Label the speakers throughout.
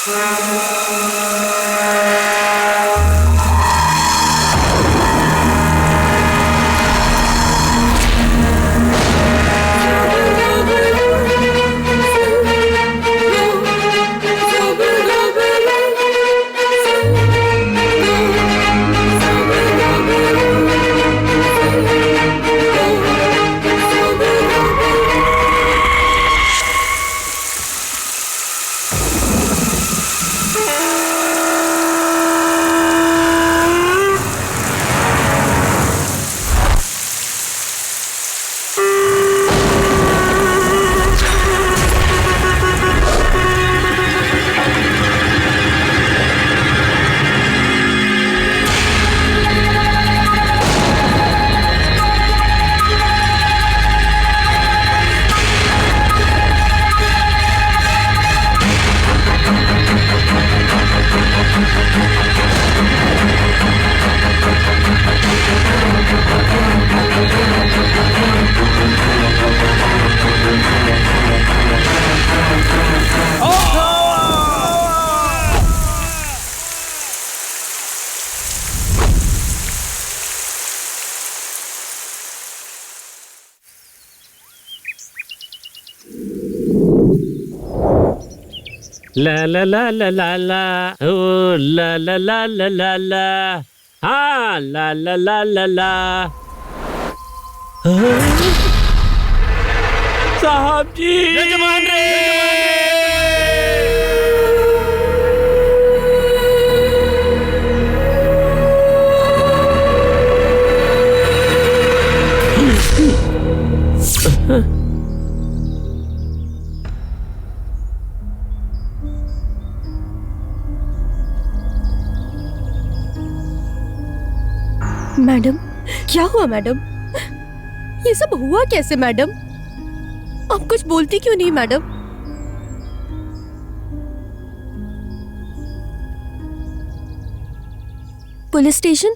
Speaker 1: ला ला ला ला ला ला ओ ला ला ला ला ला ला हाँ ला ला ला ला ला साहब जी
Speaker 2: यजमान रे
Speaker 3: मैडम, क्या हुआ मैडम? ये सब हुआ कैसे मैडम? आप कुछ बोलती क्यों नहीं मैडम? Police station?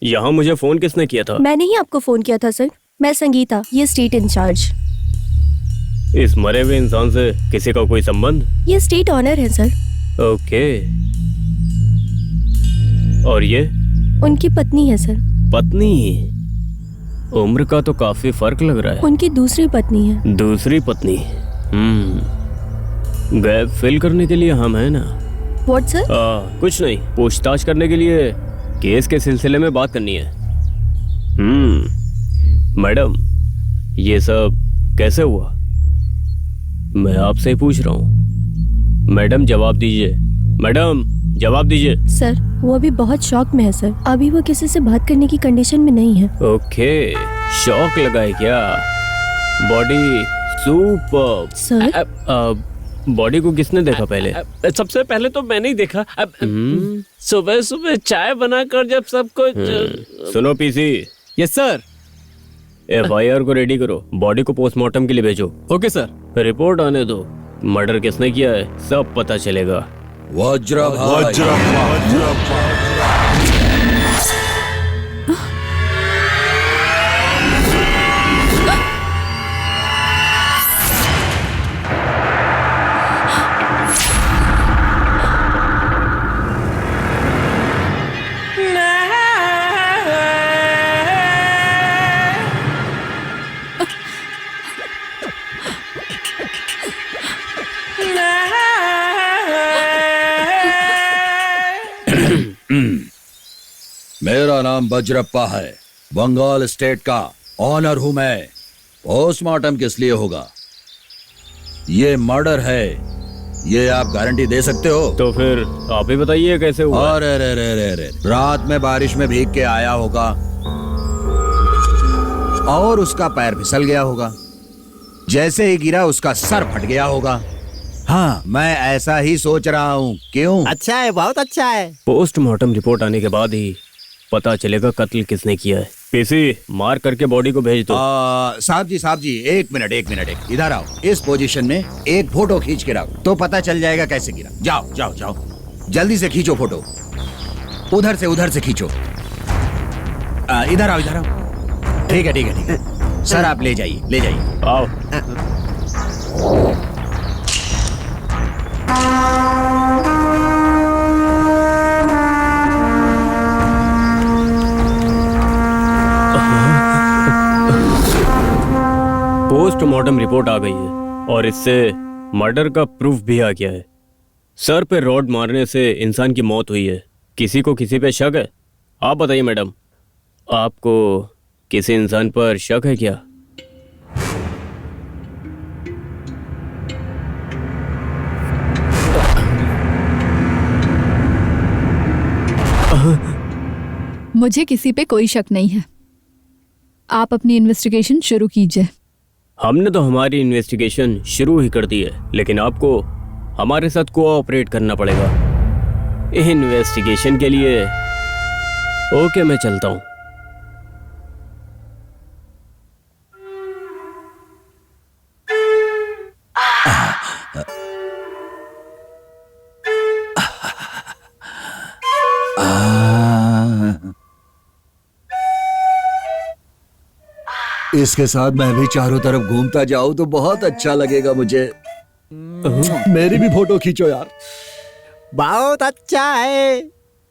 Speaker 1: यहाँ मुझे फोन किसने किया था?
Speaker 3: मैंने ही आपको फोन किया था सर। मैं संगीता, ये स्टेट इंचार्ज।
Speaker 1: इस मरे हुए इंसान से किसी का कोई संबंध?
Speaker 3: ये स्टेट ऑनर है सर।
Speaker 1: ओके। और ये?
Speaker 3: उनकी पत्नी है सर।
Speaker 1: पत्नी? उम्र का तो काफी फर्क लग रहा है।
Speaker 3: उनकी दूसरी पत्नी है।
Speaker 1: दूसरी पत्नी? गैप फिल करने के लिए हम है ना।
Speaker 3: What sir?
Speaker 1: कुछ नहीं, पूछताछ करने के लिए केस के सिलसिले में बात करनी है। मैडम, ये सब कैसे हुआ? मैं आपसे ही पूछ रहा हूँ। मैडम जवाब दीजिए। मैडम जवाब दीजिए।
Speaker 3: सर, वो अभी बहुत शॉक में है सर। अभी वो किसी से बात करने की कंडीशन में नहीं है।
Speaker 1: ओके, शॉक लगा है क्या? Body super.
Speaker 3: सर,
Speaker 1: बॉडी को किसने देखा पहले?
Speaker 2: सबसे पहले तो मैंने ही देखा। सुबह सुबह चाय बनाकर जब सबको
Speaker 1: सुनो पीसी।
Speaker 2: Yes sir.
Speaker 1: FIR को रेडी करो, बॉडी को पोस्टमार्टम के लिए भेजो।
Speaker 2: Okay sir.
Speaker 1: रिपोर्ट आने दो, मर्डर किसने किया है सब पता चलेगा।
Speaker 4: वज्र मेरा नाम बजरप्पा है, बंगाल स्टेट का ऑनर हूं मैं। पोस्टमार्टम किस लिए होगा? ये मर्डर है, ये आप गारंटी दे सकते हो?
Speaker 1: तो फिर आप ही बताइए कैसे हुआ?
Speaker 4: अरे रे रे रे रे, रात में बारिश में भीग के आया होगा और उसका पैर फिसल गया होगा। जैसे ही गिरा उसका सर फट गया होगा। हाँ, मैं ऐसा ही सोच रहा हूँ। क्यों?
Speaker 2: अच्छा है, बहुत अच्छा है।
Speaker 1: पोस्टमार्टम रिपोर्ट आने के बाद ही पता चलेगा कत्ल किसने किया है। पीसी, मार करके बॉडी को भेज दो।
Speaker 4: साहब जी एक मिनट इधर आओ। इस पोजीशन में एक फोटो खींच के रखो तो पता चल जाएगा कैसे गिरा। जाओ जल्दी से खींचो फोटो। उधर से खींचो। इधर आओ। ठीक है। सर आप ले जाइए, ले जाइए।
Speaker 1: आओ। पोस्टमार्टम रिपोर्ट आ गई है और इससे मर्डर का प्रूफ भी आ गया है। सर पे रॉड मारने से इंसान की मौत हुई है। किसी को किसी पे शक है? आप बताइए मैडम, आपको किसी इंसान पर शक है क्या?
Speaker 5: मुझे किसी पे कोई शक नहीं है। आप अपनी इन्वेस्टिगेशन शुरू कीजिए।
Speaker 1: हमने तो हमारी इन्वेस्टिगेशन शुरू ही कर दी है, लेकिन आपको हमारे साथ कोऑपरेट करना पड़ेगा इन्वेस्टिगेशन के लिए। ओके, मैं चलता हूँ।
Speaker 4: इसके साथ मैं भी चारों तरफ घूमता जाऊं तो बहुत अच्छा लगेगा मुझे। मेरी भी फोटो खींचो यार।
Speaker 6: बहुत अच्छा है।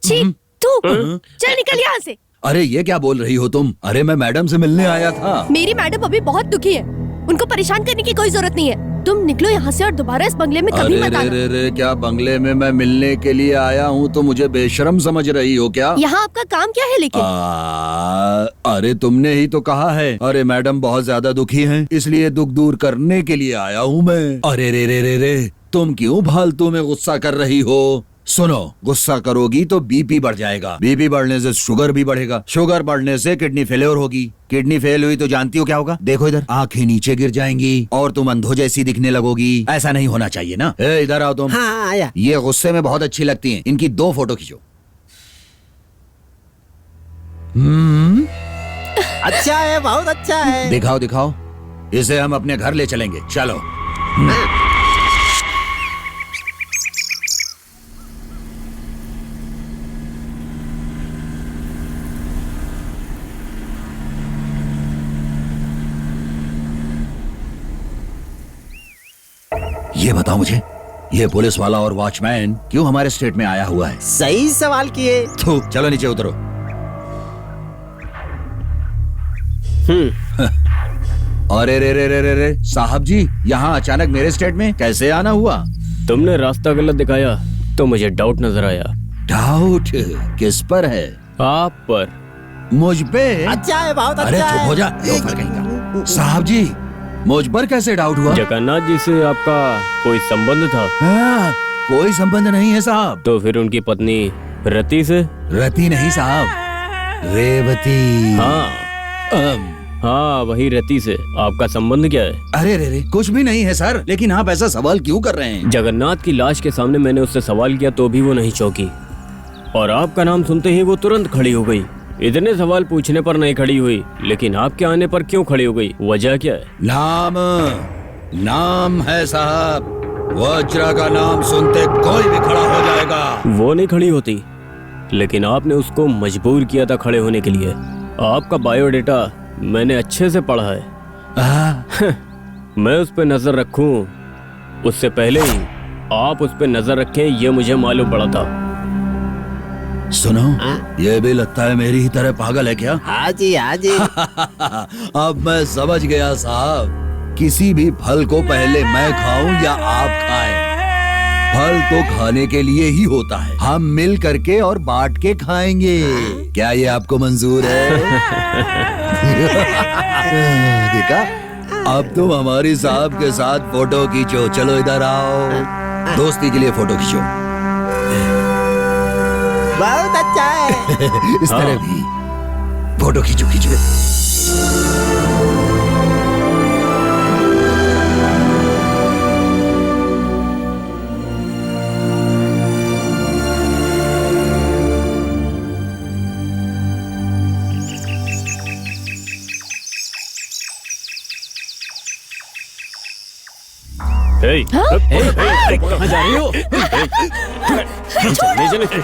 Speaker 3: छी, तू चल निकल यहाँ से।
Speaker 4: अरे ये क्या बोल रही हो तुम? अरे मैं मैडम से मिलने आया था।
Speaker 3: मेरी मैडम अभी बहुत दुखी है, उनको परेशान करने की कोई जरूरत नहीं है। तुम निकलो यहाँ से और दोबारा इस बंगले में कभी
Speaker 4: अरे
Speaker 3: मत आना।
Speaker 4: रे, क्या बंगले में मैं मिलने के लिए आया हूँ तो मुझे बेशरम समझ रही हो क्या?
Speaker 3: यहाँ आपका काम क्या है लेकिन?
Speaker 4: अरे तुमने ही तो कहा है। अरे मैडम बहुत ज्यादा दुखी हैं, इसलिए दुख दूर करने के लिए आया हूँ मैं। अरे रे रे रे रे, तुम क्यों फालतू में गुस्सा कर रही हो? सुनो, गुस्सा करोगी तो बीपी बढ़ जाएगा, बीपी बढ़ने से शुगर भी बढ़ेगा, शुगर बढ़ने से किडनी फेलियर होगी, किडनी फेल हुई तो जानती हो क्या होगा? देखो इधर, आंखें नीचे गिर जाएंगी और तुम अंधो जैसी दिखने लगोगी। ऐसा नहीं होना चाहिए ना। इधर आओ तुम।
Speaker 6: हाँ आया।
Speaker 4: ये गुस्से में बहुत अच्छी लगती हैं, इनकी 2 फोटो खींचो।
Speaker 6: अच्छा है, बहुत अच्छा है।
Speaker 4: दिखाओ दिखाओ, इसे हम अपने घर ले चलेंगे, चलो। ये बताओ मुझे, ये पुलिस वाला और वॉचमैन क्यों हमारे स्टेट में आया हुआ है?
Speaker 6: सही सवाल किए।
Speaker 4: तो चलो नीचे उतरो। अरे रे रे रे रे रे, साहब जी यहाँ अचानक मेरे स्टेट में कैसे आना हुआ?
Speaker 1: तुमने रास्ता गलत दिखाया तो मुझे डाउट नजर आया।
Speaker 4: डाउट किस पर है?
Speaker 1: आप पर।
Speaker 4: मुझ पे?
Speaker 6: अच्छा है, बहुत अच्छा
Speaker 4: अरे
Speaker 6: है।
Speaker 4: चुप हो जा, लोफर कहीं का। साहब जी, मुझ पर कैसे डाउट हुआ?
Speaker 1: जगन्नाथ जी से आपका कोई संबंध था?
Speaker 4: कोई संबंध नहीं है साहब।
Speaker 1: तो फिर उनकी पत्नी रति से?
Speaker 4: रति नहीं साहब, रेवती।
Speaker 1: हाँ, वही रति से आपका संबंध क्या है?
Speaker 4: अरे रे रे, कुछ भी नहीं है सर, लेकिन आप ऐसा सवाल क्यों कर रहे हैं?
Speaker 1: जगन्नाथ की लाश के सामने मैंने उससे सवाल किया तो भी वो नहीं चौंकी, और आपका नाम सुनते ही वो तुरंत खड़ी हो गई। इतने सवाल पूछने पर नहीं खड़ी हुई, लेकिन आपके आने पर क्यों खड़ी हो गई? वजह क्या है?
Speaker 4: नाम है साहब, वज्रा का नाम सुनते कोई भी खड़ा हो जाएगा।
Speaker 1: वो नहीं खड़ी होती, लेकिन आपने उसको मजबूर किया था खड़े होने के लिए। आपका बायोडेटा मैंने अच्छे से पढ़ा है। मैं उस पर नजर रखूं उससे पहले ही आप उस पर नजर रखें, ये मुझे मालूम पड़ा था।
Speaker 4: सुनो, ये भी लगता है मेरी ही तरह पागल है क्या?
Speaker 6: हाँ जी, हाँ जी।
Speaker 4: अब मैं समझ गया साहब, किसी भी फल को पहले मैं खाऊं या आप खाएं, फल तो खाने के लिए ही होता है। हम मिल करके और बांट के खाएंगे। क्या ये आपको मंजूर है? देखा, अब तुम हमारी साहब के साथ फोटो खींचो। चलो इधर आओ, दोस्ती के लिए फोटो खींचो।
Speaker 6: बहुत अच्छा है।
Speaker 4: इस तरह भी फोटो खींचो खींचो।
Speaker 1: कहाँ जा रही हो? चले चले।
Speaker 3: कोई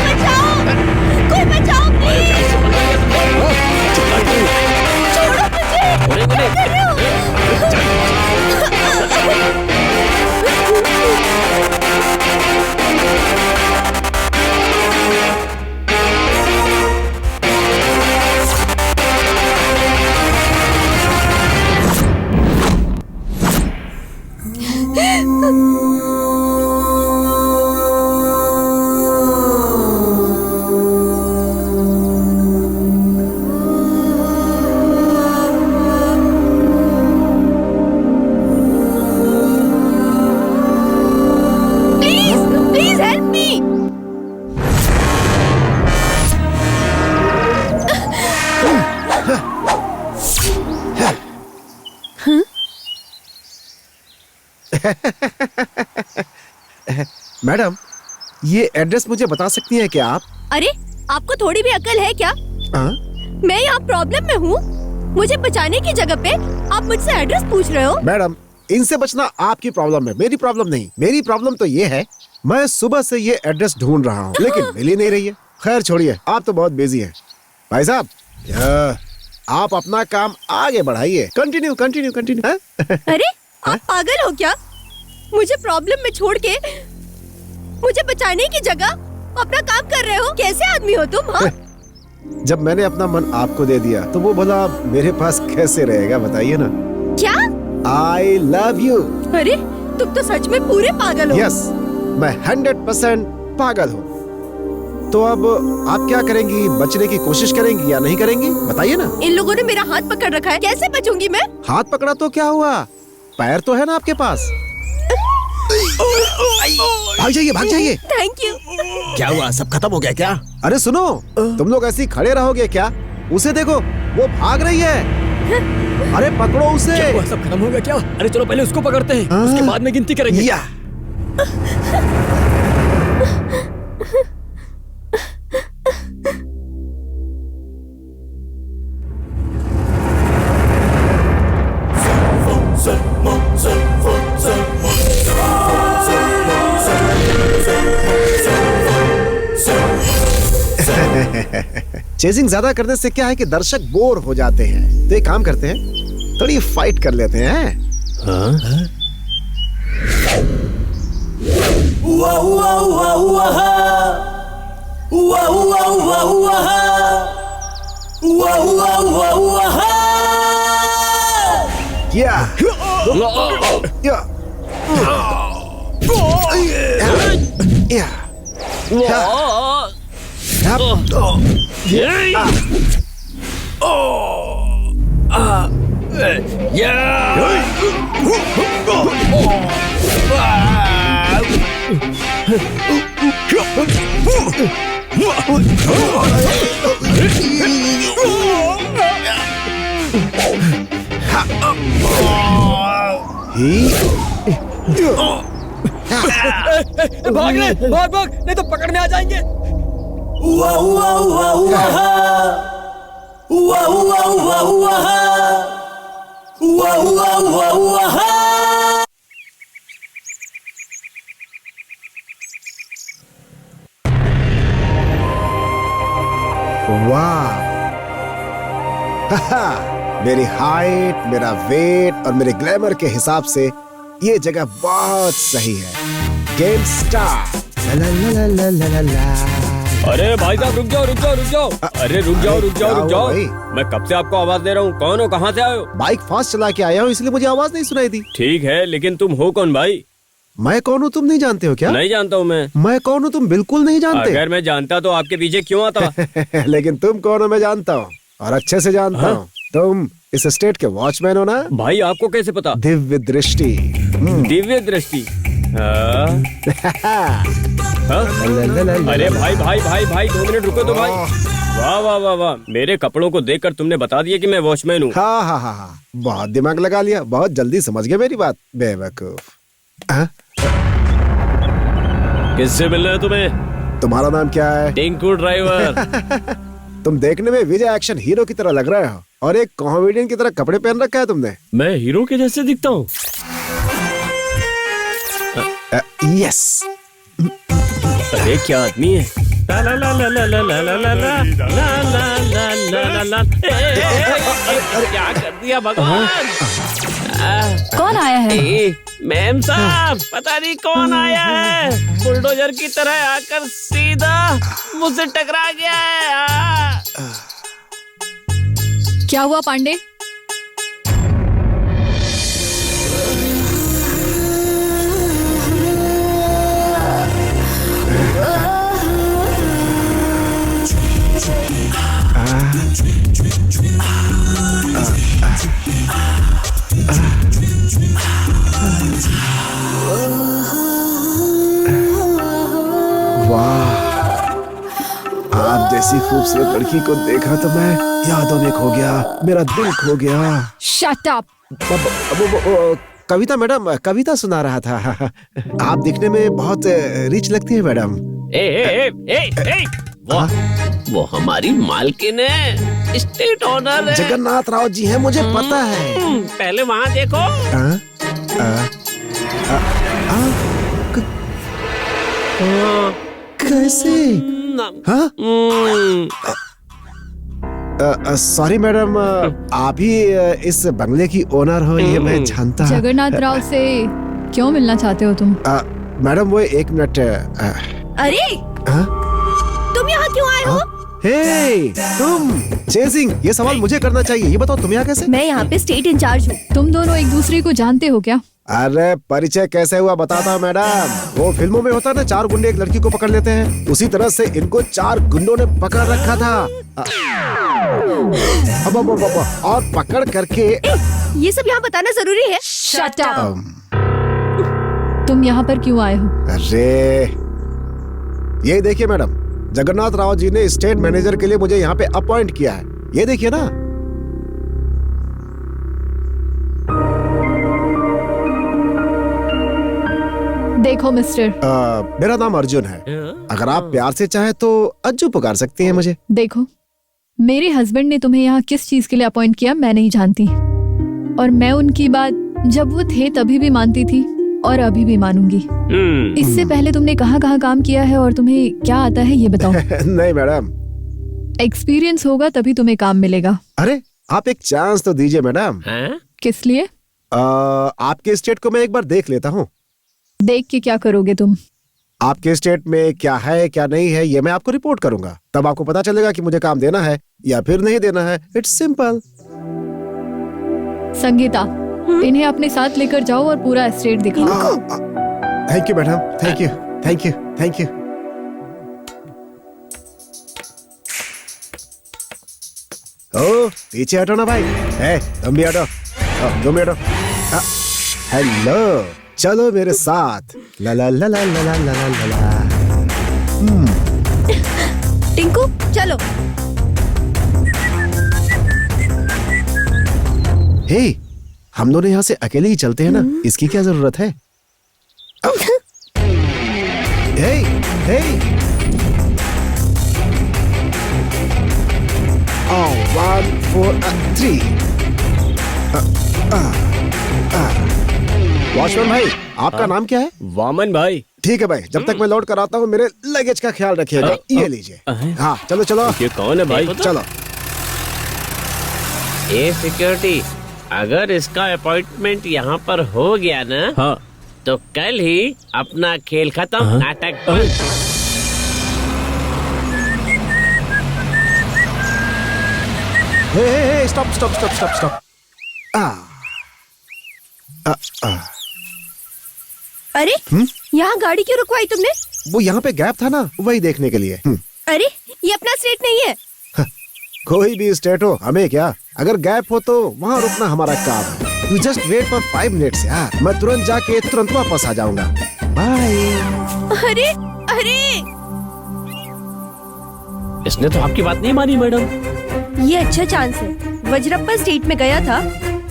Speaker 3: बचाओ, कोई बचाओ प्लीज।
Speaker 7: मैडम, ये एड्रेस मुझे बता सकती हैं क्या आप?
Speaker 3: अरे आपको थोड़ी भी अकल है क्या?
Speaker 7: हाँ?
Speaker 3: मैं यहाँ प्रॉब्लम में हूँ, मुझे बचाने की जगह पे आप मुझसे एड्रेस पूछ रहे हो?
Speaker 7: मैडम, इनसे बचना आपकी प्रॉब्लम है, मेरी प्रॉब्लम नहीं। मेरी प्रॉब्लम तो ये है, मैं सुबह से ये एड्रेस ढूंढ रहा हूँ लेकिन मिल ही नहीं रही है। खैर छोड़िए, आप तो बहुत बिजी हैं। भाई साहब, आप अपना काम आगे बढ़ाइए। Continue continue continue.
Speaker 3: अरे आप पागल हो क्या? मुझे प्रॉब्लम में छोड़ के मुझे बचाने की जगह अपना काम कर रहे हो? कैसे आदमी हो तुम? हाँ?
Speaker 7: जब मैंने अपना मन आपको दे दिया तो वो भला मेरे पास कैसे रहेगा, बताइए ना।
Speaker 3: क्या?
Speaker 7: I love you.
Speaker 3: अरे तुम तो सच में पूरे पागल हो।
Speaker 7: यस, मैं 100% पागल हूँ। तो अब आप क्या करेंगी? बचने की कोशिश करेंगी या नहीं करेंगी, बताइए ना।
Speaker 3: इन लोगों ने मेरा हाथ पकड़ रखा है, कैसे बचूंगी मैं?
Speaker 7: हाथ पकड़ा तो क्या हुआ, पैर तो है ना आपके पास। भाग जाइए भाग जाइए।
Speaker 3: Thank you.
Speaker 6: क्या हुआ, सब खत्म हो गया क्या?
Speaker 7: अरे सुनो, तुम लोग ऐसे ही खड़े रहोगे क्या? उसे देखो, वो भाग रही है। अरे पकड़ो उसे।
Speaker 1: क्या हुआ, सब खत्म हो गया क्या? अरे चलो पहले उसको पकड़ते हैं, उसके बाद में गिनती करेंगे।
Speaker 7: या चेजिंग ज्यादा करने से क्या है कि दर्शक बोर हो जाते हैं। तो एक काम करते हैं, थोड़ी फाइट कर लेते हैं। या या
Speaker 1: भाग ले, भाग भाग, नहीं तो पकड़ने आ जाएंगे।
Speaker 7: वाह, मेरी हाइट, मेरा वेट और मेरे ग्लैमर के हिसाब से ये जगह बहुत सही है। Game start. ला ला ला ला ला ला।
Speaker 1: अरे भाई साहब रुक जाओ रुक जाओ रुक जाओ। अरे रुक जाओ रुक जाओ रुक जाओ।
Speaker 7: भाई?
Speaker 1: मैं कब से आपको आवाज दे रहा हूँ, कौन हो, कहाँ से आए हो?
Speaker 7: बाइक फास्ट चला के आया हूँ इसलिए मुझे आवाज नहीं सुनाई दी।
Speaker 1: ठीक है, लेकिन तुम हो कौन भाई?
Speaker 7: मैं कौन हूँ तुम नहीं जानते हो क्या?
Speaker 1: नहीं जानता हूँ
Speaker 7: मैं कौन हूँ तुम बिल्कुल नहीं जानते।
Speaker 1: अगर मैं जानता तो आपके पीछे क्यों आता?
Speaker 7: लेकिन तुम कौन हो मैं जानता हूँ, और अच्छे से जानता हूँ। तुम इस स्टेट के वॉचमैन हो ना?
Speaker 1: भाई आपको कैसे पता?
Speaker 7: दिव्य दृष्टि।
Speaker 1: दिव्य दृष्टि। हाँ? अरे भाई भाई भाई भाई 2 मिनट रुको तो भाई। वाह वाह वाह वाह, मेरे कपड़ों को देखकर तुमने बता दिया कि मैं वॉचमैन हूँ।
Speaker 7: हाँ हाँ हाँ हाँ, बहुत दिमाग लगा लिया, बहुत जल्दी समझ गए मेरी बात, बेवकूफ।
Speaker 2: किससे मिलना है तुम्हें?
Speaker 7: तुम्हारा नाम क्या है?
Speaker 2: टिंकू ड्राइवर।
Speaker 7: तुम देखने में विजय एक्शन हीरो की तरह लग रहे हो और एक कॉमेडियन की तरह कपड़े पहन रखा है तुमने।
Speaker 2: मैं हीरो के जैसे दिखता हूँ?
Speaker 7: यस।
Speaker 1: अरे क्या आदमी है?
Speaker 2: ला ला ला ला ला ला ला ला ला ला ला ला ला ला ला। क्या कर दिया भगवान?
Speaker 5: कौन आया है?
Speaker 2: मैम साहब, पता नहीं कौन आया है, बुलडोजर की तरह आकर सीधा मुझसे टकरा गया है।
Speaker 5: क्या हुआ पांडे?
Speaker 7: वाह, आप जैसी खूबसूरत लड़की को देखा तो मैं यादों में खो गया, मेरा दिल खो गया।
Speaker 5: Shut up.
Speaker 7: कविता मैडम, कविता सुना रहा था। आप दिखने में बहुत रिच लगती है मैडम।
Speaker 2: वो हमारी मालकिन है, स्टेट ऑनर है।
Speaker 7: जगन्नाथ राव जी हैं, मुझे पता है।
Speaker 2: पहले वहाँ देखो।
Speaker 7: कैसे? हाँ? सॉरी मैडम, आप ही इस बंगले की ओनर हो ये मैं जानता।
Speaker 5: जगन्नाथ राव से क्यों मिलना चाहते हो तुम?
Speaker 7: मैडम वो 1 मिनट।
Speaker 3: अरे
Speaker 7: हाँ?
Speaker 3: तुम यहाँ क्यों आए हो?
Speaker 7: हे, तुम चेजिंग, ये सवाल मुझे करना चाहिए। ये बताओ तुम यहाँ कैसे?
Speaker 3: मैं यहाँ पे स्टेट इंचार्ज हूँ।
Speaker 5: तुम दोनों एक दूसरे को जानते हो क्या?
Speaker 7: अरे परिचय कैसे हुआ बताता हूँ मैडम। वो फिल्मों में होता है ना, 4 गुंडे एक लड़की को पकड़ लेते हैं, उसी तरह से इनको 4 गुंडों ने पकड़ रखा था। और पकड़ करके
Speaker 3: ये सब यहाँ बताना जरूरी है?
Speaker 5: Shut up! तुम यहाँ पर क्यों आए हो?
Speaker 7: अरे ये देखिए मैडम, जगन्नाथ राव जी ने स्टेट मैनेजर के लिए मुझे यहाँ पे अपॉइंट किया है। ये देखिए ना।
Speaker 5: देखो मिस्टर,
Speaker 7: मेरा नाम अर्जुन है। अगर आप प्यार से चाहे तो अज्जू पुकार सकती हैं मुझे।
Speaker 5: देखो, मेरे हस्बैंड ने तुम्हें यहाँ किस चीज के लिए अपॉइंट किया मैं नहीं जानती, और मैं उनकी बात जब वो थे तभी भी मानती थी और अभी भी मानूंगी। इससे पहले तुमने कहाँ काम किया है और तुम्हें क्या आता है ये बताओ।
Speaker 7: नहीं मैडम,
Speaker 5: एक्सपीरियंस होगा तभी तुम्हें काम मिलेगा।
Speaker 7: अरे आप एक चांस तो दीजिए मैडम।
Speaker 5: किस लिए?
Speaker 7: आपके स्टेट को मैं एक बार देख लेता हूँ।
Speaker 5: देख के क्या करोगे तुम?
Speaker 7: आपके स्टेट में क्या है क्या नहीं है ये मैं आपको रिपोर्ट करूंगा, तब आपको पता चलेगा कि मुझे काम देना है या फिर नहीं देना है। It's simple.
Speaker 5: संगीता, इन्हें अपने साथ लेकर जाओ और पूरा एस्टेट दिखाओ।
Speaker 7: Thank you madam, thank you thank you thank you. ओ पीछे हटो ना भाई। तुम भी हटो, तुम भी हटो। हेलो, चलो मेरे साथ। ला ला ला ला ला ला ला ला ला।
Speaker 3: टिंकू चलो।
Speaker 7: हे, हम दोनों यहाँ से अकेले ही चलते हैं ना, इसकी क्या जरूरत है? हे, हे। 1 4 3। वॉचमैन भाई, आपका नाम क्या है?
Speaker 1: वामन भाई।
Speaker 7: ठीक है भाई, जब तक मैं लौट कर आता हूँ मेरे लगेज का ख्याल रखिएगा। ये लीजिए। हाँ चलो चलो।
Speaker 1: ये कौन है भाई?
Speaker 7: चलो।
Speaker 2: ए सिक्योरिटी, अगर इसका अपॉइंटमेंट यहाँ पर हो गया ना,
Speaker 1: हाँ,
Speaker 2: तो कल ही अपना खेल खत्म, नाटक बंद।
Speaker 7: Hey, stop stop stop stop stop.
Speaker 3: अरे यहाँ गाड़ी क्यों रुकवाई तुमने?
Speaker 7: वो यहाँ पे गैप था ना, वही देखने के लिए।
Speaker 3: अरे ये अपना स्टेट नहीं है।
Speaker 7: कोई भी स्टेट हो, हमें क्या। अगर गैप हो तो वहाँ रुकना हमारा काम है। You just wait for 5 minutes यार, मैं तुरंत जाके तुरंत वापस आ जाऊंगा। बाय।
Speaker 3: अरे अरे,
Speaker 2: इसने तो आपकी बात नहीं मानी मैडम।
Speaker 3: ये अच्छा चांस है। वज्रप्पा स्टेट में गया था,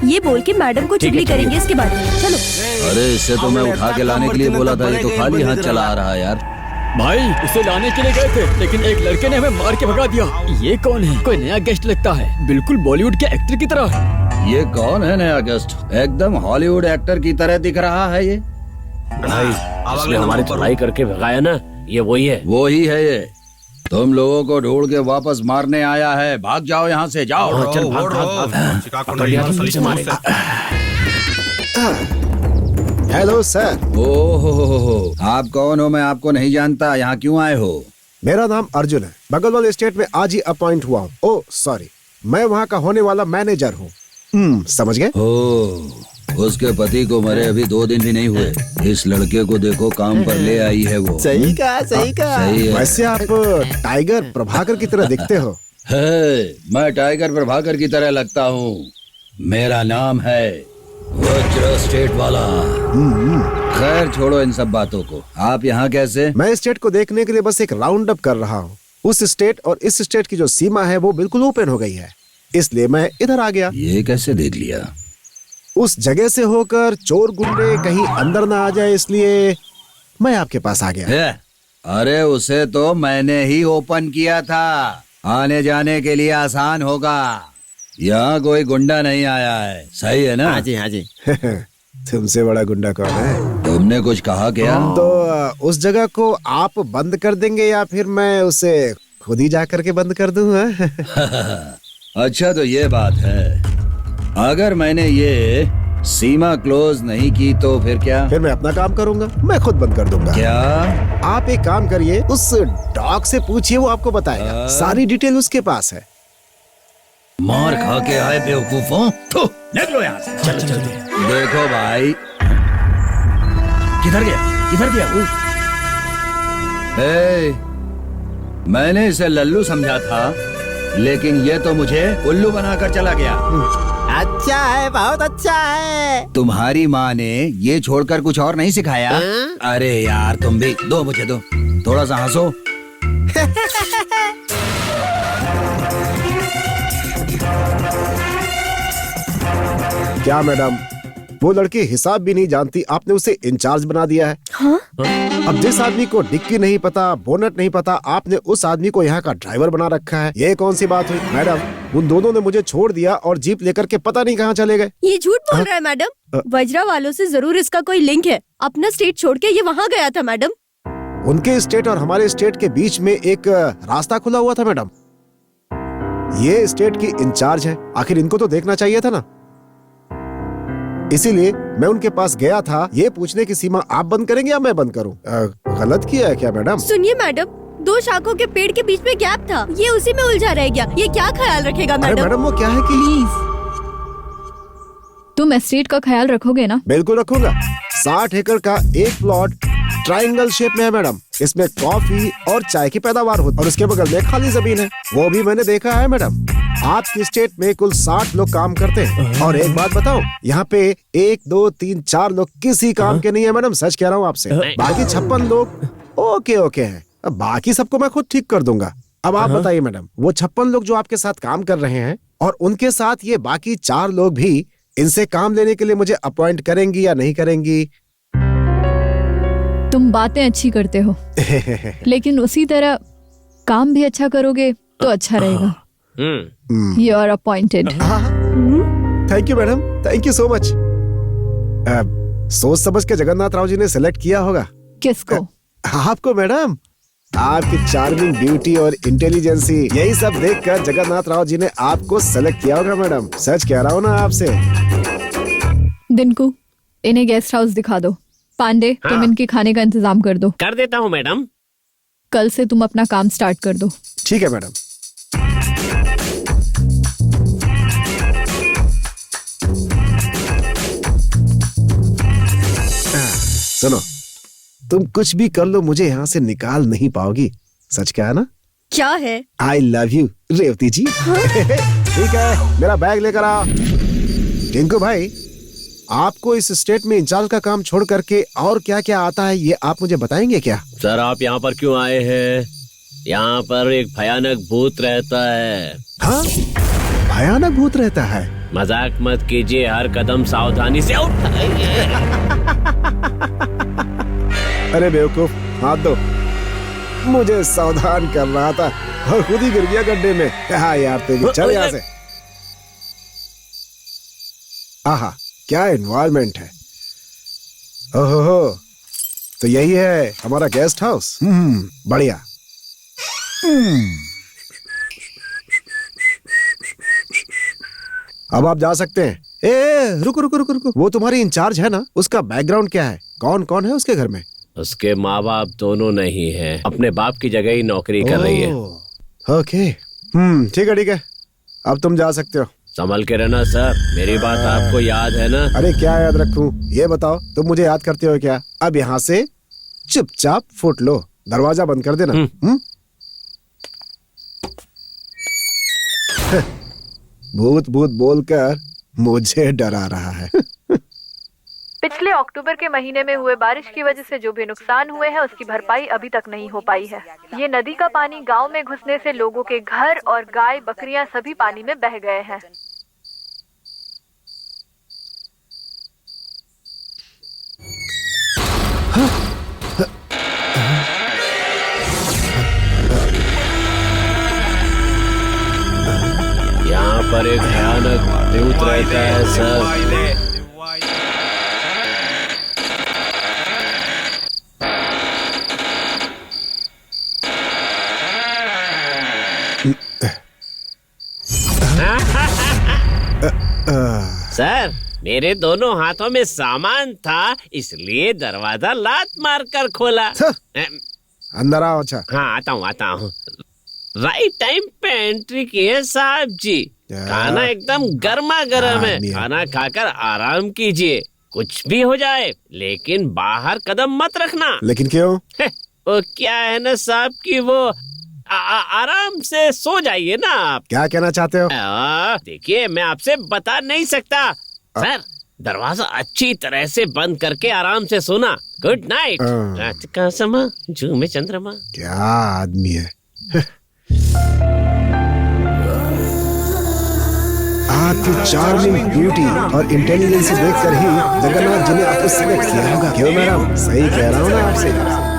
Speaker 3: ये बोल के मैडम को चुगली करेंगे इसके बाद। चलो।
Speaker 4: अरे इससे तो मैं उठा के लाने के लिए बोला था, ये तो खाली हाथ चला आ रहा है यार।
Speaker 1: भाई उसे लाने के लिए गए थे, लेकिन एक लड़के ने हमें मार के भगा दिया। ये कौन है? कोई नया गेस्ट लगता है, बिल्कुल बॉलीवुड के एक्टर की तरह।
Speaker 4: ये कौन है नया गेस्ट? एकदम हॉलीवुड एक्टर की तरह दिख रहा है ये।
Speaker 2: भाई इसने हमारी धुलाई करके भगाया ना, ये वही है।
Speaker 4: वो ही है ये। तुम लोगों को ढूंढ के वापस मारने आया है। भाग जाओ यहाँ से, जाओ।
Speaker 2: चल भाग भाग भाग।
Speaker 7: Hello sir.
Speaker 4: ओहो, आप कौन हो? मैं आपको नहीं जानता। यहाँ क्यों आए हो?
Speaker 7: मेरा नाम अर्जुन है, बगल वाले स्टेट में आज ही अपॉइंट हुआ हूँ। ओह सॉरी, मैं वहाँ का होने वाला मैनेजर हूँ। समझ गए?
Speaker 4: ओह, उसके पति को मरे अभी 2 दिन भी नहीं हुए। इस लड़के को देखो, काम पर ले आई है वो।
Speaker 6: सही कहा, सही कहा।
Speaker 4: सही है।
Speaker 7: वैसे आप टाइगर प्रभाकर की तरह दिखते हो।
Speaker 4: है, मैं टाइगर प्रभाकर की तरह लगता हूँ। मेरा नाम है वज्र स्टेट वाला। खैर छोड़ो इन सब बातों को। आप यहाँ कैसे?
Speaker 7: मैं स्टेट को देखने के लिए बस एक राउंड अप कर रहा हूँ। उस स्टेट और इस स्टेट की जो सीमा है वो बिल्कुल ओपन हो गई है, इसलिए मैं इधर आ गया।
Speaker 4: ये कैसे देख लिया?
Speaker 7: उस जगह से होकर चोर गुंडे कहीं अंदर ना आ जाए, इसलिए मैं आपके पास आ गया।
Speaker 4: अरे उसे तो मैंने ही ओपन किया था, आने जाने के लिए आसान होगा। यहाँ कोई गुंडा नहीं आया है, सही है ना?
Speaker 6: हाँ जी हाँ जी।
Speaker 7: तुमसे बड़ा गुंडा कौन है?
Speaker 4: तुमने कुछ कहा क्या?
Speaker 7: तो उस जगह को आप बंद कर देंगे या फिर मैं उसे खुद ही जा करके बंद कर दूं?
Speaker 4: अच्छा तो ये बात है, अगर मैंने ये सीमा क्लोज नहीं की तो फिर क्या?
Speaker 7: फिर मैं अपना काम करूंगा, मैं खुद बंद कर दूंगा।
Speaker 4: क्या?
Speaker 7: आप एक काम करिए, उस डॉग से पूछिए, वो आपको बताएगा। सारी डिटेल उसके पास है।
Speaker 4: मार खा के आए बेवकूफों, निकलो यहाँ से। चल चल चल। देखो भाई,
Speaker 6: किधर गया किधर गया वो?
Speaker 4: मैंने इसे लल्लू समझा था, लेकिन ये तो मुझे उल्लू बनाकर चला गया।
Speaker 6: अच्छा है, बहुत अच्छा है।
Speaker 4: तुम्हारी माँ ने ये छोड़कर कुछ और नहीं सिखाया? अरे यार तुम भी दो, मुझे दो, थोड़ा सा हंसो।
Speaker 7: क्या मैडम, वो लड़की हिसाब भी नहीं जानती, आपने उसे इंचार्ज बना दिया है।
Speaker 3: हाँ?
Speaker 7: अब जिस आदमी को डिक्की नहीं पता, बोनट नहीं पता, आपने उस आदमी को यहाँ का ड्राइवर बना रखा है। ये कौन सी बात हुई मैडम? उन दोनों ने मुझे छोड़ दिया और जीप लेकर के पता नहीं कहाँ चले गए।
Speaker 3: ये झूठ बोल रहा है मैडम। वज्रा वालों से जरूर इसका कोई लिंक है। अपना स्टेट छोड़ के ये वहाँ गया था मैडम।
Speaker 7: उनके स्टेट और हमारे स्टेट के बीच में एक रास्ता खुला हुआ था मैडम। ये स्टेट की इंचार्ज है, आखिर इनको तो देखना चाहिए था ना। इसीलिए मैं उनके पास गया था, ये पूछने की सीमा आप बंद करेंगे या मैं बंद करूं? गलत किया है क्या मैडम?
Speaker 3: सुनिए मैडम, 2 शाखों के पेड़ के बीच में गैप था, ये उसी में उलझा रह गया। ये क्या ख्याल रखेगा
Speaker 7: अरे
Speaker 3: मैडम?
Speaker 7: मैडम वो क्या है कि
Speaker 5: प्लीज तुम एस्टेट का ख्याल रखोगे ना?
Speaker 7: बिल्कुल रखूंगा। 60 एकड़ का एक प्लॉट ट्रायंगल शेप में है मैडम। इसमें कॉफी और चाय की पैदावार होती है और उसके बगल में खाली जमीन है, वो भी मैंने देखा है मैडम। आपकी स्टेट में कुल 60 लोग काम करते हैं और एक बात बताओ, यहाँ पे 1 2 3 4 लोग किसी काम के नहीं है मैडम, सच कह रहा हूँ आपसे। बाकी 56 लोग ओके हैं, अब बाकी सबको मैं खुद ठीक कर दूंगा। अब आप बताइए मैडम, वो 56 लोग जो आपके साथ काम कर रहे हैं और उनके साथ ये बाकी 4 लोग भी, इनसे काम लेने के लिए मुझे अपॉइंट करेंगी या नहीं करेंगी?
Speaker 5: तुम बातें अच्छी करते हो लेकिन उसी तरह काम भी अच्छा करोगे तो अच्छा रहेगा। You are appointed.
Speaker 7: Thank you madam, thank you so much. सोच समझ के जगन्नाथ राव जी ने सिलेक्ट किया होगा।
Speaker 5: किसको?
Speaker 7: आपको मैडम। आपकी चार्मिंग ब्यूटी और इंटेलिजेंसी, यही सब देखकर जगन्नाथ राव जी ने आपको सेलेक्ट किया होगा मैडम, सच कह रहा हूँ ना आपसे।
Speaker 5: दिनकू, इन्हें गेस्ट हाउस दिखा दो। पांडे, तुम इनके खाने का इंतजाम कर दो।
Speaker 2: कर देता हूँ मैडम।
Speaker 5: कल से तुम अपना काम स्टार्ट कर दो।
Speaker 7: ठीक है मैडम। सुनो, तुम कुछ भी कर लो, मुझे यहाँ से निकाल नहीं पाओगी, सच क्या है ना?
Speaker 3: क्या है?
Speaker 7: आई लव यू रेवती जी। ठीक है, मेरा बैग लेकर आओ। टिंकू भाई, आपको इस स्टेट में इंचार्ज का काम छोड़ करके और क्या क्या आता है, ये आप मुझे बताएंगे क्या?
Speaker 2: सर आप यहाँ पर क्यों आए हैं? यहाँ पर एक भयानक भूत रहता है।
Speaker 7: हाँ, भयानक भूत रहता है?
Speaker 2: मजाक मत कीजिए, हर कदम सावधानी से उठाइए।
Speaker 7: अरे बेवकूफ, हाथ दो। मुझे सावधान कर रहा था और खुद ही गिर गया गड्ढे में। हाँ यार, तेरी चल यहाँ से। आहा, क्या एनवायरनमेंट है। ओहो, तो यही है हमारा गेस्ट हाउस। बढ़िया। अब आप जा सकते हैं। रुको रुको रुको रुको, वो तुम्हारी इंचार्ज है ना, उसका बैकग्राउंड क्या है? कौन कौन है उसके घर में?
Speaker 2: उसके माँ बाप दोनों नहीं हैं, अपने बाप की जगह ही नौकरी कर रही है।
Speaker 7: ओके, ठीक है, अब तुम जा सकते हो।
Speaker 2: संभल के रहना सर, मेरी बात आपको याद है ना?
Speaker 7: अरे क्या याद रखूं, ये बताओ, तुम मुझे याद करते हो क्या? अब यहाँ से चुपचाप फुट लो, दरवाजा बंद कर देना। भूत भूत बोलकर मुझे डरा रहा है।
Speaker 8: पिछले अक्टूबर के महीने में हुए बारिश की वजह से जो भी नुकसान हुए हैं उसकी भरपाई अभी तक नहीं हो पाई है। ये नदी का पानी गांव में घुसने से लोगों के घर और गाय बकरियां सभी पानी में बह गए हैं।
Speaker 1: पर एक भयानक भूत रहता है सर।
Speaker 2: सर, मेरे दोनों हाथों में सामान था, इसलिए दरवाजा लात मार कर खोला।
Speaker 7: अंदर आओ। अच्छा
Speaker 2: हाँ, आता हूँ। राइट टाइम पे एंट्री की है साहब जी। खाना एकदम गर्मा गर्म है, खाना खाकर आराम कीजिए। कुछ भी हो जाए लेकिन बाहर कदम मत रखना।
Speaker 7: लेकिन क्यों?
Speaker 2: वो क्या है ना साहब कि वो आराम से सो जाइए ना आप।
Speaker 7: क्या कहना चाहते हो?
Speaker 2: देखिए, मैं आपसे बता नहीं सकता। सर, दरवाजा अच्छी तरह से बंद करके आराम से सोना। Good night. रात का समा, झूमे चंद्रमा।
Speaker 7: क्या आदमी है। आपकी चार्मिंग ब्यूटी और इंटेलिजेंस देखकर ही जगन्नाथ जी ने आपको सिलेक्ट किया होगा। क्यों मैडम, सही कह रहा हूँ ना आपसे?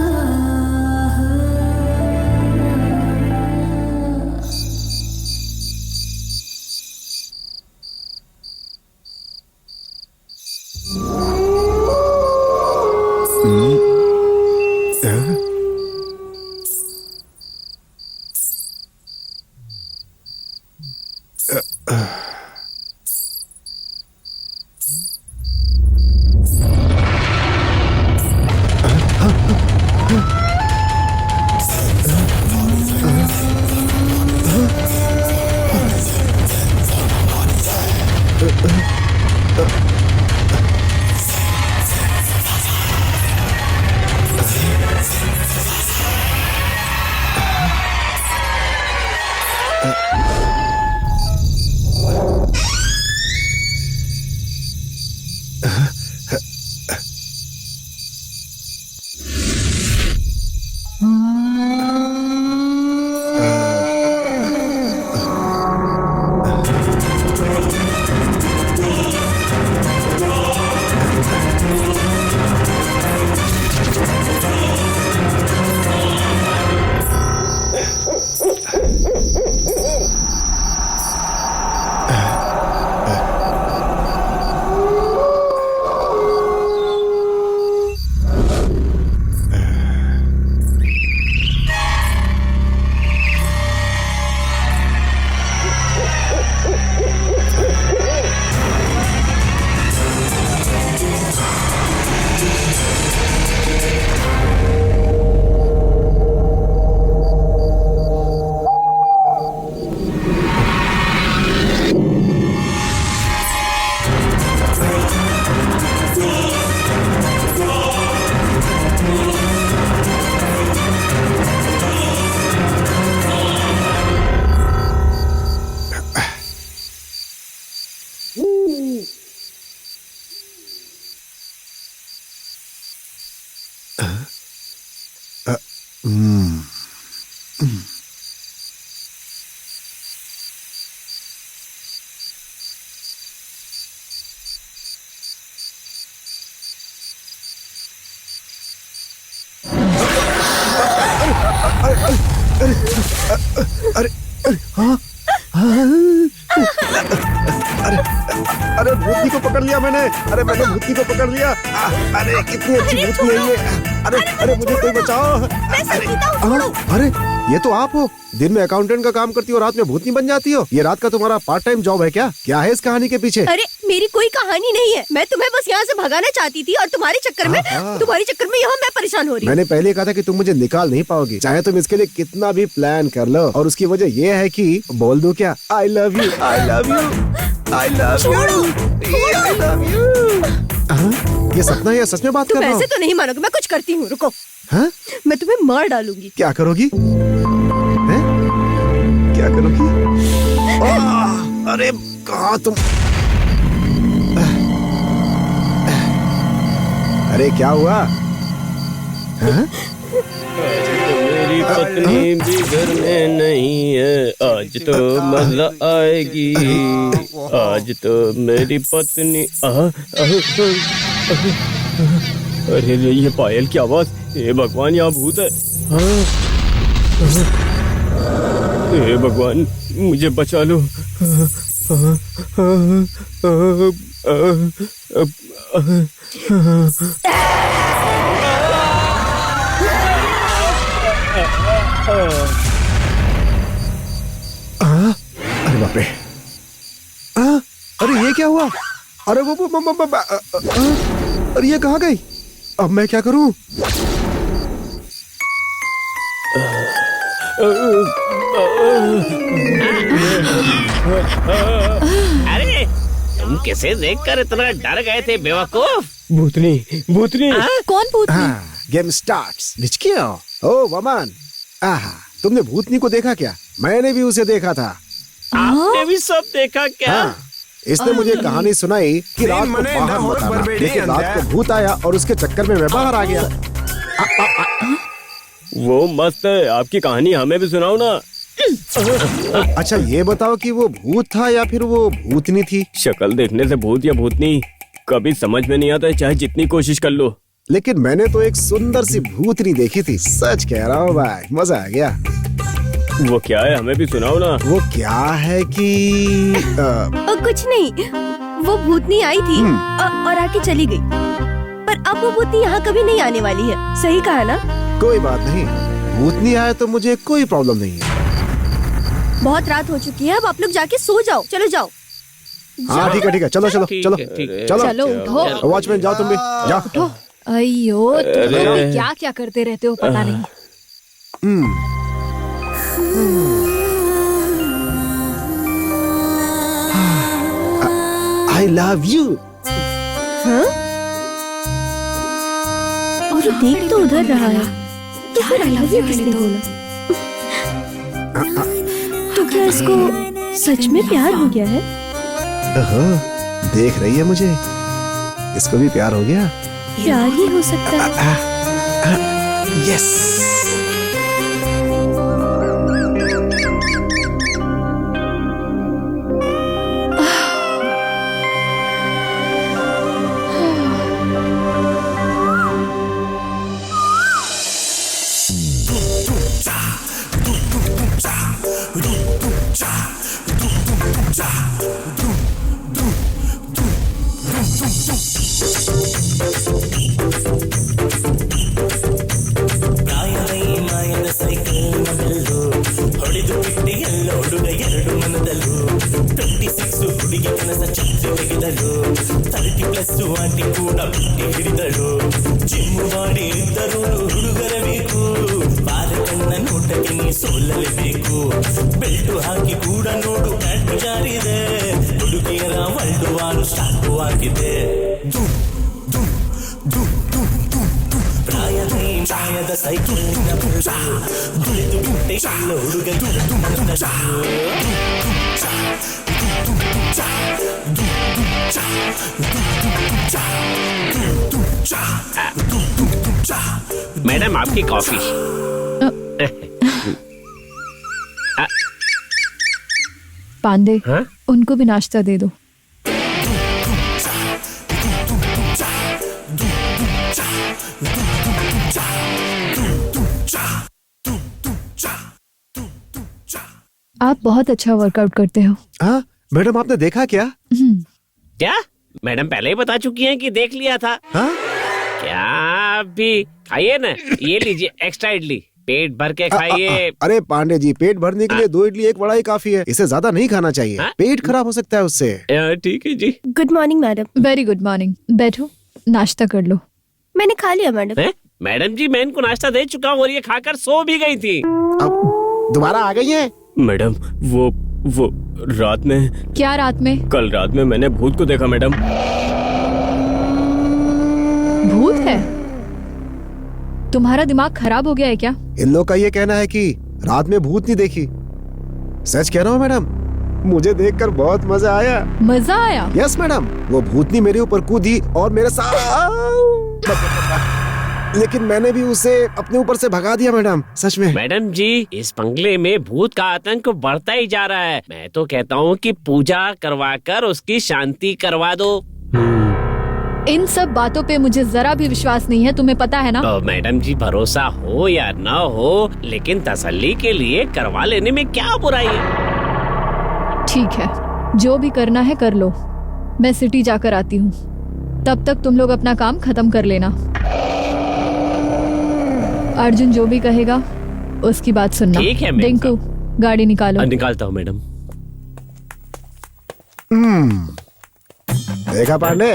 Speaker 7: अरे हाँ अरे भूतनी को पकड़ लिया मैंने। अरे मैंने भूतनी को पकड़ लिया। अरे कितनी अच्छी भूतनी है ये। अरे मुझे कोई बचाओ। अरे ये तो आप हो, दिन में अकाउंटेंट का काम करती हो, रात में भूतनी बन जाती हो। ये रात का तुम्हारा पार्ट टाइम जॉब है क्या? क्या है इस कहानी के पीछे?
Speaker 3: अरे मेरी कोई कहानी नहीं है, मैं तुम्हें बस यहाँ से भगाना चाहती थी और तुम्हारे चक्कर में यहाँ मैं परेशान हो रही हूँ।
Speaker 7: मैंने पहले कहा था कि तुम मुझे निकाल नहीं पाओगी, चाहे तुम इसके लिए कितना भी प्लान कर लो। और उसकी वजह ये है कि बोल दूं क्या? I love you, I love you, I love you, I love you. ये सपना है या सच में बात कर रहा हूँ?
Speaker 3: ऐसे तो नहीं मानोगे, मैं कुछ करती हूँ, रुको।
Speaker 7: हाँ?
Speaker 3: मैं तुम्हें मार डालूंगी।
Speaker 7: क्या करोगी? क्या करोगी? अरे कहाँ तुम? अरे क्या हुआ? हाँ?
Speaker 1: मेरी पत्नी भी घर में नहीं है, आज तो मजा आएगी। आज तो मेरी पत्नी अरे ये पायल की आवाज। हे भगवान, यहाँ भूत है। हे भगवान, मुझे बचा लो।
Speaker 7: अरे बाप रे, अरे ये क्या हुआ? अरे अरे ये कहाँ गई? अब मैं क्या करूं?
Speaker 2: अरे तुम किसे देखकर इतना डर गए थे बेवकूफ?
Speaker 1: भूतनी भूतनी।
Speaker 5: कौन भूतनी?
Speaker 7: Game starts. निचकियो, ओ वमन, आहा, तुमने भूतनी को देखा क्या? मैंने भी उसे देखा था।
Speaker 2: आपने भी सब देखा क्या?
Speaker 7: हाँ, इसने मुझे कहानी सुनाई कि रात को बाहर मत आना, लेकिन रात को भूत आया और उसके चक्कर में मैं बाहर आ गया।
Speaker 1: वो मस्त है, आपकी कहानी हमें भी सुनाओ ना।
Speaker 7: अच्छा ये बताओ कि वो भूत था या फिर वो भूतनी थी?
Speaker 1: शक्ल देखने से भूत या भूतनी कभी समझ में नहीं आता है, चाहे जितनी कोशिश कर लो।
Speaker 7: लेकिन मैंने तो एक सुंदर सी भूतनी देखी थी, सच कह रहा हूँ भाई, मजा आ गया।
Speaker 1: वो क्या है, हमें भी सुनाओ ना।
Speaker 7: वो क्या है कि
Speaker 3: कुछ नहीं, वो भूतनी आई थी और आके चली गई, पर अब वो भूतनी यहाँ कभी नहीं आने वाली है। सही कहा ना?
Speaker 7: कोई बात नहीं, भूतनी आए तो मुझे कोई प्रॉब्लम नहीं है।
Speaker 3: बहुत रात हो चुकी है, अब आप लोग जाके सो जाओ। चलो जाओ।
Speaker 7: हाँ ठीक है, चलो चलो
Speaker 2: ठीक
Speaker 7: चलो
Speaker 2: है, ठीक है।
Speaker 7: चलो
Speaker 5: चलो उठो।
Speaker 7: वॉचमैन जाओ, तुम भी जाओ।
Speaker 5: अयो, तुम लोग भी क्या क्या करते रहते हो पता नहीं।
Speaker 7: I love you.
Speaker 3: और देख तो उधर रहा है, तो फिर आई लव यू किसने बोला? तो क्या इसको सच में प्यार हो गया है?
Speaker 7: देख रही है मुझे, इसको भी प्यार हो गया।
Speaker 3: प्यार ही हो सकता है।
Speaker 7: यस।
Speaker 2: मैडम आपकी कॉफी।
Speaker 5: पांडे,
Speaker 2: हाँ?
Speaker 5: उनको भी नाश्ता दे दो। आप बहुत अच्छा वर्कआउट करते हो।
Speaker 7: हाँ मैडम, आपने देखा क्या?
Speaker 2: क्या मैडम पहले ही बता चुकी हैं कि देख लिया था।
Speaker 7: हाँ?
Speaker 2: क्या भी खाइए ना, ये लीजिए एक्स्ट्रा इडली, पेट भर के खाइए।
Speaker 7: अरे पांडे जी, पेट भरने के लिए 2 इडली 1 वड़ा ही काफी है, इसे ज्यादा नहीं खाना चाहिए। पेट खराब हो सकता है उससे।
Speaker 2: ठीक है जी।
Speaker 3: Good morning madam.
Speaker 5: Very good morning. बैठो, नाश्ता कर लो।
Speaker 3: मैंने खा लिया मैडम।
Speaker 2: मैडम जी मैं इनको नाश्ता दे चुका हूँ और ये खाकर सो भी गई थी।
Speaker 7: अब दोबारा आ गई है?
Speaker 1: मैडम वो रात में।
Speaker 5: क्या रात में?
Speaker 1: कल रात में मैंने भूत को देखा मैडम।
Speaker 5: भूत है? तुम्हारा दिमाग खराब हो गया है क्या?
Speaker 7: इन लोग का ये कहना है कि रात में भूत नहीं देखी। सच कह रहा हूँ मैडम, मुझे देखकर बहुत मजा आया।
Speaker 5: मजा आया?
Speaker 7: यस मैडम, वो भूतनी मेरे ऊपर कूदी और मेरे साथ, लेकिन मैंने भी उसे अपने ऊपर से भगा दिया मैडम। सच में।
Speaker 2: मैडम जी इस बंगले में भूत का आतंक बढ़ता ही जा रहा है। मैं तो कहता हूँ कि पूजा करवाकर उसकी शांति करवा दो।
Speaker 5: इन सब बातों पे मुझे जरा भी विश्वास नहीं है, तुम्हें पता है ना?
Speaker 2: मैडम जी भरोसा हो या न हो, लेकिन तसल्ली के लिए करवा लेने में क्या बुराई है?
Speaker 5: ठीक है, जो भी करना है कर लो, मैं सिटी जाकर आती हूँ। तब तक तुम लोग अपना काम खत्म कर लेना। अर्जुन जो भी कहेगा उसकी बात सुनना।
Speaker 2: ठीक है, मैम
Speaker 5: डिंकू, गाड़ी निकालो।
Speaker 2: निकालता हूँ मैडम।
Speaker 7: देखा पांडे,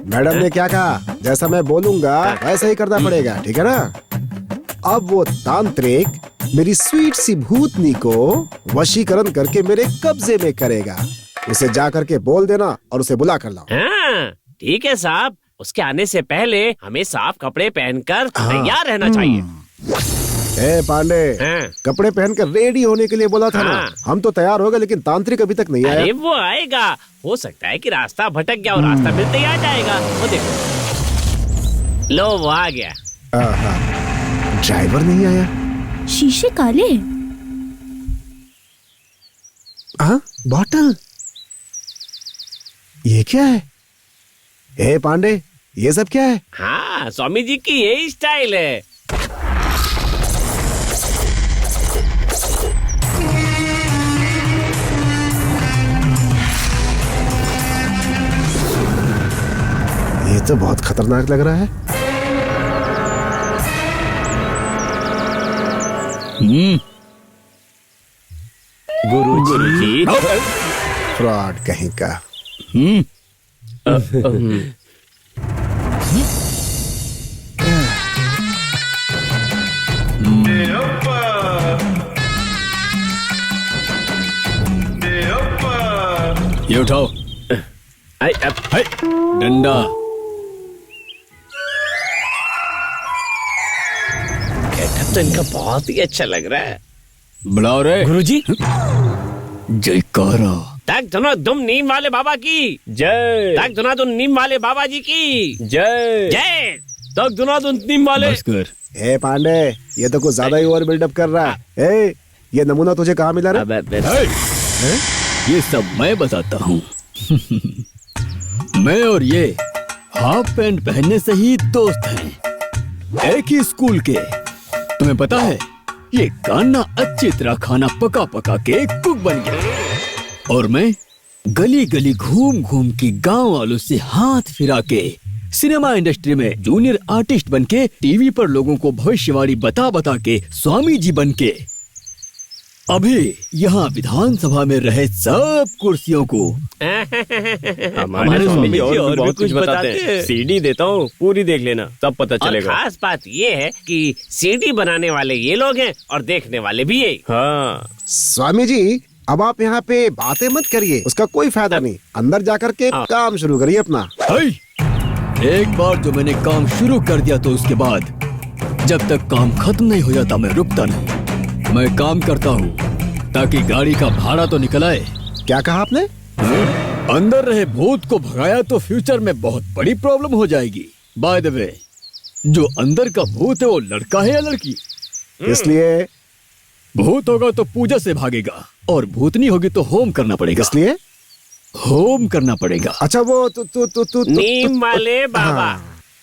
Speaker 7: मैडम ने क्या कहा? जैसा मैं बोलूंगा वैसा ही करना पड़ेगा, ठीक है ना? अब वो तांत्रिक मेरी स्वीट सी भूतनी को वशीकरण करके मेरे कब्जे में करेगा। उसे जा करके बोल देना और उसे बुला कर लाओ।
Speaker 2: हाँ, ठीक है साहब। उसके आने से पहले हमें साफ कपड़े पहनकर तैयार रहना चाहिए।
Speaker 7: ए पांडे, कपड़े पहनकर रेडी होने के लिए बोला था ना। हम तो तैयार हो गए, लेकिन तांत्रिक अभी तक नहीं आया।
Speaker 2: अरे वो आएगा। हो सकता है कि रास्ता भटक गया और रास्ता मिलते ही आ जाएगा। वो देखो, लो वो आ गया।
Speaker 7: ड्राइवर नहीं आया।
Speaker 3: शीशे काले।
Speaker 7: बॉटल, ये क्या है? ए पांडे, ये सब क्या है?
Speaker 2: हाँ, स्वामी जी की यही स्टाइल है।
Speaker 7: ये तो बहुत खतरनाक लग रहा है।
Speaker 1: गुरुजी।
Speaker 7: फ्रॉड कहीं का।
Speaker 4: ये उठाओ। डंडा।
Speaker 2: गेटअप तो इनका बहुत ही अच्छा लग रहा है।
Speaker 4: बुलाओ रे
Speaker 2: गुरुजी।
Speaker 4: जयकारा।
Speaker 2: तक धुनो धुम नीम वाले बाबा की
Speaker 1: जय।
Speaker 2: तक धुना धुन नीम वाले बाबा जी की
Speaker 1: जय।
Speaker 2: जय।
Speaker 1: तक धुना धुन नीम वाले।
Speaker 4: बस कर।
Speaker 7: ए पांडे, ये तो कुछ ज्यादा ही ओवर बिल्डअप कर रहा है। ए, ये नमूना तुझे कहाँ मिला रे?
Speaker 4: ये सब मैं बताता हूँ। मैं और ये हाफ पैंट पहनने से ही दोस्त हैं, एक ही स्कूल के। तुम्हें पता है, ये कान्ना अच्छी तरह खाना पका पका के कुक बन गया, और मैं गली गली घूम घूम के गांव वालों से हाथ फिरा के सिनेमा इंडस्ट्री में जूनियर आर्टिस्ट बन के टीवी पर लोगों को भविष्यवाणी बता बता के स्वामी जी बन के अभी यहाँ विधानसभा में रहे सब कुर्सियों को
Speaker 1: हमारे स्वामी जी और भी बहुत कुछ बताते हैं। सीडी देता हूँ, पूरी देख लेना, सब पता
Speaker 2: और
Speaker 1: चलेगा।
Speaker 2: खास बात ये है कि सीडी बनाने वाले ये लोग हैं और देखने वाले भी यही।
Speaker 1: हाँ
Speaker 7: स्वामी जी, अब आप यहाँ पे बातें मत करिए, उसका कोई फायदा नहीं। अंदर जाकर के काम शुरू करिए अपना।
Speaker 4: एक बार जो मैंने काम शुरू कर दिया तो उसके बाद जब तक काम खत्म नहीं हो जाता मैं रुकता नहीं। मैं काम करता हूँ ताकि गाड़ी का भाड़ा तो निकल आए।
Speaker 7: क्या कहा आपने?
Speaker 4: अंदर रहे भूत को भगाया तो फ्यूचर में बहुत बड़ी प्रॉब्लम हो जाएगी। बाय द वे, जो अंदर का भूत है वो लड़का है या लड़की?
Speaker 7: इसलिए
Speaker 4: भूत होगा तो पूजा से भागेगा और भूतनी होगी तो होम करना पड़ेगा।
Speaker 7: इसलिए
Speaker 4: होम करना पड़ेगा।
Speaker 7: अच्छा, वो तू
Speaker 2: नीम वाले बाबा।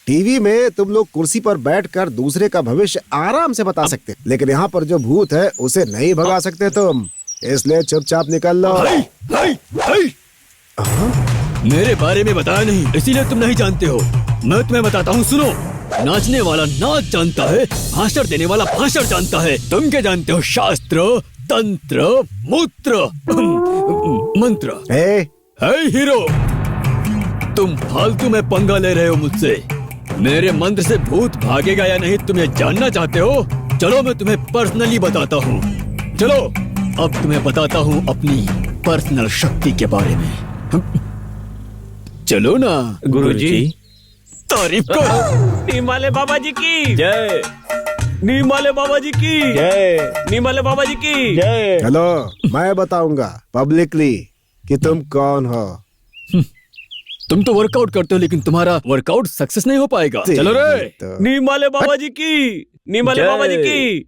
Speaker 7: टीवी में तुम लोग कुर्सी पर बैठकर दूसरे का भविष्य आराम से बता सकते, लेकिन यहाँ पर जो भूत है उसे नहीं भगा सकते तुम। इसलिए चुपचाप निकल लो।
Speaker 4: मेरे बारे में बताया नहीं, इसीलिए तुम नहीं जानते हो। मैं तुम्हें बताता हूँ, सुनो। नाचने वाला नाच जानता है, भाषण देने वाला भाषण जानता है। तुम क्या जानते हो? शास्त्र, तंत्र, मूत्र, मंत्र। हे हीरो, तुम फालतू में पंगा ले रहे हो मुझसे। मेरे मंत्र से भूत भागेगा या नहीं तुम्हें जानना चाहते हो? चलो मैं तुम्हें पर्सनली बताता हूँ। चलो अब तुम्हें बताता हूँ अपनी पर्सनल शक्ति के बारे में। चलो ना
Speaker 1: गुरुजी।
Speaker 4: तारीफ कर।
Speaker 2: नीम वाले बाबा जी की
Speaker 1: जय। नीम वाले बाबा जी की
Speaker 2: जय। नीम वाले बाबा जी की
Speaker 1: जय।
Speaker 7: चलो मैं बताऊंगा पब्लिकली कि तुम कौन हो।
Speaker 4: तुम तो वर्कआउट करते हो लेकिन तुम्हारा वर्कआउट सक्सेस नहीं हो पाएगा। चलो रे।
Speaker 1: नीम वाले बाबा जी की।
Speaker 2: नीम वाले बाबा जी की।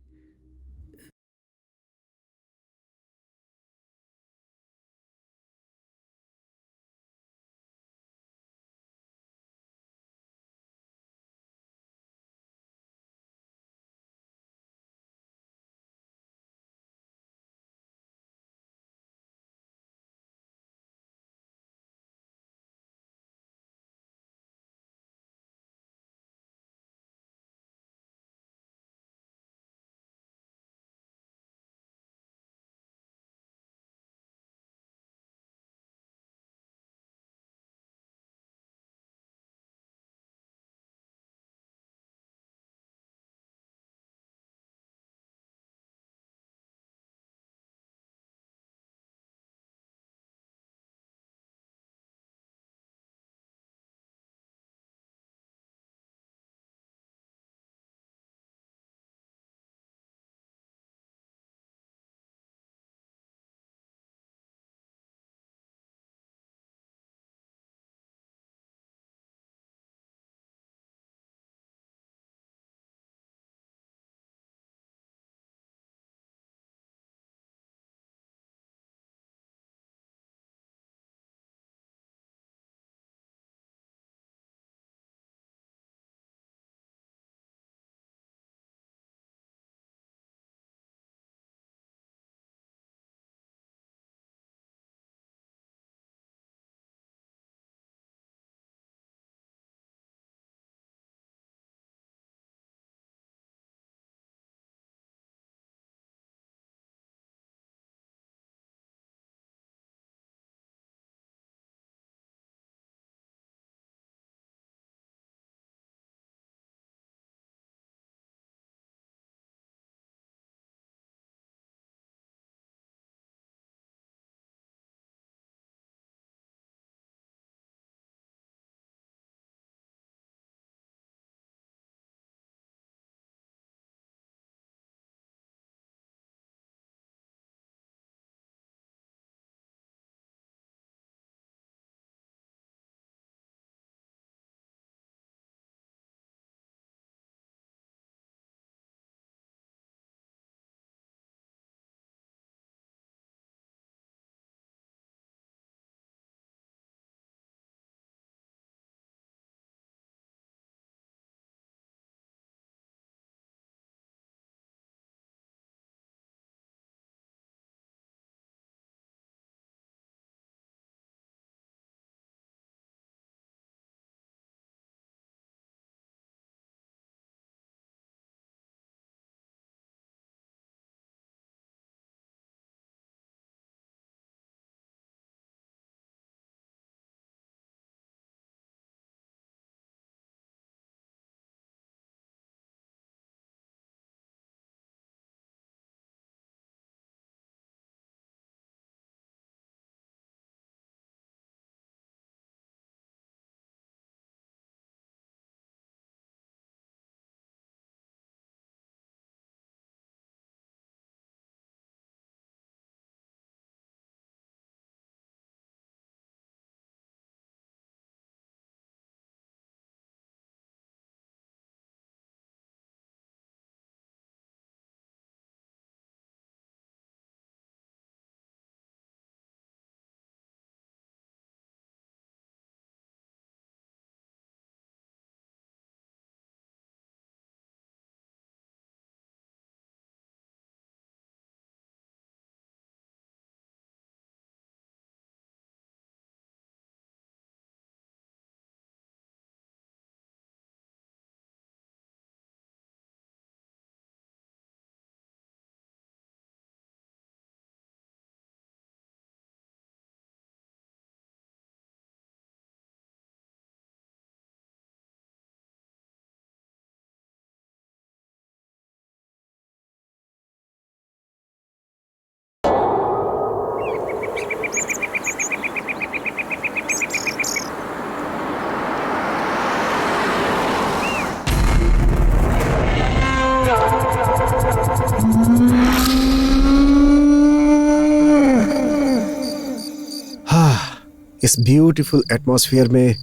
Speaker 7: इस ब्यूटीफुल एटमॉस्फेयर में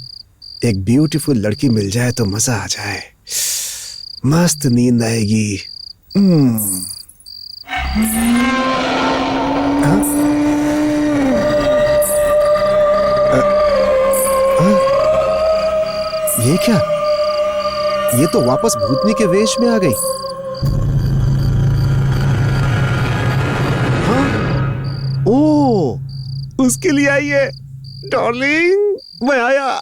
Speaker 7: एक ब्यूटीफुल लड़की मिल जाए तो मजा आ जाए, मस्त नींद आएगी। ये क्या? ये तो वापस भूतनी के वेश में आ गई। हाँ? ओ, उसके लिए आई है। डार्लिंग, मैं आया।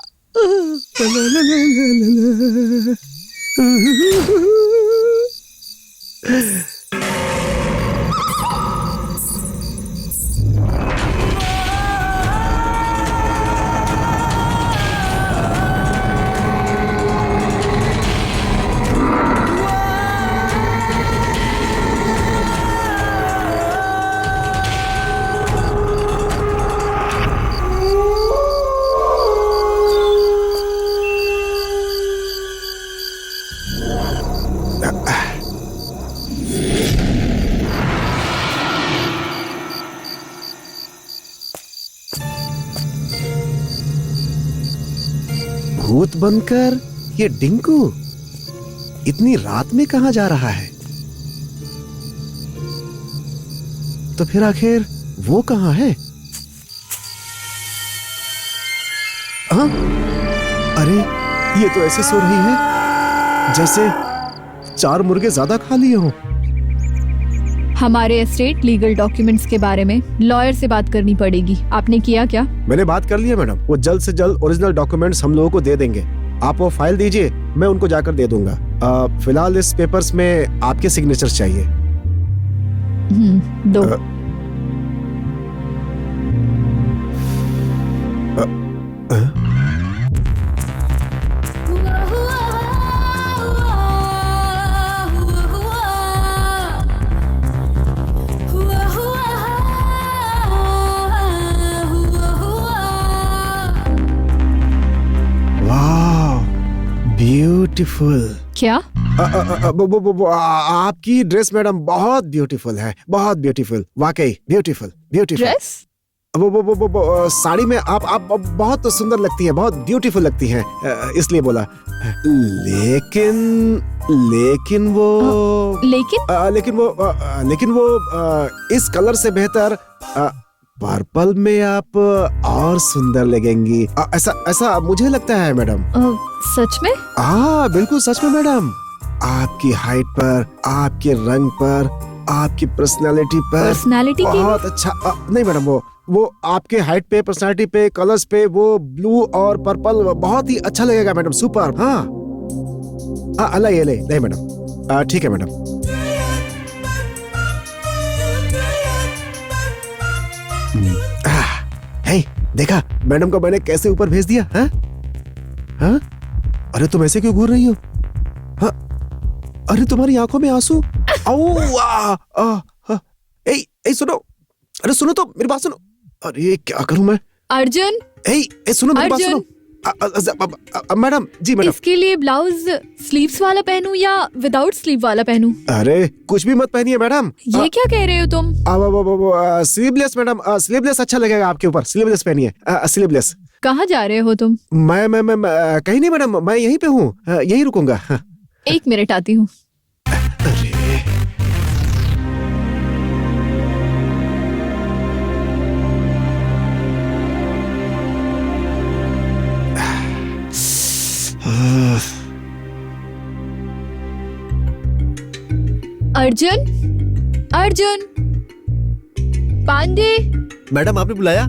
Speaker 7: भूत बनकर ये डिंकू इतनी रात में कहां जा रहा है? तो फिर आखिर वो कहां है? हाँ? अरे, ये तो ऐसे सो रही है जैसे 4 मुर्गे ज्यादा खा लिए हों।
Speaker 5: हमारे एस्टेट लीगल डॉक्यूमेंट्स के बारे में लॉयर से बात करनी पड़ेगी। आपने किया क्या?
Speaker 7: मैंने बात कर लिया मैडम, वो जल्द से जल्द ओरिजिनल डॉक्यूमेंट्स हम लोगों को दे देंगे। आप वो फाइल दीजिए, मैं उनको जाकर दे दूंगा। फिलहाल इस पेपर्स में आपके सिग्नेचर चाहिए।
Speaker 5: दो।
Speaker 7: ब्यूटीफुल।
Speaker 5: क्या?
Speaker 7: आपकी ड्रेस मैडम बहुत ब्यूटीफुल है, बहुत ब्यूटीफुल, वाकई ब्यूटीफुल, ब्यूटीफुल।
Speaker 5: ड्रेस?
Speaker 7: वो साड़ी में आप बहुत सुंदर लगती हैं, बहुत ब्यूटीफुल लगती हैं, इसलिए बोला। लेकिन वो इस कलर से बेहतर पर्पल में आप और सुंदर लगेंगी। ऐसा मुझे लगता है मैडम।
Speaker 5: सच में?
Speaker 7: हाँ, बिल्कुल सच में मैडम। आपकी हाइट पर, आपके रंग पर, आपकी पर्सनालिटी पर।
Speaker 5: पर्सनालिटी
Speaker 7: बहुत अच्छा। नहीं मैडम, वो आपके हाइट पे, पर्सनालिटी पे, कलर्स पे, वो ब्लू और पर्पल बहुत ही अच्छा लगेगा मैडम। सुपर। हाँ, अल्लाह ये ले। नहीं मैडम, ठीक है मैडम। हे, देखा मैडम को मैंने कैसे ऊपर भेज दिया? हाँ? हाँ? अरे तुम ऐसे क्यों घूर रही हो? हाँ? अरे तुम्हारी आंखों में आंसू। सुनो, अरे सुनो तो, मेरी बात सुनो। अरे क्या करूं मैं?
Speaker 5: अर्जुन,
Speaker 7: सुनो मेरी बात सुनो। मैडम जी, मैडम।
Speaker 5: इसके लिए ब्लाउज स्लीव्स वाला पहनूं या विदाउट स्लीव वाला पहनूं?
Speaker 7: अरे कुछ भी मत पहनिए मैडम।
Speaker 5: ये क्या कह रहे हो तुम?
Speaker 7: स्लीवलेस मैडम, स्लीवलेस अच्छा लगेगा आपके ऊपर। स्लीवलेस पहनिए, स्लीवलेस।
Speaker 5: कहाँ जा रहे हो तुम?
Speaker 7: मैं कहीं नहीं मैडम, मैं यहीं पे हूँ, यहीं रुकूंगा।
Speaker 5: 1 मिनट आती हूँ। अर्जुन, अर्जुन, पांडे।
Speaker 6: मैडम आपने बुलाया?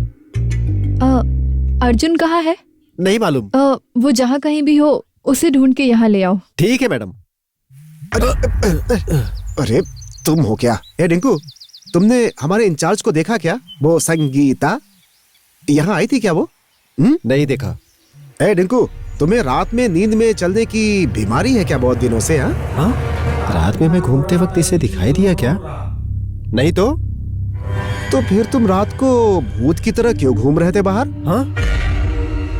Speaker 5: अर्जुन कहाँ है?
Speaker 6: नहीं मालूम।
Speaker 5: वो जहाँ कहीं भी हो उसे ढूंढ के यहाँ ले आओ।
Speaker 6: ठीक है मैडम।
Speaker 7: अरे तुम हो क्या? डिंकू, तुमने हमारे इंचार्ज को देखा क्या? वो संगीता यहाँ आई थी क्या? वो
Speaker 6: नहीं देखा।
Speaker 7: डिंकू, तुम्हें रात में नींद में चलने की बीमारी है क्या बहुत दिनों से? हाँ,
Speaker 6: रात में मैं घूमते वक्त इसे दिखाई दिया क्या? नहीं तो
Speaker 7: फिर तुम रात को भूत की तरह क्यों घूम रहे थे बाहर?
Speaker 6: हाँ?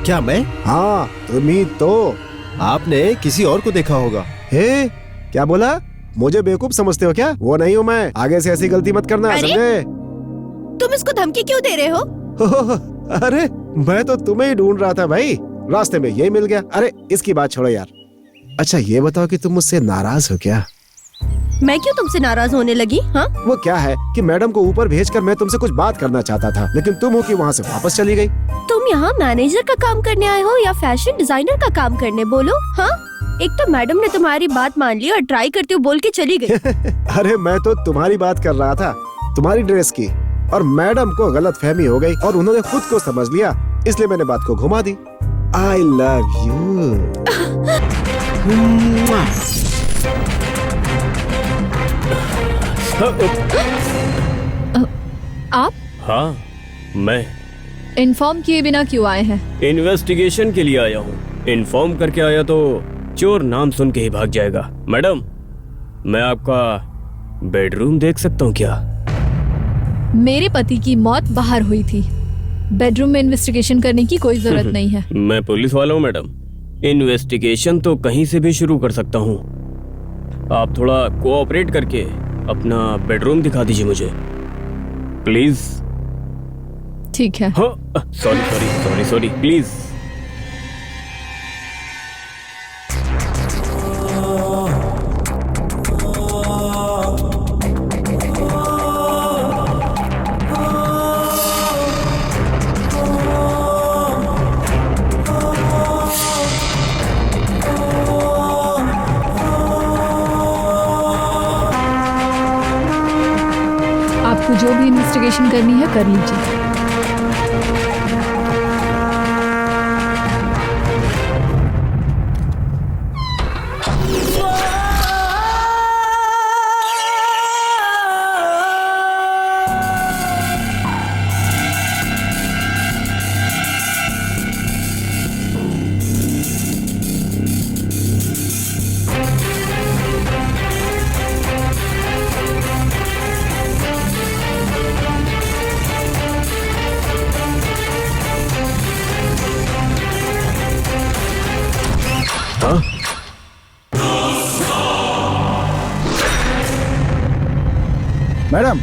Speaker 6: क्या मैं?
Speaker 7: हाँ, तुम ही तो।
Speaker 6: आपने किसी और को देखा होगा।
Speaker 7: क्या बोला? मुझे बेवकूफ समझते हो क्या? वो नहीं हूँ मैं। आगे से ऐसी गलती मत करना, समझे?
Speaker 3: तुम इसको धमकी क्यों दे रहे हो?
Speaker 7: अरे मैं तो तुम्हें ही ढूंढ रहा था भाई, रास्ते में यही मिल गया। अरे इसकी बात छोड़ो यार। अच्छा ये बताओ कि तुम मुझसे नाराज हो क्या?
Speaker 3: मैं क्यों तुमसे नाराज होने लगी? हाँ,
Speaker 7: वो क्या है कि मैडम को ऊपर भेजकर मैं तुमसे कुछ बात करना चाहता था, लेकिन तुम हो कि वहाँ से वापस चली गई।
Speaker 3: तुम यहाँ मैनेजर का काम करने आए हो या फैशन डिजाइनर का काम करने? बोलो। हाँ, एक तो मैडम ने तुम्हारी बात मान ली और ट्राई करती हूँ बोल के चली गई।
Speaker 7: अरे मैं तो तुम्हारी बात कर रहा था, तुम्हारी ड्रेस की, और मैडम को गलत फहमी हो गई और उन्होंने खुद को समझ लिया, इसलिए मैंने बात को घुमा दी। I love you।
Speaker 5: आप
Speaker 1: हाँ, मैं
Speaker 5: इन्फॉर्म किए बिना क्यों आए हैं?
Speaker 1: इन्वेस्टिगेशन के लिए आया हूँ। इन्फॉर्म करके आया तो चोर नाम सुन के ही भाग जाएगा। मैडम, मैं आपका बेडरूम देख सकता हूँ क्या?
Speaker 5: मेरे पति की मौत बाहर हुई थी, बेडरूम में इन्वेस्टिगेशन करने की कोई जरूरत नहीं है।
Speaker 1: मैं पुलिस वाला हूँ मैडम, इन्वेस्टिगेशन तो कहीं से भी शुरू कर सकता हूँ। आप थोड़ा कोऑपरेट करके अपना बेडरूम दिखा दीजिए मुझे, प्लीज।
Speaker 5: ठीक है।
Speaker 1: हाँ, सॉरी प्लीज।
Speaker 5: आपको जो भी इन्वेस्टिगेशन करनी है कर लीजिए।
Speaker 7: मैडम,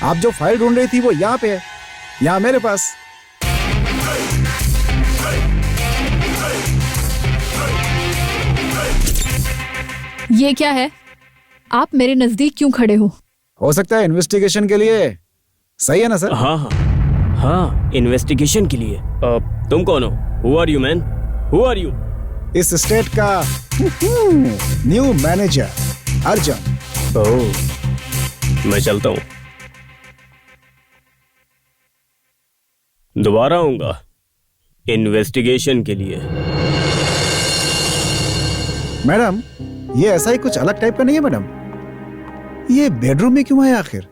Speaker 7: आप जो फाइल ढूंढ रही थी वो यहाँ पे है, यहाँ मेरे पास।
Speaker 5: ये क्या है? आप मेरे नजदीक क्यों खड़े हो
Speaker 7: सकता है इन्वेस्टिगेशन के लिए। सही है ना सर?
Speaker 1: हाँ, इन्वेस्टिगेशन के लिए। तुम कौन हो? Who are you, man? Who are you?
Speaker 7: इस स्टेट का न्यू मैनेजर अर्जुन।
Speaker 1: ओह, मैं चलता हूँ, दोबारा आऊंगा इन्वेस्टिगेशन के लिए।
Speaker 7: मैडम, ये ऐसा ही कुछ अलग टाइप का नहीं है मैडम। ये बेडरूम में क्यों है आखिर?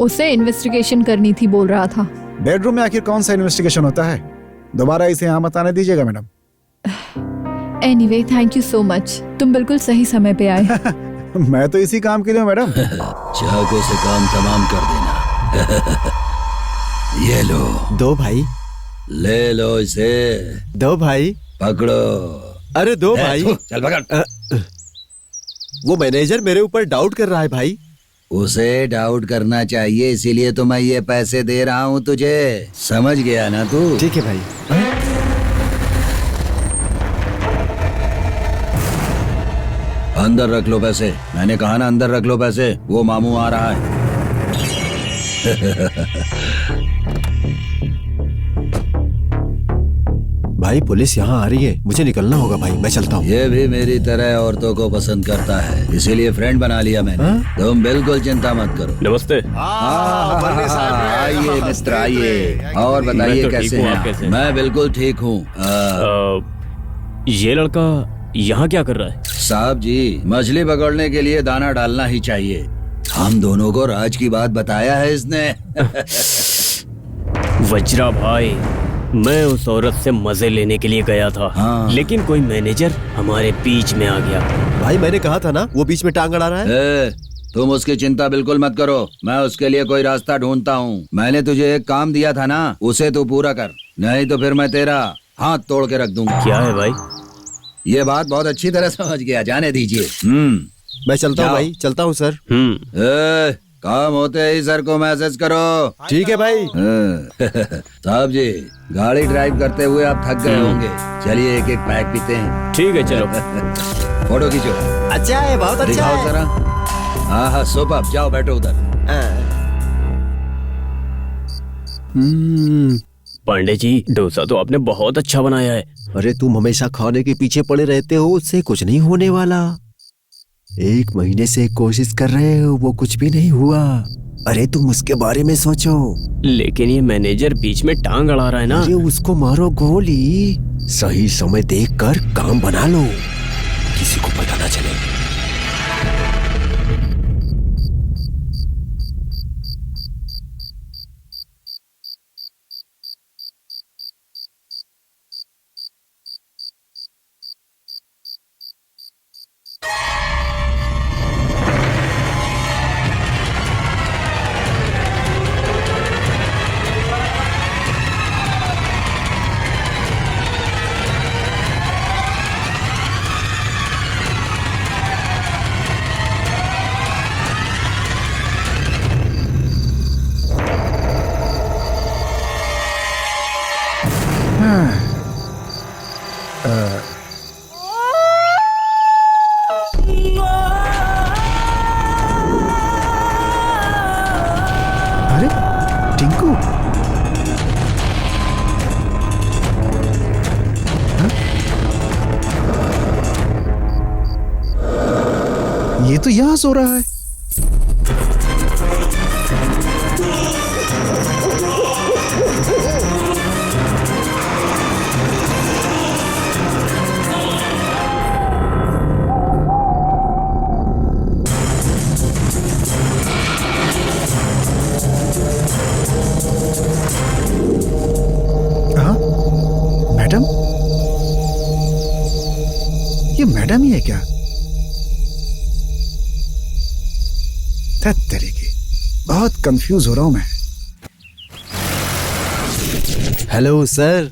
Speaker 5: उसे इन्वेस्टिगेशन करनी थी बोल रहा था।
Speaker 7: बेडरूम में आखिर कौन सा इन्वेस्टिगेशन होता है? दोबारा इसे यहाँ मत आने दीजिएगा madam.
Speaker 5: Anyway, thank you so much, तुम बिल्कुल सही समय पे आए।
Speaker 7: मैं तो इसी काम के लिए हूँ मैडम।
Speaker 4: चाकू से काम तमाम कर देना। ये लो।
Speaker 6: दो भाई।
Speaker 4: ले लो इसे।
Speaker 6: दो भाई।
Speaker 4: पकड़ो।
Speaker 6: अरे दो भाई।
Speaker 4: चल पकड़।
Speaker 6: वो मैनेजर मेरे ऊपर डाउट कर रहा है भाई।
Speaker 4: उसे डाउट करना चाहिए, इसीलिए तो मैं ये पैसे दे रहा हूँ तुझे। समझ गया ना तू?
Speaker 6: ठीक है भाई।
Speaker 4: अंदर रख लो पैसे। मैंने कहा ना अंदर रख लो पैसे। वो मामू आ रहा है।
Speaker 6: भाई पुलिस यहाँ आ रही है, मुझे निकलना होगा भाई, मैं चलता हूँ।
Speaker 4: ये भी मेरी तरह औरतों को पसंद करता है, इसीलिए फ्रेंड बना लिया मैंने। तुम बिल्कुल चिंता मत करो।
Speaker 1: नमस्ते।
Speaker 4: आइए मिस्टर, आइए। और बताइए
Speaker 1: तो
Speaker 4: कैसे
Speaker 1: ठीक हूँ,
Speaker 4: हैं
Speaker 1: आप
Speaker 4: आप?
Speaker 1: कैसे हैं?
Speaker 4: मैं बिल्कुल ठीक हूँ।
Speaker 1: ये लड़का यहाँ क्या कर रहा है?
Speaker 4: साहब जी, मछली पकड़ने के लिए दाना डालना ही चाहिए। हम दोनों को राज की बात बताया है इसने।
Speaker 1: वज्रा भाई, मैं उस औरत से मजे लेने के लिए गया था।
Speaker 4: हाँ।
Speaker 1: लेकिन कोई मैनेजर हमारे बीच में आ गया।
Speaker 6: भाई मैंने कहा था ना, वो बीच में टांग अड़ा रहा है।
Speaker 4: तुम उसकी चिंता बिल्कुल मत करो, मैं उसके लिए कोई रास्ता ढूंढता हूँ। मैंने तुझे एक काम दिया था ना, उसे तू पूरा कर, नहीं तो फिर मैं तेरा हाथ तोड़ के रख दूंगा।
Speaker 1: क्या है भाई?
Speaker 4: ये बात बहुत अच्छी तरह समझ गया, जाने दीजिए।
Speaker 6: मैं चलता हूँ
Speaker 4: जाओ।
Speaker 6: भाई, चलता हूँ सर।
Speaker 4: काम होते ही सर को मैसेज करो।
Speaker 6: ठीक है भाई।
Speaker 4: साहब जी, गाड़ी ड्राइव करते हुए आप थक गए होंगे, चलिए एक एक पैक पीते हैं।
Speaker 1: ठीक है चलो।
Speaker 4: फोटो खींचो।
Speaker 6: अच्छा है, बहुत अच्छा
Speaker 4: दिखाओ
Speaker 6: है।
Speaker 4: जरा। हाँ सुपर, जाओ बैठो उधर।
Speaker 1: पांडे जी, डोसा तो आपने बहुत अच्छा बनाया है।
Speaker 6: अरे तुम हमेशा खाने के पीछे पड़े रहते हो, उससे कुछ नहीं होने वाला। 1 महीने से कोशिश कर रहे हो, वो कुछ भी नहीं हुआ। अरे तुम उसके बारे में सोचो।
Speaker 1: लेकिन ये मैनेजर बीच में टांग अड़ा रहा है ना।
Speaker 6: अरे उसको मारो गोली। सही समय देखकर काम बना लो, किसी को पता ना चले।
Speaker 7: अरे टिंकू, हाँ? ये तो यहाँ सो रहा है। हाँ? मैडम, ये मैडम ही है क्या? तरीके, बहुत कंफ्यूज हो रहा हूं मैं।
Speaker 6: Hello sir.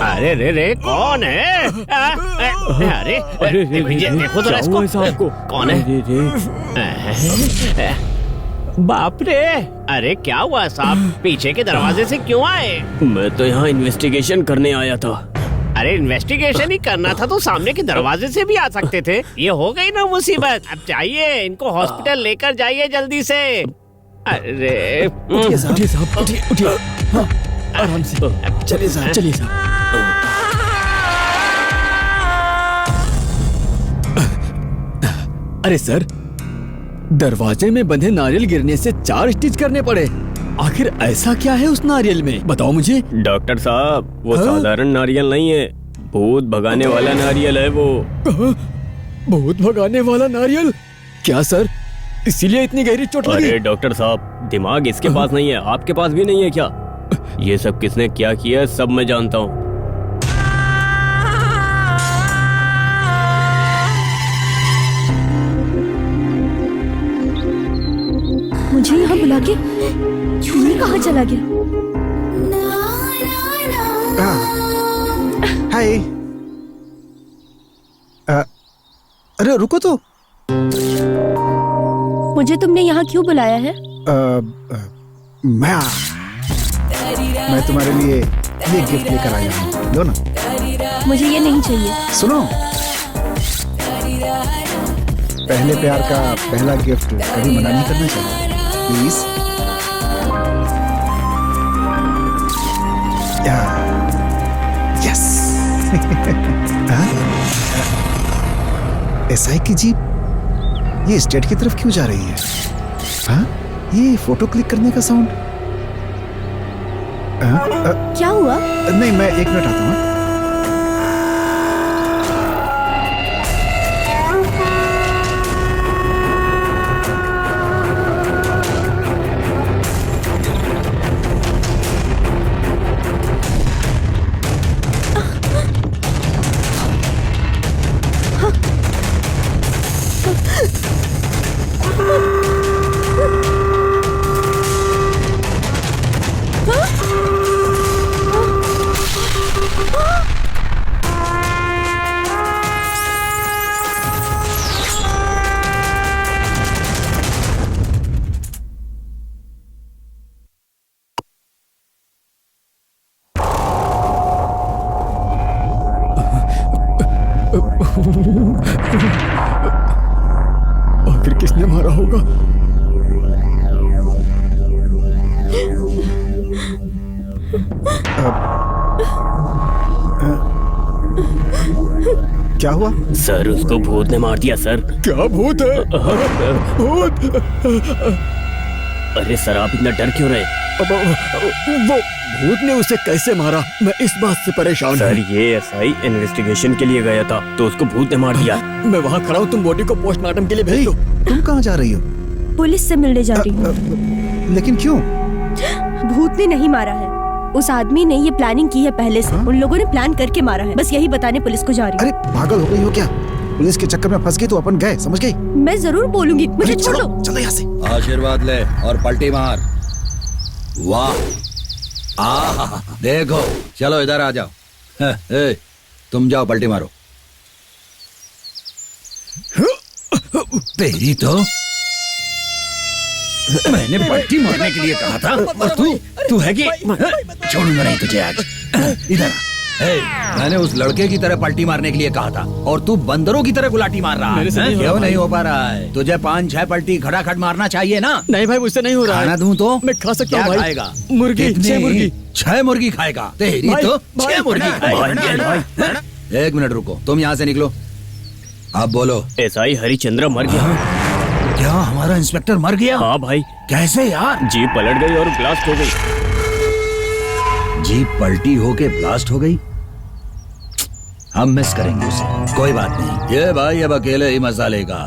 Speaker 2: अरे रे रे, कौन है? अरे देखो तो इसको,
Speaker 1: साहब को
Speaker 2: कौन है? बाप रे, अरे क्या हुआ साहब? पीछे के दरवाजे से क्यों आए?
Speaker 1: मैं तो यहाँ इन्वेस्टिगेशन करने आया था।
Speaker 2: अरे इन्वेस्टिगेशन ही करना था तो सामने के दरवाजे से भी आ सकते थे। ये हो गई ना मुसीबत। अब जाइए, इनको हॉस्पिटल लेकर जाइए जल्दी से। अरे
Speaker 1: उठिए साहब, उठिए। हाँ, आराम से चलिए साहब, चलिए साहब।
Speaker 9: अरे सर, दरवाजे में बंधे नारियल गिरने से 4 स्टिच करने पड़े। आखिर ऐसा क्या है उस नारियल में, बताओ मुझे।
Speaker 1: डॉक्टर साहब, वो
Speaker 9: हाँ?
Speaker 1: साधारण नारियल नहीं है, भूत भगाने वाला नारियल है वो।
Speaker 9: भूत भगाने वाला नारियल? क्या सर, इसीलिए इतनी गहरी चोट लगी?
Speaker 1: अरे डॉक्टर साहब, दिमाग इसके पास नहीं है, आपके पास भी नहीं है क्या? ये सब किसने क्या किया सब मैं जानता हूँ।
Speaker 3: मुझे यहाँ बुला के ये कहाँ चला गया?
Speaker 7: हाय। अरे रुको तो।
Speaker 3: मुझे तुमने यहाँ क्यों बुलाया है?
Speaker 7: मैं तुम्हारे लिए ये गिफ्ट लेकर आया हूँ, लो ना।
Speaker 3: मुझे ये नहीं चाहिए।
Speaker 7: सुनो, पहले प्यार का पहला गिफ्ट कभी मना नहीं करना चाहिए, प्लीज। यस। एसआई की जीप ये स्टेट की तरफ क्यों जा रही है? हाँ? ये फोटो क्लिक करने का साउंड।
Speaker 3: क्या हुआ?
Speaker 7: नहीं, मैं 1 मिनट आता हूँ।
Speaker 9: आखिर किसने मारा होगा?
Speaker 7: क्या हुआ?
Speaker 1: सर उसको भूत ने मार दिया सर।
Speaker 9: क्या भूत है? भूत?
Speaker 1: अरे सर आप इतना डर क्यों रहे?
Speaker 9: वो भूत ने उसे कैसे मारा, मैं इस बात से परेशान
Speaker 1: सर
Speaker 9: हूँ।
Speaker 1: ये एसआई इन्वेस्टिगेशन के लिए गया था तो उसको भूत ने मार दिया।
Speaker 9: मैं वहाँ खड़ा हूँ, तुम बॉडी को पोस्टमार्टम के लिए भेज दो।
Speaker 7: तुम कहाँ जा रही हो?
Speaker 3: पुलिस से मिलने जा रही हूँ।
Speaker 7: लेकिन क्यों?
Speaker 3: भूत ने नहीं मारा है, उस आदमी ने ये प्लानिंग की है पहले से। उन लोगों ने प्लान करके मारा है, बस यही बताने पुलिस को जा रही हूँ।
Speaker 7: अरे पागल हो गई हो क्या? पुलिस के चक्कर में फंस गई तो अपन गए, समझ गई?
Speaker 3: मैं जरूर बोलूंगी, मुझे छोड़ दो।
Speaker 7: चलो यहाँ से।
Speaker 4: आशीर्वाद ले और पलटी मार। वाह देखो, चलो इधर आ जाओ। ए, तुम जाओ पलटी मारो। तेरी तो मैंने पलटी मारने के लिए कहा था और तू है कि छोड़ूंगा नहीं तुझे आज। इधर मैंने उस लड़के की तरह पलटी मारने के लिए कहा था और तू बंदरों की तरह गुलाटी मार रहा है। क्यों नहीं हो पा रहा है? तुझे 5-6 पलटी खटाखट मारना चाहिए ना।
Speaker 9: नहीं भाई मुझसे नहीं हो रहा है।
Speaker 4: खाना दूं तो
Speaker 9: मैं खा सकता हूँ भाई।
Speaker 4: खाएगा?
Speaker 9: मुर्गी, 6 मुर्गी।
Speaker 4: 6 मुर्गी खाएगा? तेरी
Speaker 9: भाई,
Speaker 4: तो
Speaker 9: भाई,
Speaker 4: 6 मुर्गी खाएगा। एक मिनट रुको, तुम यहाँ से निकलो। अब बोलो।
Speaker 1: एसआई हरिचंद्र मर गया।
Speaker 4: क्या हमारा इंस्पेक्टर मर गया?
Speaker 1: हाँ भाई।
Speaker 4: कैसे यार?
Speaker 1: जीप पलट गई और ब्लास्ट हो गई।
Speaker 4: जीप पलटी होके ब्लास्ट हो गई? हम मिस करेंगे उसे, कोई बात नहीं। ये भाई अब अकेले ही मजा लेगा।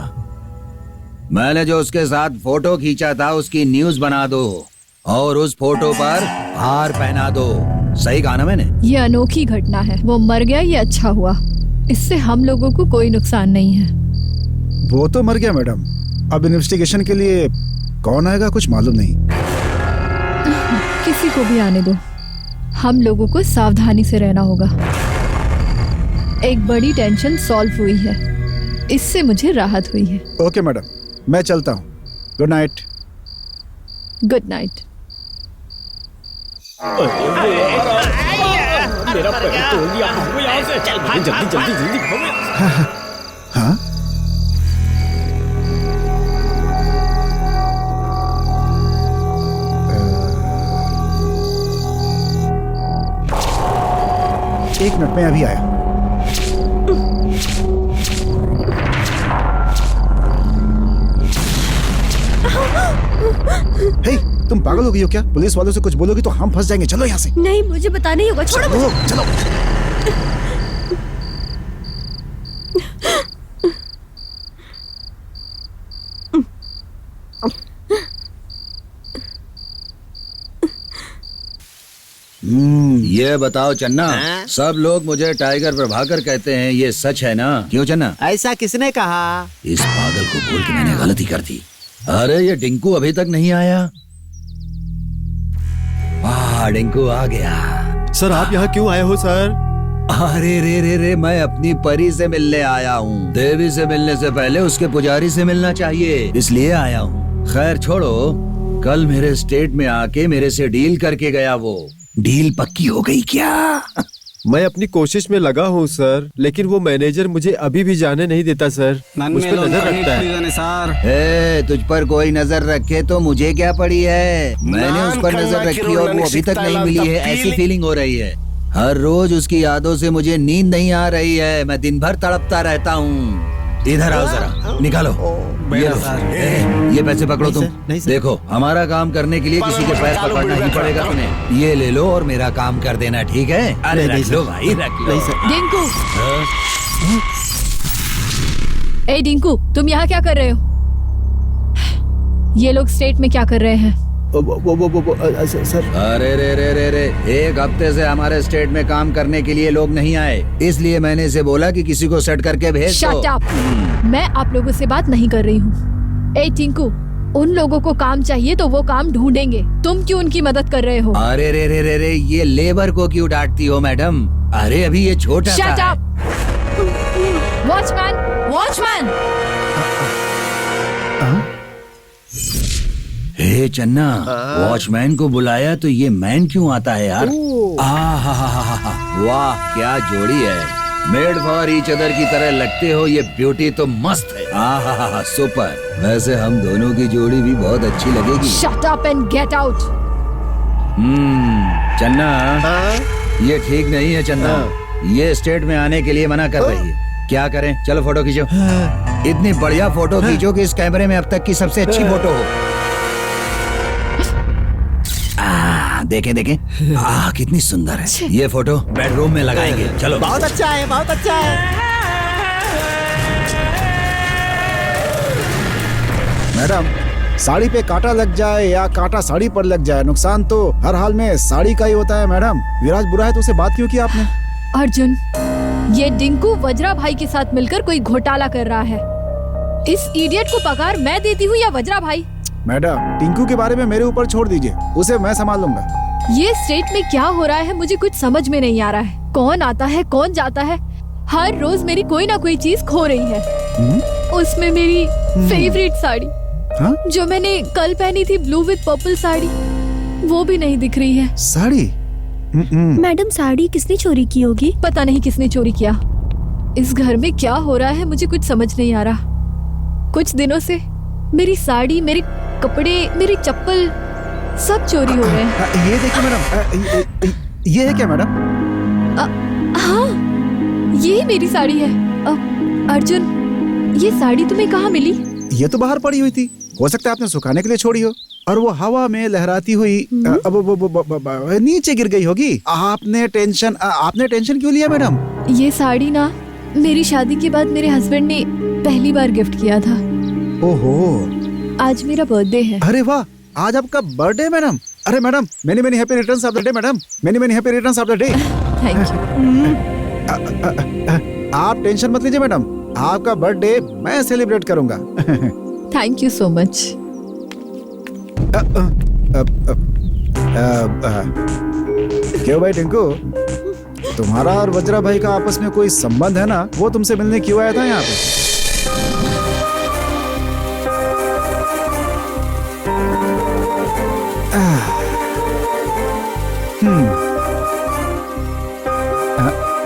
Speaker 4: मैंने जो उसके साथ फोटो खींचा था उसकी न्यूज बना दो और उस फोटो पर हार पहना दो। सही कहा ना मैंने?
Speaker 5: ये अनोखी घटना है, वो मर गया ये अच्छा हुआ, इससे हम लोगों को कोई नुकसान नहीं है।
Speaker 7: वो तो मर गया मैडम, अब इन्वेस्टिगेशन के लिए कौन आएगा कुछ मालूम नहीं।
Speaker 5: किसी को भी आने दो, हम लोगों को सावधानी से रहना होगा। एक बड़ी टेंशन सॉल्व हुई है, इससे मुझे राहत हुई है।
Speaker 7: ओके मैडम, मैं चलता हूँ। Good night.
Speaker 5: Good night.
Speaker 1: मेरा पैर तोड़ दिया। भागो यहाँ से। चल भाग, जल्दी जल्दी जल्दी भागो।
Speaker 7: हाँ? एक मिनट में अभी आया। हे, तुम पागल हो गई हो क्या? पुलिस वालों से कुछ बोलोगी तो हम फंस जाएंगे। चलो यहाँ से।
Speaker 3: नहीं, मुझे बताना ही होगा। छोड़ो मुझे।
Speaker 7: चलो।
Speaker 4: ये बताओ चन्ना, सब लोग मुझे टाइगर प्रभाकर कहते हैं, ये सच है ना? क्यों चन्ना?
Speaker 6: ऐसा किसने कहा?
Speaker 4: इस पागल को बोल के मैंने गलती कर दी। अरे ये डिंकू अभी तक नहीं आया। वाह, डिंकू आ गया।
Speaker 6: सर आप यहाँ क्यों आए हो सर?
Speaker 4: अरे रे, मैं अपनी परी से मिलने आया हूँ। देवी से मिलने से पहले उसके पुजारी से मिलना चाहिए, इसलिए आया हूँ। खैर छोड़ो, कल मेरे स्टेट में आके मेरे से डील करके गया। वो डील पक्की हो गई क्या?
Speaker 10: मैं अपनी कोशिश में लगा हूँ सर, लेकिन वो मैनेजर मुझे अभी भी जाने नहीं देता सर। मुझ पर नजर रखता है।
Speaker 4: तुझ पर कोई नजर रखे तो मुझे क्या पड़ी है? मैंने उस पर नजर रखी और वो अभी तक नहीं मिली है, ऐसी फीलिंग हो रही है। हर रोज उसकी यादों से मुझे नींद नहीं आ रही है, मैं दिन भर तड़पता रहता हूँ। इधर आओ जरा, निकालो ये पैसे पकड़ो तुम। देखो, हमारा काम करने के लिए किसी के पैर पकड़ना ही पड़ेगा तुम्हें। ये ले लो और मेरा काम कर देना, ठीक है? अरे रख लो भाई, रख लो।
Speaker 5: डिंकू, ए डिंकू, तुम यहाँ क्या कर रहे हो? ये लोग स्टेट में क्या कर रहे हैं?
Speaker 7: सर।
Speaker 4: अरे रे, एक हफ्ते से हमारे स्टेट में काम करने के लिए लोग नहीं आए, इसलिए मैंने इसे बोला कि किसी को सेट करके भेज दो।
Speaker 5: Shut up! मैं आप लोगों से बात नहीं कर रही हूँ। ए टिंकू, उन लोगों को काम चाहिए तो वो काम ढूंढेंगे, तुम क्यों उनकी मदद कर रहे हो?
Speaker 4: अरे रे, ये लेबर को क्यों डांटती हो मैडम? अरे अभी ये छोटा सा है।
Speaker 5: Shut up! Watchman, watchman!
Speaker 4: Hey Channa, watchman को बुलाया तो ये मैन क्यों आता है यार? वाह क्या जोड़ी है। मेड फॉर ईच अदर की तरह लगते हो, ये ब्यूटी तो मस्त है। आहा सुपर। वैसे हम दोनों की जोड़ी भी बहुत अच्छी लगेगी।
Speaker 5: Shut up and get out.
Speaker 4: चन्ना, ये ठीक नहीं है चन्ना। ये स्टेट में आने के लिए मना कर रही है। क्या करें? चलो फोटो खींचो। इतनी बढ़िया फोटो खींचो कि इस कैमरे में अब तक की सबसे अच्छी फोटो हो। देखें देखें, कितनी सुंदर है। ये फोटो बेडरूम में लगाएंगे। चलो।
Speaker 7: बहुत अच्छा है, बहुत अच्छा है। मैडम, साड़ी पे कांटा लग जाए या कांटा साड़ी पर लग जाए, नुकसान तो हर हाल में साड़ी का ही होता है। मैडम, विराज बुरा है तो उसे बात क्यों की आपने?
Speaker 5: अर्जुन, ये डिंकू वज्रा भाई के साथ मिलकर कोई घोटाला कर रहा है। इस इडियट को पगार मैं देती हूँ या वज्रा भाई?
Speaker 7: मैडम, टिंकू के बारे में मेरे ऊपर छोड़ दीजिए, उसे मैं संभाल लूंगा।
Speaker 5: ये स्टेट में क्या हो रहा है मुझे कुछ समझ में नहीं आ रहा है। कौन आता है कौन जाता है, हर रोज मेरी कोई ना कोई चीज खो रही है। उसमें मेरी फेवरेट साड़ी, जो मैंने कल पहनी थी, ब्लू विद पर्पल साड़ी, वो भी नहीं दिख रही है।
Speaker 7: साड़ी?
Speaker 3: मैडम, साड़ी किसने चोरी की होगी?
Speaker 5: पता नहीं किसने चोरी किया। इस घर में क्या हो रहा है मुझे कुछ समझ नहीं आ रहा। कुछ दिनों से मेरी साड़ी, मेरे कपड़े, मेरी चप्पल सब चोरी हो गए हैं।
Speaker 7: ये देखिए मैडम, ये है क्या मैडम?
Speaker 5: हाँ, ये मेरी साड़ी है। अर्जुन, ये साड़ी तुम्हें कहाँ मिली?
Speaker 7: ये तो बाहर पड़ी हुई थी, हो सकता है आपने सुखाने के लिए छोड़ी हो और वो हवा में लहराती हुई नीचे गिर गई होगी। आपने टेंशन क्यों लिया मैडम?
Speaker 5: ये साड़ी ना मेरी शादी के बाद मेरे हस्बैंड ने पहली बार गिफ्ट किया था।
Speaker 7: ओहो,
Speaker 5: आज मेरा बर्थडे है।
Speaker 7: अरे वाह, आज आपका बर्थडे मैडम। अरे madam, many many happy returns of the day madam, many many happy returns of the day.
Speaker 5: Thank
Speaker 7: you. आप टेंशन मत लीजिए मैडम, आपका बर्थडे मैं सेलिब्रेट करूंगा।
Speaker 5: Thank you so much.
Speaker 7: क्यों भाई टिंकू, तुम्हारा और वज्रा भाई का आपस में कोई संबंध है ना? वो तुमसे मिलने क्यों आया था यहाँ पे?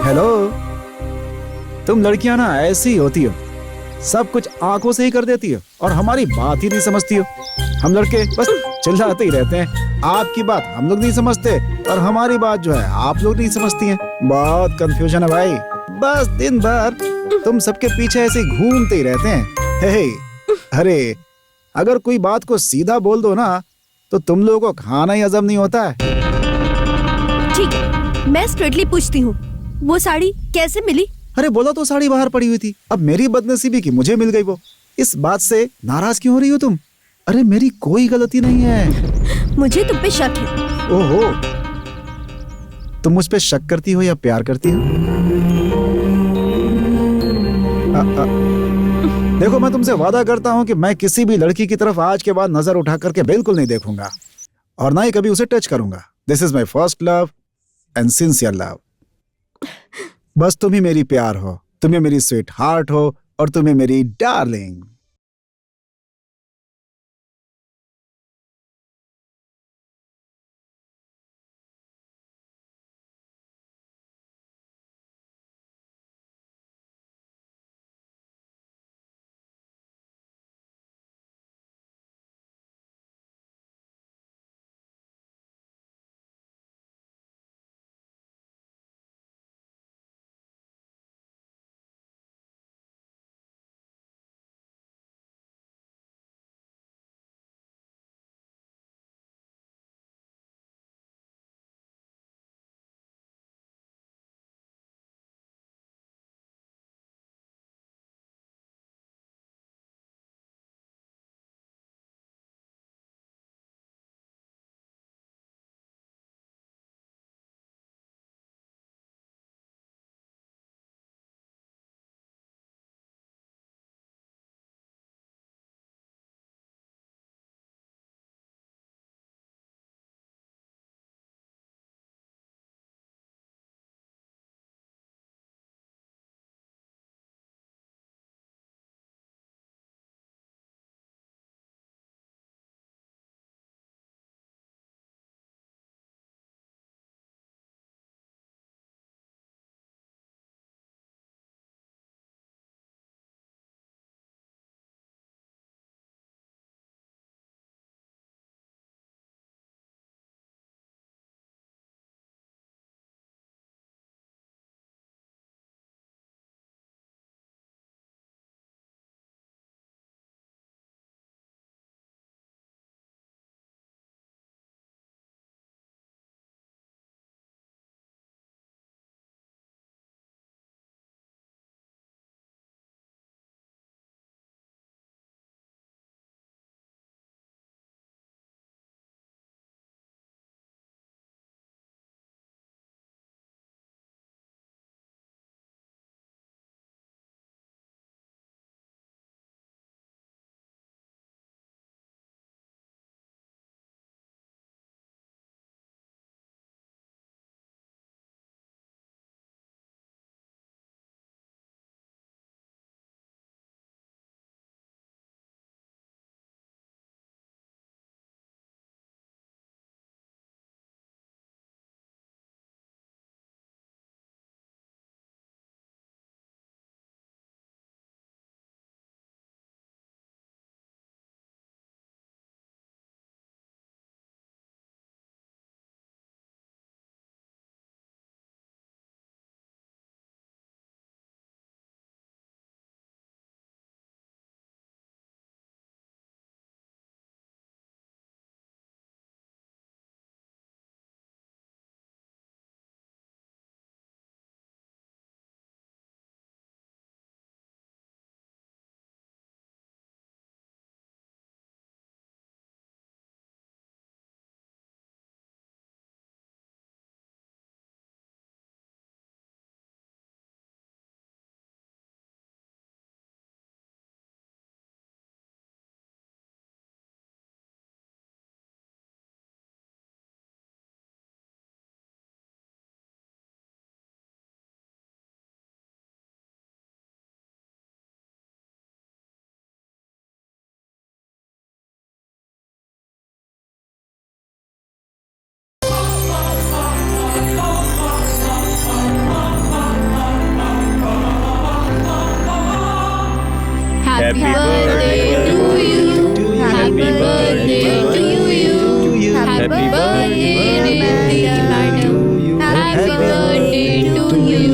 Speaker 7: हेलो, तुम लड़कियां ना ऐसी होती हो, सब कुछ आंखों से ही कर देती हो और हमारी बात ही नहीं समझती हो। हम लड़के बस चिल्लाते ही रहते हैं, आपकी बात हम लोग नहीं समझते और हमारी बात जो है आप लोग नहीं समझती हैं। बहुत कंफ्यूजन है भाई, बस दिन भर तुम सबके पीछे ऐसे घूमते ही रहते हैं। हे, अरे अगर कोई बात को सीधा बोल दो ना तो तुम लोगों को खाना ही हजम नहीं होता है।
Speaker 3: ठीक है, मैं स्ट्रेटली पूछती हूँ, वो साड़ी कैसे मिली?
Speaker 7: अरे बोला तो साड़ी बाहर पड़ी हुई थी, अब मेरी बदनसीबी कि मुझे मिल गई वो। इस बात से नाराज क्यों हो रही हो तुम? अरे मेरी कोई गलती नहीं है।
Speaker 3: मुझे तुम पे शक है।
Speaker 7: ओहो, तुम मुझ पे शक करती हो या प्यार करती हो? देखो, मैं तुमसे वादा करता हूँ कि मैं किसी भी लड़की की तरफ आज के बाद नजर उठा करके बिल्कुल नहीं देखूंगा और ना ही कभी उसे टच करूंगा। This is my first love and sincere love. बस तुम ही मेरी प्यार हो, तुम्हें मेरी स्वीट हार्ट हो और तुम्हें मेरी darling.
Speaker 5: Happy birthday to you. Happy birthday to you. Happy birthday dear madam. Happy birthday to you.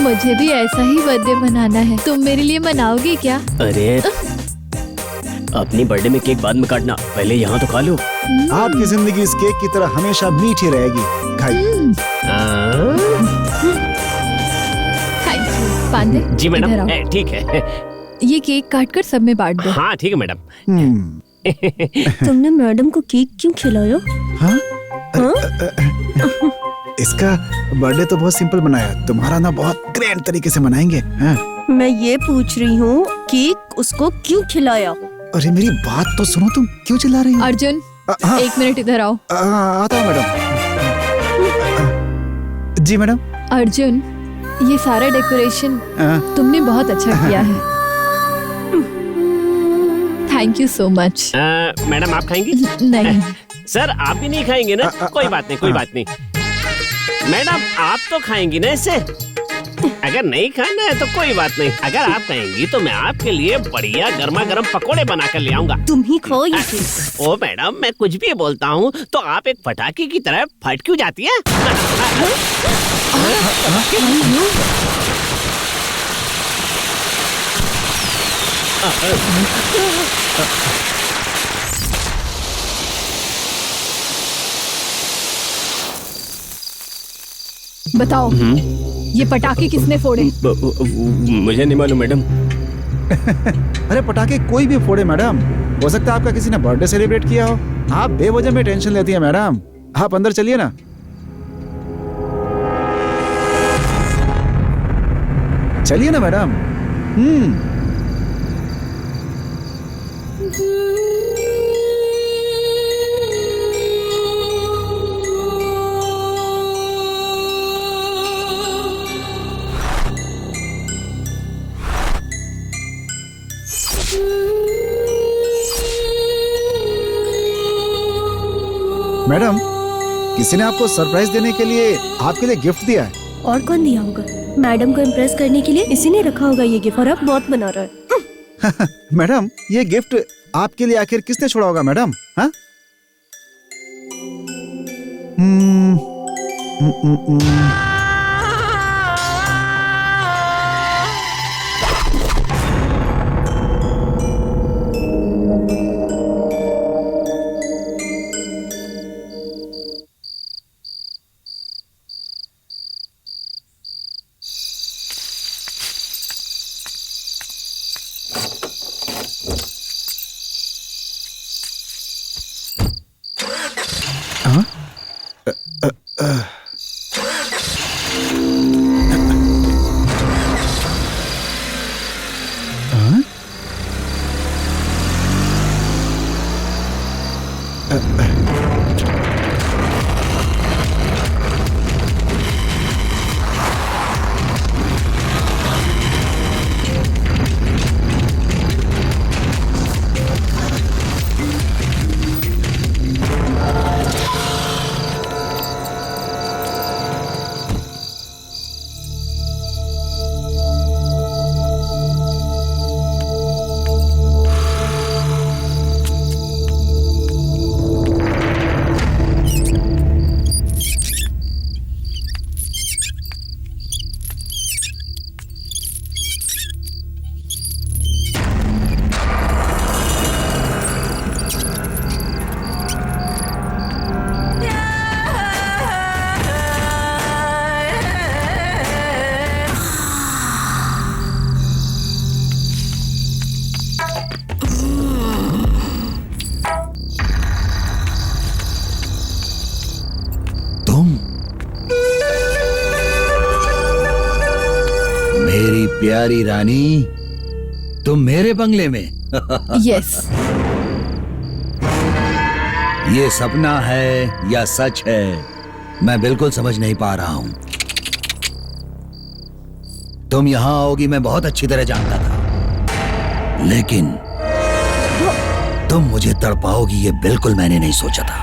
Speaker 5: मुझे भी ऐसा ही बर्थडे मनाना है। तुम मेरे लिए मनाओगे क्या?
Speaker 1: अरे अपनी बर्थडे में केक बाद में काटना, पहले यहाँ तो खा लो।
Speaker 7: आपकी जिंदगी इस केक की तरह हमेशा मीठी रहेगी। खाइए।
Speaker 5: पांडे
Speaker 2: जी मैडम, ठीक है।
Speaker 5: ये केक काटकर सब में बांट दो।
Speaker 2: हाँ ठीक है मैडम।
Speaker 3: तुमने मैडम को केक क्यों खिलाया?
Speaker 7: हाँ? इसका बर्थडे तो बहुत सिंपल बनाया, तुम्हारा ना बहुत ग्रैंड तरीके से मनाएंगे। हाँ?
Speaker 3: मैं ये पूछ रही हूँ केक उसको क्यों खिलाया?
Speaker 7: अरे मेरी बात तो सुनो, तुम क्यों चिल्ला रही हो?
Speaker 5: अर्जुन, 1 मिनट इधर आओ।
Speaker 7: आता हूँ मैडम। जी मैडम।
Speaker 5: अर्जुन, ये सारा डेकोरेशन तुमने बहुत अच्छा किया है। Thank you so much.
Speaker 2: Madam आप खाएंगी?
Speaker 5: नहीं।
Speaker 2: सर आप भी नहीं खाएंगे ना? कोई बात नहीं, कोई बात नहीं। मैडम आप तो खाएंगी ना इसे? अगर नहीं खाना है तो कोई बात नहीं, अगर आप कहेंगी तो मैं आपके लिए बढ़िया गर्मा गर्म पकोड़े बना कर ले आऊंगा।
Speaker 3: तुम ही खाओ ये।
Speaker 2: ओ मैडम, मैं कुछ भी बोलता हूँ तो आप एक पटाखे की तरह फट क्यों जाती है?
Speaker 5: बताओ, ये पटाखे किसने फोड़े?
Speaker 1: मुझे नहीं मालूम मैडम।
Speaker 7: अरे पटाखे कोई भी फोड़े मैडम, हो सकता है आपका किसी ने बर्थडे सेलिब्रेट किया हो। आप बेवजह में टेंशन लेती है मैडम। आप अंदर चलिए ना। चलिए ना मैडम। मैडम, किसी ने आपको सरप्राइज देने के लिए आपके लिए गिफ्ट दिया है।
Speaker 3: और कौन दिया होगा? मैडम को इम्प्रेस करने के लिए इसी ने रखा होगा ये गिफ्ट, और अब बहुत बना रहा है।
Speaker 7: मैडम, ये गिफ्ट आपके लिए आखिर किसने छोड़ा होगा मैडम? हाँ?
Speaker 4: मेरी प्यारी रानी, तुम मेरे बंगले में?
Speaker 5: यस।
Speaker 4: ये सपना है या सच है, मैं बिल्कुल समझ नहीं पा रहा हूं। तुम यहां आओगी मैं बहुत अच्छी तरह जानता था, लेकिन तुम मुझे तड़पाओगी ये बिल्कुल मैंने नहीं सोचा था।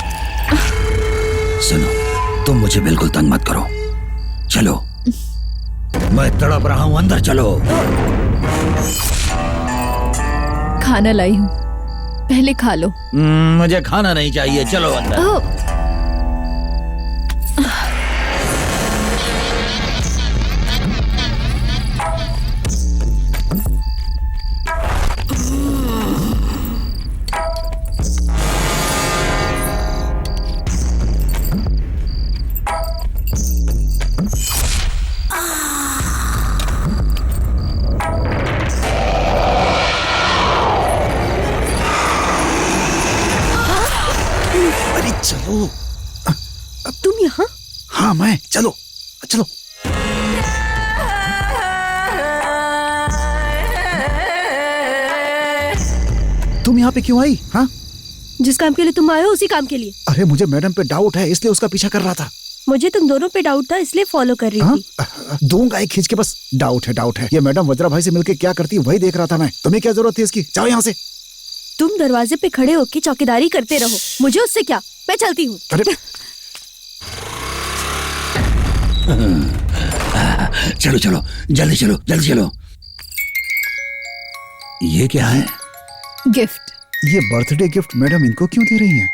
Speaker 4: सुनो, तुम मुझे बिल्कुल तंग मत करो। चलो, मैं तड़प रहा हूं, अंदर चलो।
Speaker 5: खाना लाई हूँ, पहले खा लो।
Speaker 4: मुझे खाना नहीं चाहिए, चलो अंदर।
Speaker 7: चलो।
Speaker 3: तुम यहाँ?
Speaker 7: हाँ मैं, चलो चलो। तुम यहाँ पे क्यों आई? हाँ,
Speaker 3: जिस काम के लिए तुम आए हो उसी काम के लिए।
Speaker 7: अरे मुझे मैडम पे डाउट है इसलिए उसका पीछा कर रहा था।
Speaker 3: मुझे तुम दोनों पे डाउट था इसलिए फॉलो कर रही थी।
Speaker 7: दूंगा एक खींच के, बस डाउट है डाउट है। ये मैडम वज्रा भाई से मिलके क्या करती है वही देख रहा था मैं। तुम्हें क्या जरूरत थी इसकी? जाओ यहाँ से।
Speaker 3: तुम दरवाजे पे खड़े होके चौकीदारी करते रहो, मुझे उससे क्या, मैं चलती हूँ।
Speaker 4: चलो चलो, जल्दी चलो, जल्दी चलो। ये क्या है?
Speaker 5: गिफ्ट।
Speaker 7: ये बर्थडे गिफ्ट मैडम इनको क्यों दे रही हैं?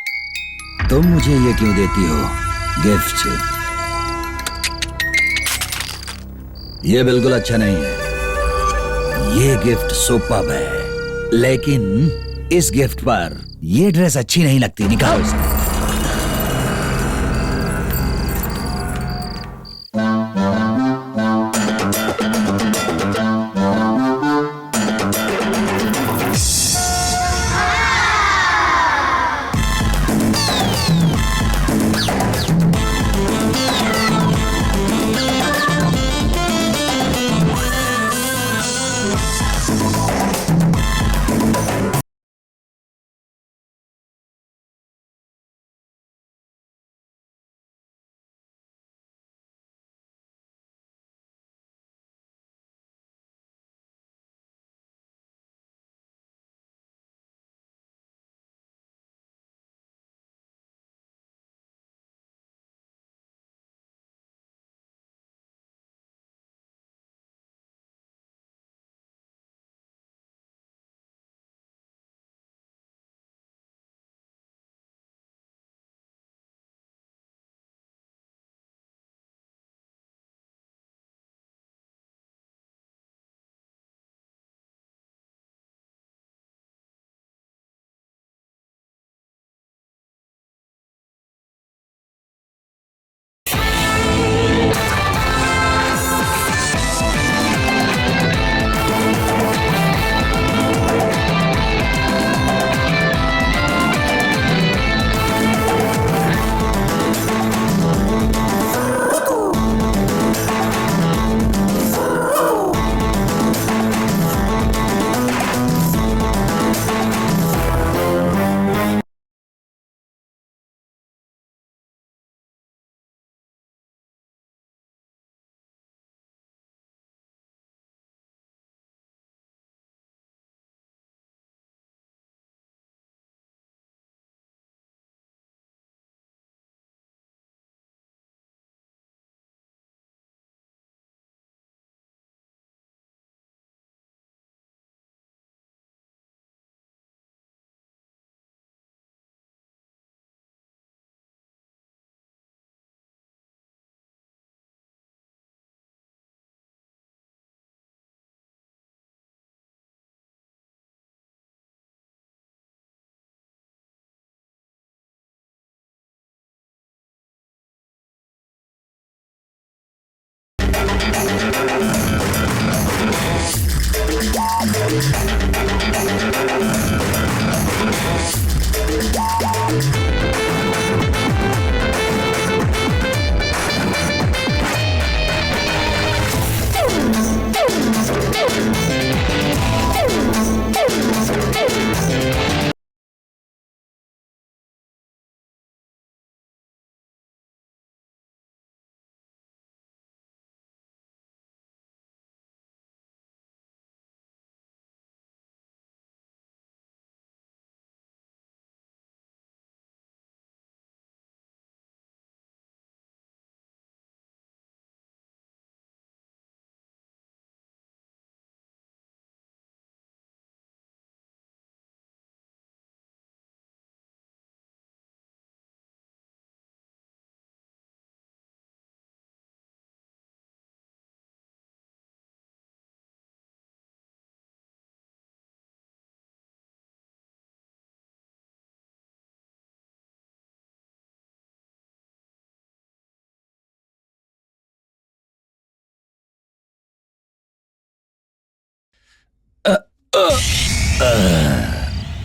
Speaker 4: तुम मुझे ये क्यों देती हो गिफ्ट? ये बिल्कुल अच्छा नहीं है। ये गिफ्ट सुपर्ब है, लेकिन इस गिफ्ट पर ये ड्रेस अच्छी नहीं लगती। निकालो इसे।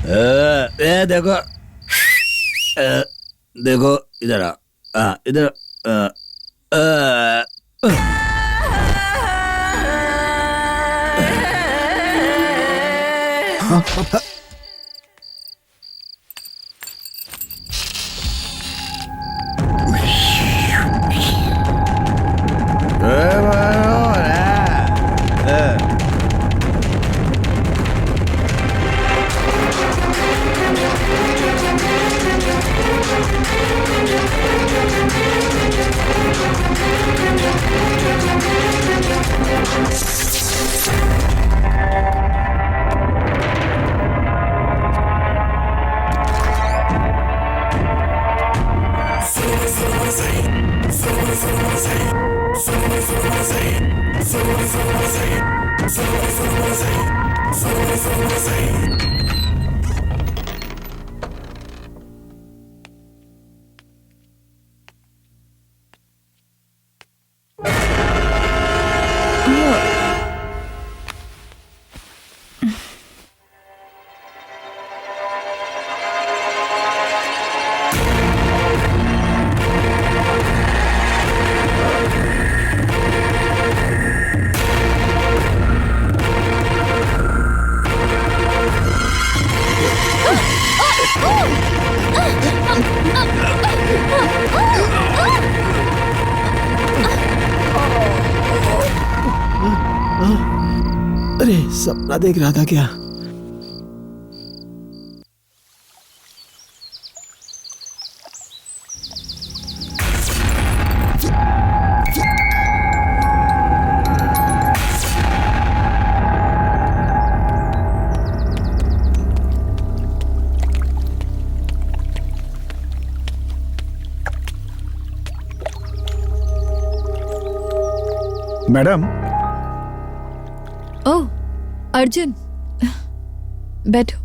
Speaker 4: देखो देखो इधर इधर
Speaker 6: अरे सपना देख रहा था क्या?
Speaker 7: मैडम।
Speaker 5: ओह अर्जुन, बैठो।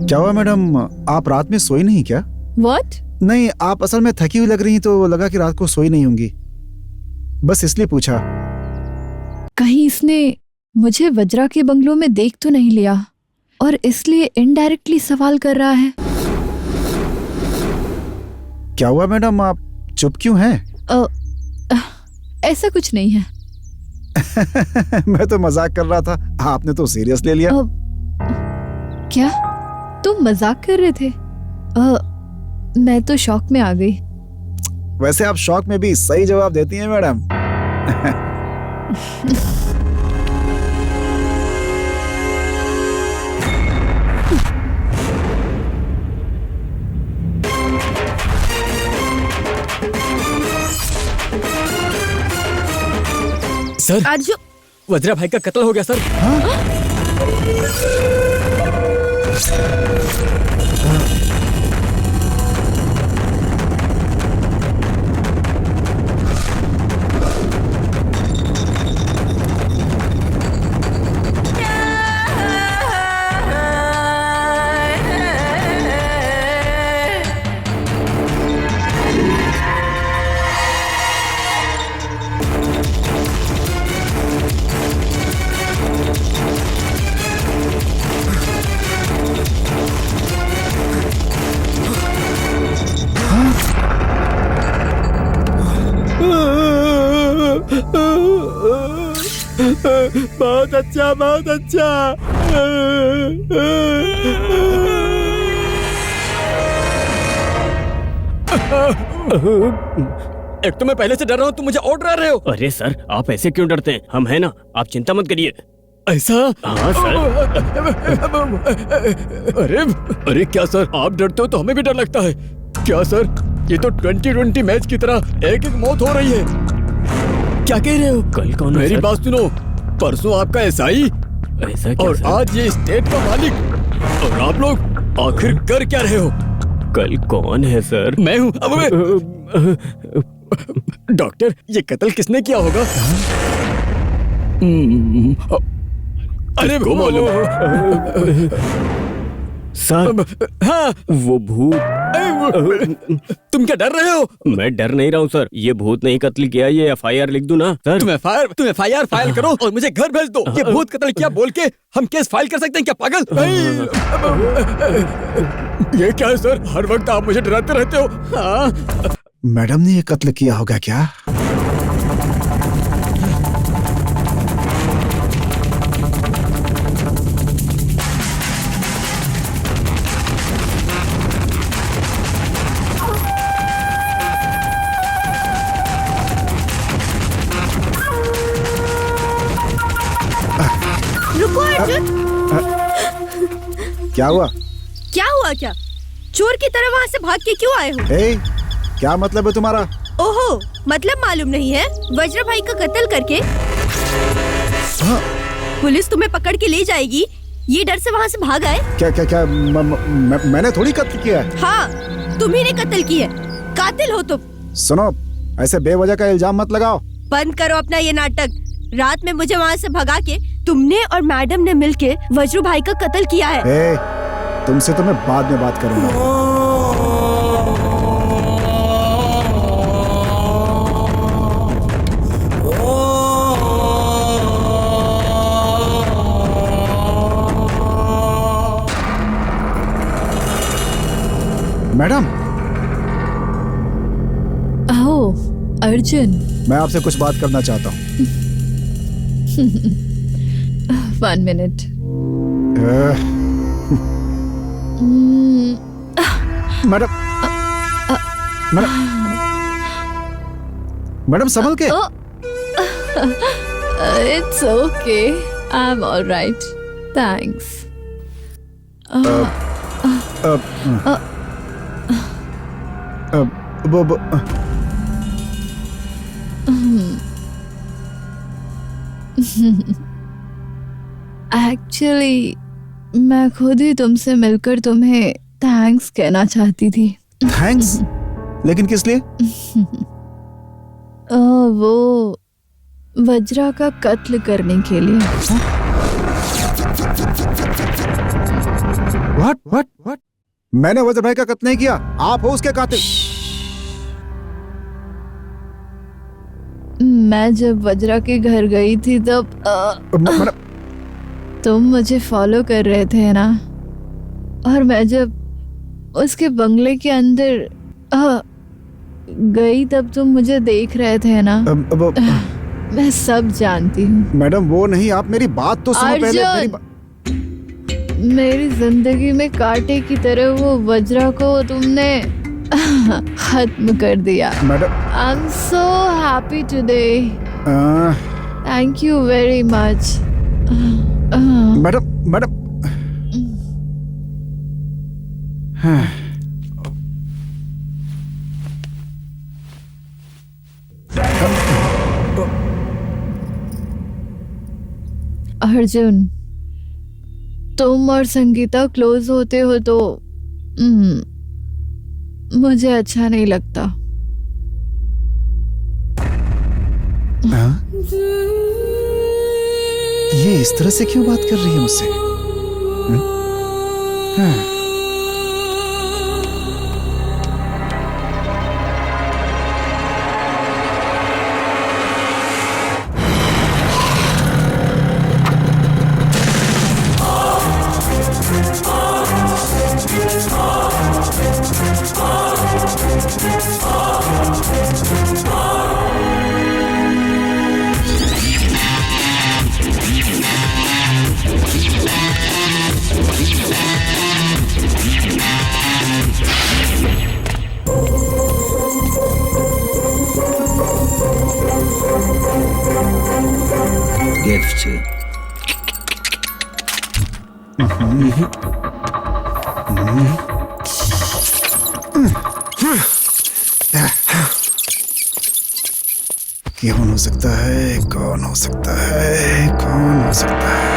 Speaker 7: क्या हुआ मैडम, आप रात में सोई नहीं क्या?
Speaker 5: What?
Speaker 7: नहीं, आप असल में थकी हुई लग रही तो लगा कि रात को सोई नहीं होंगी, बस इसलिए पूछा।
Speaker 5: कहीं इसने मुझे वज्रा के बंगलों में देख तो नहीं लिया और इसलिए इनडायरेक्टली सवाल कर रहा है।
Speaker 7: क्या हुआ मैडम, आप चुप क्यों हैं?
Speaker 5: ऐसा कुछ नहीं है।
Speaker 7: मैं तो मजाक कर रहा था, आपने तो सीरियस ले लिया।
Speaker 5: क्या तुम मजाक कर रहे थे? मैं तो शॉक में आ गई।
Speaker 7: वैसे आप शॉक में भी सही जवाब देती हैं मैडम।
Speaker 9: सर,
Speaker 3: अर्जुन,
Speaker 9: वज्रा भाई का कत्ल हो गया सर। बहुत अच्छा, बहुत अच्छा। एक तो मैं पहले से डर रहा हूँ, तुम मुझे और डरा रहे हो।
Speaker 1: अरे सर, आप ऐसे क्यों डरते हैं? हम हैं ना, आप चिंता मत करिए।
Speaker 9: ऐसा?
Speaker 1: हाँ सर।
Speaker 9: अरे क्या सर, आप डरते हो तो हमें भी डर लगता है। क्या सर, ये तो 2020 मैच की तरह एक एक मौत हो रही है। क्या कह रहे हो?
Speaker 1: कल कौन?
Speaker 9: मेरी बात सुनो, परसों आपका एसआई
Speaker 1: ऐसा क्या
Speaker 9: और
Speaker 1: सर?
Speaker 9: आज ये स्टेट का मालिक, और आप लोग आखिर कर क्या रहे हो?
Speaker 1: कल कौन है सर?
Speaker 9: मैं हूँ। डॉक्टर, ये कत्ल किसने किया होगा? अरे
Speaker 1: को मालूम? सर,
Speaker 9: हाँ,
Speaker 1: वो भूत
Speaker 9: तुम क्या डर रहे हो?
Speaker 1: मैं डर नहीं रहा हूँ सर, ये भूत नहीं कत्ल किया, ये FIR लिख दूं ना सर?
Speaker 9: तुम FIR फाइल करो और मुझे घर भेज दो। ये भूत कत्ल किया बोल के हम केस फाइल कर सकते हैं क्या पागल? ये क्या है सर, हर वक्त आप मुझे डराते रहते हो। हाँ?
Speaker 7: मैडम ने ये कत्ल किया होगा क्या?
Speaker 3: रुको अर्जुन।
Speaker 7: क्या हुआ?
Speaker 3: क्या हुआ क्या? चोर की तरह वहाँ से भाग के क्यों आए हो?
Speaker 7: ए, क्या मतलब है तुम्हारा?
Speaker 3: ओहो, मतलब मालूम नहीं है? वज्र भाई का कत्ल करके पुलिस तुम्हें पकड़ के ले जाएगी, ये डर से वहाँ से भाग आए?
Speaker 7: क्या क्या क्या मैंने थोड़ी कत्ल किया है।
Speaker 3: हाँ, तुम्ही ने कत्ल किया है, कातिल हो तुम।
Speaker 7: सुनो, ऐसे बेवजह का इल्जाम मत लगाओ।
Speaker 3: बंद करो अपना ये नाटक। रात में मुझे वहाँ से भगा के तुमने और मैडम ने मिलके वज्रू भाई का कत्ल किया है।
Speaker 7: ए, तुमसे तो मैं बाद में बात करूंगा। मैडम।
Speaker 5: आओ अर्जुन,
Speaker 7: मैं आपसे कुछ बात करना चाहता हूँ।
Speaker 5: 1 minute।
Speaker 7: मैडम, मैडम संभल के।
Speaker 5: It's okay, I'm all right, thanks। Actually मैं खुद ही तुमसे मिलकर तुम्हें थैंक्स कहना चाहती थी।
Speaker 7: थैंक्स? लेकिन किस लिए?
Speaker 5: वो वज्रा का कत्ल करने के लिए।
Speaker 7: What? मैंने वज्र भाई का कत्ल नहीं किया, आप हो उसके कातिल।
Speaker 5: मैं जब वज्रा के घर गई थी तब तुम मुझे फॉलो कर रहे थे ना, और मैं जब उसके बंगले के अंदर गई तब तुम मुझे देख रहे थे ना। मैं सब जानती हूँ।
Speaker 7: मैडम वो नहीं, आप मेरी बात तो सुनो पहले।
Speaker 5: मेरी जिंदगी में कांटे की तरह वो वज्रा को तुमने खत्म कर दिया।
Speaker 7: Madam,
Speaker 5: I am so happy today. Thank you very much.
Speaker 7: Madam
Speaker 5: Arjun, तुम और संगीता क्लोज होते हो तो मुझे अच्छा नहीं लगता।
Speaker 7: ये इस तरह से क्यों बात कर रही है मुझसे?
Speaker 4: गिफ्ट।
Speaker 7: कौन हो सकता है? कौन हो सकता है? कौन हो सकता है?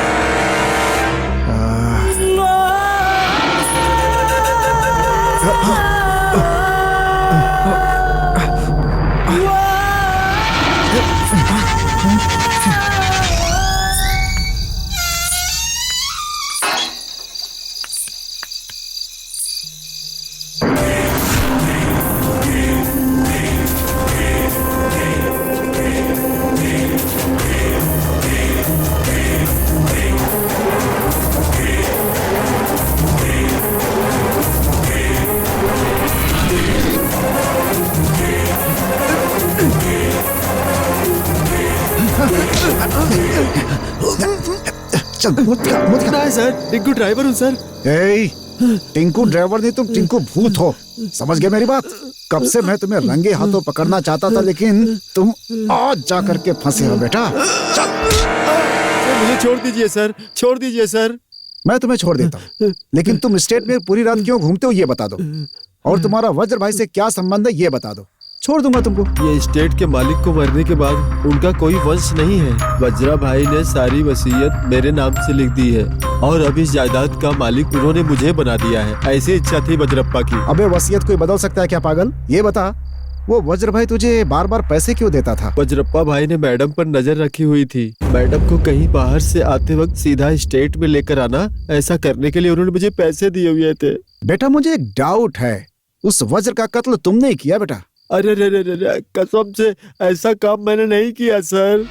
Speaker 7: चल मुझ
Speaker 10: ना सर, टिंकू ड्राइवर हूँ सर।
Speaker 7: टिंकू ड्राइवर नहीं, तुम टिंकू भूत हो। समझ गए मेरी बात? कब से मैं तुम्हें रंगे हाथों पकड़ना चाहता था, लेकिन तुम आज जा करके फंसे हो बेटा।
Speaker 10: मुझे छोड़ दीजिए सर, छोड़ दीजिए सर।
Speaker 7: मैं तुम्हें छोड़ देता हूँ, लेकिन तुम स्टेट में पूरी रात क्यों घूमते हो ये बता दो, और तुम्हारा वज्र भाई से क्या संबंध है ये बता दो। छोड़ दूंगा तुमको।
Speaker 10: ये स्टेट के मालिक को मरने के बाद उनका कोई वंश नहीं है। वज्रा भाई ने सारी वसीयत मेरे नाम से लिख दी है और अब इस जायदाद का मालिक उन्होंने मुझे बना दिया है। ऐसी इच्छा थी वज्रप्पा की।
Speaker 7: अबे वसीयत कोई बदल सकता है क्या पागल? ये बता, वो वज्र भाई तुझे बार बार पैसे क्यों देता था?
Speaker 10: वज्रप्पा भाई ने मैडम पर नजर रखी हुई थी। मैडम को कहीं बाहर से आते वक्त सीधा स्टेट में लेकर आना, ऐसा करने के लिए उन्होंने मुझे पैसे दिए हुए थे।
Speaker 7: बेटा मुझे एक डाउट है, उस वज्र का कत्ल तुमने ही किया बेटा?
Speaker 10: अरे रे रे रे, कसम से ऐसा काम मैंने नहीं किया सर।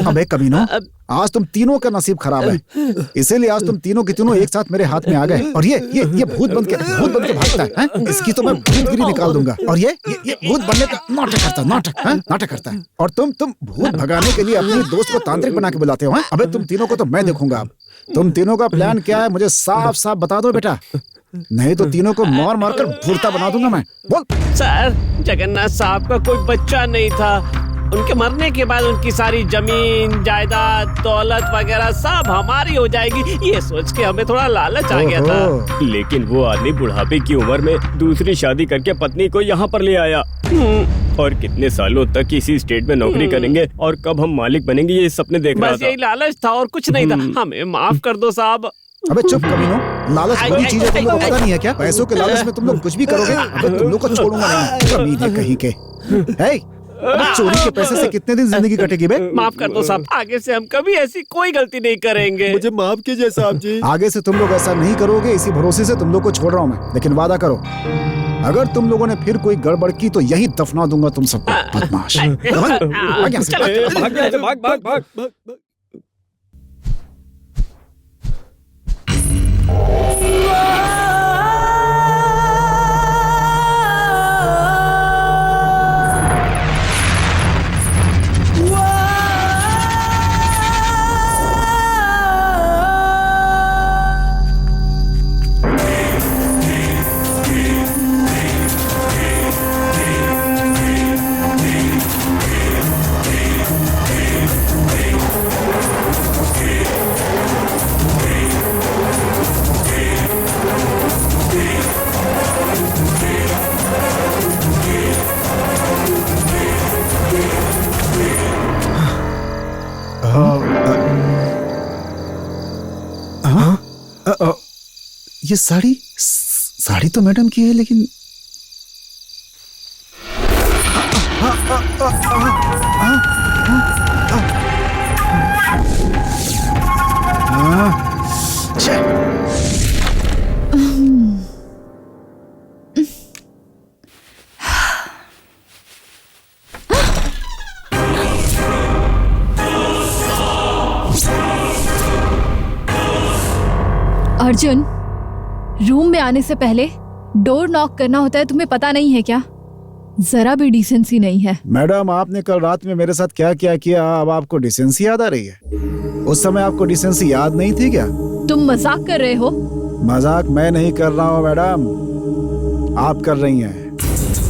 Speaker 7: अबे कमीनो, आज तुम तीनों का नसीब खराब है, इसीलिए आज तुम तीनों के तीनों एक साथ मेरे हाथ में आ गए। और ये भूत बन के भागता है? इसकी तो मैं भूतगिरी निकाल दूंगा। और ये भूत बनने का नाटक करता है। और तुम भूत भगाने के लिए अपने दोस्त को तांत्रिक बना के बुलाते हो। अबे तुम तीनों को तो मैं देखूंगा। अब तुम तीनों का प्लान क्या है मुझे साफ साफ बता दो बेटा, नहीं तो तीनों को मार मार कर भूरता बना दूंगा मैं। बोल।
Speaker 2: सर, जगन्नाथ साहब का कोई बच्चा नहीं था। उनके मरने के बाद उनकी सारी जमीन जायदाद दौलत वगैरह सब हमारी हो जाएगी, ये सोच के हमें थोड़ा लालच आ गया था।
Speaker 1: लेकिन वो आदमी बुढ़ापे की उम्र में दूसरी शादी करके पत्नी को यहाँ पर ले आया। और कितने सालों तक इसी स्टेट में नौकरी करेंगे और कब हम मालिक बनेंगे ये सपने देख रहा था।
Speaker 2: बस यही लालच था और कुछ नहीं था। हमें माफ कर दो साहब।
Speaker 7: अबे चुप कमीनो, लालच बुरी चीज है, तुम लोग को पता नहीं है क्या? पैसों के लालच में तुम लोग कुछ भी करोगे। अबे तुम लोग को छोड़ूंगा नहीं, कमीने कहीं के। चोरी के पैसे से कितने दिन जिंदगी कटेगी बे?
Speaker 2: माफ कर दो साहब, आगे से हम कभी ऐसी कोई गलती नहीं करेंगे।
Speaker 10: मुझे माफ कीजिए साहब जी।
Speaker 7: आगे से तुम लोग ऐसा नहीं करोगे, इसी भरोसे से तुम लोग को छोड़ रहा हूँ मैं। लेकिन वादा करो, अगर तुम लोगों ने फिर कोई गड़बड़ की तो यही दफना दूंगा तुम सबको। बदमाश।
Speaker 10: भाग।
Speaker 7: ये साड़ी तो मैडम की है, लेकिन
Speaker 5: अर्जुन, रूम में आने से पहले डोर नॉक करना होता है, तुम्हें पता नहीं है क्या? जरा भी डिसेंसी नहीं है।
Speaker 7: मैडम, आपने कल रात में मेरे साथ क्या क्या किया, अब आपको डिसेंसी याद आ रही है? उस समय आपको डिसेंसी याद नहीं थी क्या?
Speaker 5: तुम मजाक कर रहे हो?
Speaker 7: मजाक मैं नहीं कर रहा हूँ मैडम, आप कर रही हैं।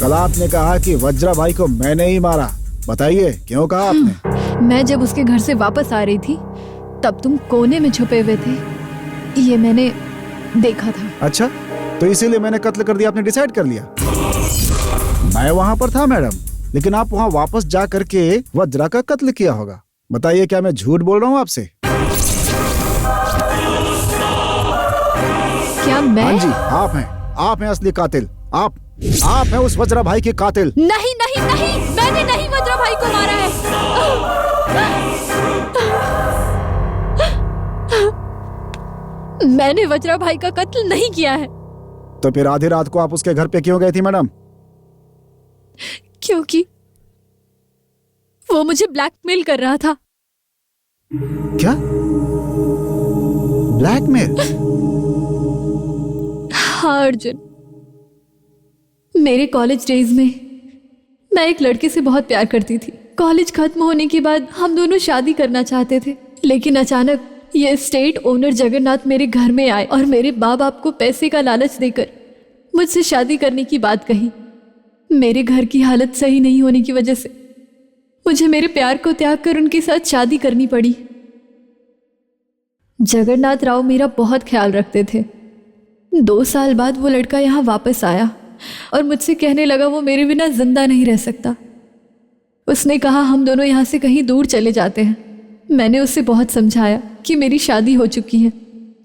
Speaker 7: कल आपने कहा कि वज्रा भाई को मैंने ही मारा, बताइए क्यों कहा आपने?
Speaker 5: मैं जब उसके घर से वापस आ रही थी तब तुम कोने में छुपे हुए थे, ये मैंने देखा था।
Speaker 7: अच्छा, तो इसीलिए मैंने कत्ल कर दिया, आपने डिसाइड कर लिया? मैं वहां पर था मैडम, लेकिन आप वहां वापस जा करके वज्रा का कत्ल किया होगा। बताइए क्या मैं झूठ बोल रहा हूँ आपसे?
Speaker 5: क्या मैं?
Speaker 7: हाँ जी, आप हैं असली कातिल। आप आप हैं उस वज्रा भाई के कातिल।
Speaker 5: नहीं नहीं नहीं, मैंने नहीं वज्रा भाई को मारा है। मैंने वज्रा भाई का कत्ल नहीं किया है।
Speaker 7: तो फिर आधी रात को आप उसके घर पे क्यों गई थी मैडम?
Speaker 5: क्योंकि वो मुझे ब्लैकमेल कर रहा था।
Speaker 7: क्या? ब्लैकमेल?
Speaker 5: हाँ अर्जुन, मेरे कॉलेज डेज में मैं एक लड़के से बहुत प्यार करती थी। कॉलेज खत्म होने के बाद हम दोनों शादी करना चाहते थे, लेकिन अचानक ये स्टेट ओनर जगन्नाथ मेरे घर में आए और मेरे माँ बाप को पैसे का लालच देकर मुझसे शादी करने की बात कही। मेरे घर की हालत सही नहीं होने की वजह से मुझे मेरे प्यार को त्याग कर उनके साथ शादी करनी पड़ी। जगन्नाथ राव मेरा बहुत ख्याल रखते थे। 2 साल बाद वो लड़का यहाँ वापस आया और मुझसे कहने लगा वो मेरे बिना जिंदा नहीं रह सकता। उसने कहा हम दोनों यहाँ से कहीं दूर चले जाते हैं। मैंने उससे बहुत समझाया कि मेरी शादी हो चुकी है,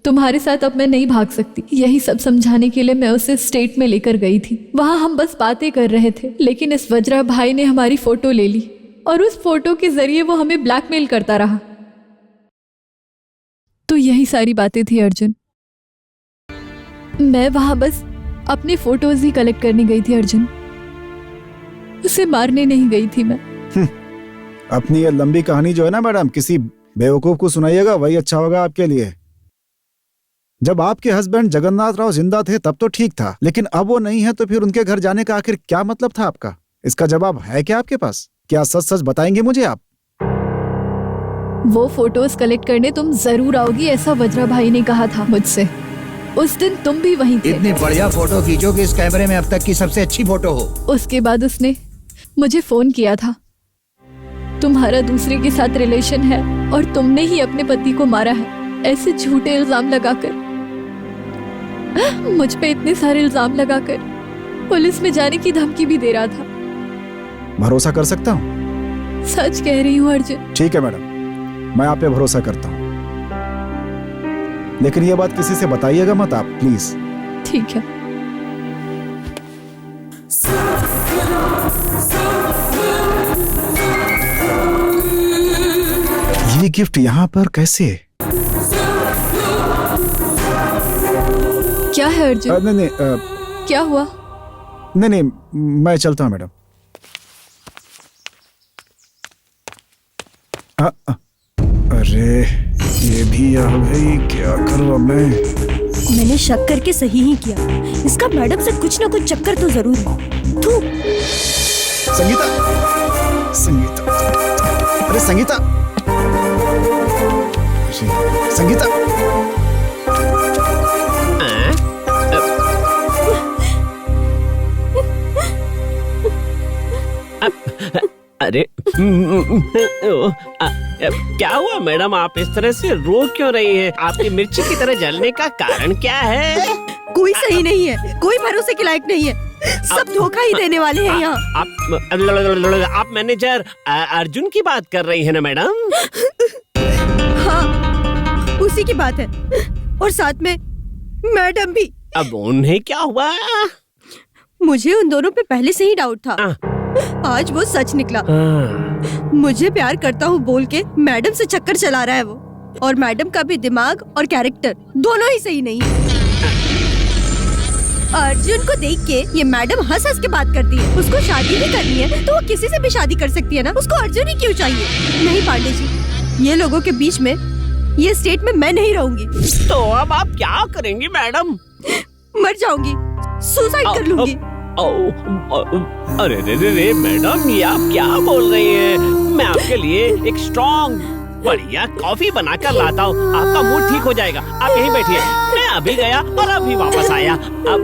Speaker 5: तुम्हारे साथ अब मैं नहीं भाग सकती। यही सब समझाने के लिए मैं उसे स्टेट में लेकर गई थी। वहाँ हम बस बातें कर रहे थे, लेकिन इस वज्रा भाई ने हमारी फोटो ले ली और उस फोटो के जरिए वो हमें ब्लैकमेल करता रहा। तो यही सारी बातें थी अर्जुन। मैं वहां बस अपने फोटोज ही कलेक्ट करने गई थी अर्जुन, उसे मारने नहीं गई थी मैं।
Speaker 7: अपनी ये लंबी कहानी जो है ना मैडम, किसी बेवकूफ को सुनाइएगा, वही अच्छा होगा आपके लिए। जब आपके हस्बैंड जगन्नाथ राव जिंदा थे तब तो ठीक था, लेकिन अब वो नहीं है, तो फिर उनके घर जाने का आखिर क्या मतलब था आपका? इसका जवाब है क्या आपके पास? क्या सच सच बताएंगे मुझे आप?
Speaker 5: वो फोटोज कलेक्ट करने तुम जरूर आओगी, ऐसा वज्रा भाई ने कहा था मुझसे। उस दिन तुम भी वहीं थे।
Speaker 11: इतनी बढ़िया फोटो खींचो कि इस कैमरे में अब तक की सबसे अच्छी फोटो हो।
Speaker 5: उसके बाद उसने मुझे फोन किया था, तुम्हारा दूसरे के साथ रिलेशन है और तुमने ही अपने पति को मारा है, ऐसे झूठे इल्जाम लगाकर, मुझ पे इतने सारे इल्जाम लगाकर पुलिस में जाने की धमकी भी दे रहा था।
Speaker 7: भरोसा कर सकता हूँ?
Speaker 5: सच कह रही हूँ अर्जुन।
Speaker 7: ठीक है मैडम, मैं आप पे भरोसा करता हूँ, लेकिन ये बात किसी से बताइएगा मत आप, प्लीज।
Speaker 5: ठीक है।
Speaker 7: ये गिफ्ट यहाँ पर कैसे?
Speaker 5: क्या है अर्जुन?
Speaker 7: नहीं नहीं,
Speaker 5: क्या हुआ?
Speaker 7: नहीं नहीं, मैं चलता हूँ मैडम। अरे ये भी आ गई, क्या करूँ अब मैं?
Speaker 3: मैंने शक करके सही ही किया, इसका मैडम से कुछ ना कुछ चक्कर तो जरूर है। थू।
Speaker 7: संगीता, संगीता, अरे संगीता, संगीता।
Speaker 2: अरे क्या हुआ मैडम, आप इस तरह से रो क्यों रही हैं? आपकी मिर्ची की तरह जलने का कारण क्या है?
Speaker 3: कोई सही नहीं है, कोई भरोसे के लायक नहीं है, सब धोखा ही देने वाले हैं यहाँ।
Speaker 2: आप मैनेजर अर्जुन की बात कर रही है ना मैडम?
Speaker 3: हाँ, उसी की बात है, और साथ में मैडम भी।
Speaker 2: अब उन्हें क्या हुआ?
Speaker 3: मुझे उन दोनों पे पहले से ही डाउट था, आज वो सच निकला। मुझे प्यार करता हूँ बोल के मैडम से चक्कर चला रहा है वो, और मैडम का भी दिमाग और कैरेक्टर दोनों ही सही नहीं है। अर्जुन को देख के ये मैडम हंस हंस के बात करती है। उसको शादी भी करनी है तो वो किसी से भी शादी कर सकती है ना, उसको अर्जुन ही क्यों चाहिए? नहीं पांडे जी, ये लोगों के बीच में ये स्टेट में मैं नहीं रहूंगी।
Speaker 2: तो अब आप क्या करेंगी मैडम?
Speaker 3: मर जाऊंगी, सुसाइड कर लूंगी।
Speaker 2: अरे रे मैडम, ये आप क्या बोल रही हैं? मैं आपके लिए एक स्ट्रॉन्ग बढ़िया कॉफी बनाकर लाता हूँ, आपका मूड ठीक हो जाएगा। आप यहीं बैठिए, मैं अभी गया और अभी वापस आया। अब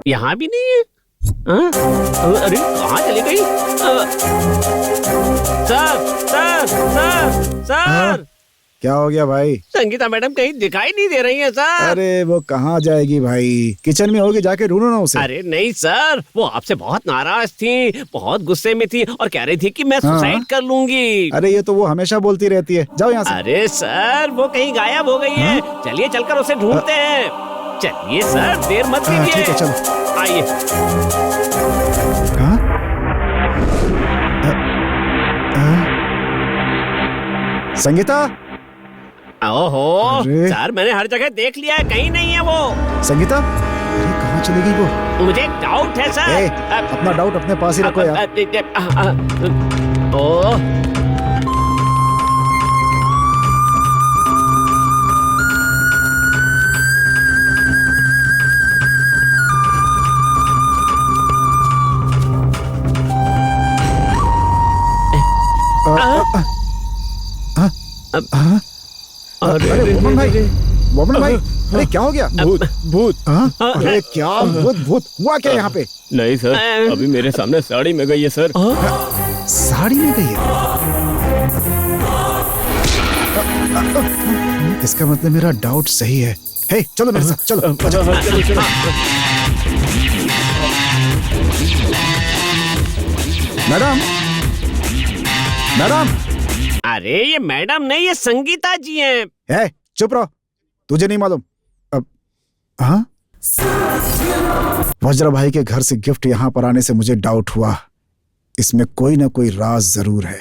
Speaker 2: यहाँ भी नहीं है। अरे कहाँ चली गई? सर
Speaker 7: क्या हो गया भाई?
Speaker 2: संगीता मैडम कहीं दिखाई नहीं दे रही है सर।
Speaker 7: अरे वो कहाँ जाएगी भाई? किचन में होगी, जाके ढूंढो ना उसे।
Speaker 2: अरे नहीं सर, वो आपसे बहुत नाराज थी, बहुत गुस्से में थी और कह रही थी कि मैं सुसाइड कर लूंगी।
Speaker 7: अरे ये तो वो हमेशा बोलती रहती है। जाओ यहाँ से।
Speaker 2: अरे सर वो कहीं गायब हो गई है। चलिए चलकर उसे ढूंढते हैं। चलिए सर, देर मत कीजिए।
Speaker 7: ठीक है, चलो
Speaker 2: आइए।
Speaker 7: संगीता।
Speaker 2: ओहो सर, मैंने हर जगह देख लिया है, कहीं नहीं है वो।
Speaker 7: संगीता, अरे कहाँ चली गई वो?
Speaker 2: मुझे एक डाउट है सर।
Speaker 7: अपना डाउट अपने पास ही रखो यार।
Speaker 2: ओह
Speaker 7: अरे मोमन भाई, अरे क्या हो गया?
Speaker 1: भूत।
Speaker 7: अरे क्या भूत हुआ क्या यहाँ पे?
Speaker 1: नहीं सर, अभी मेरे सामने साड़ी में गई है सर।
Speaker 7: साड़ी में गई है? इसका मतलब मेरा डाउट सही है। हे, चलो मेरे साथ, चलो। Madam, madam.
Speaker 2: अरे ये मैडम नहीं, ये संगीता जी हैं।
Speaker 7: है, चुप रहो, तुझे नहीं मालूम। अब हाँ, वज्रा भाई के घर से गिफ्ट यहाँ पर आने से मुझे डाउट हुआ। इसमें कोई ना कोई राज जरूर है।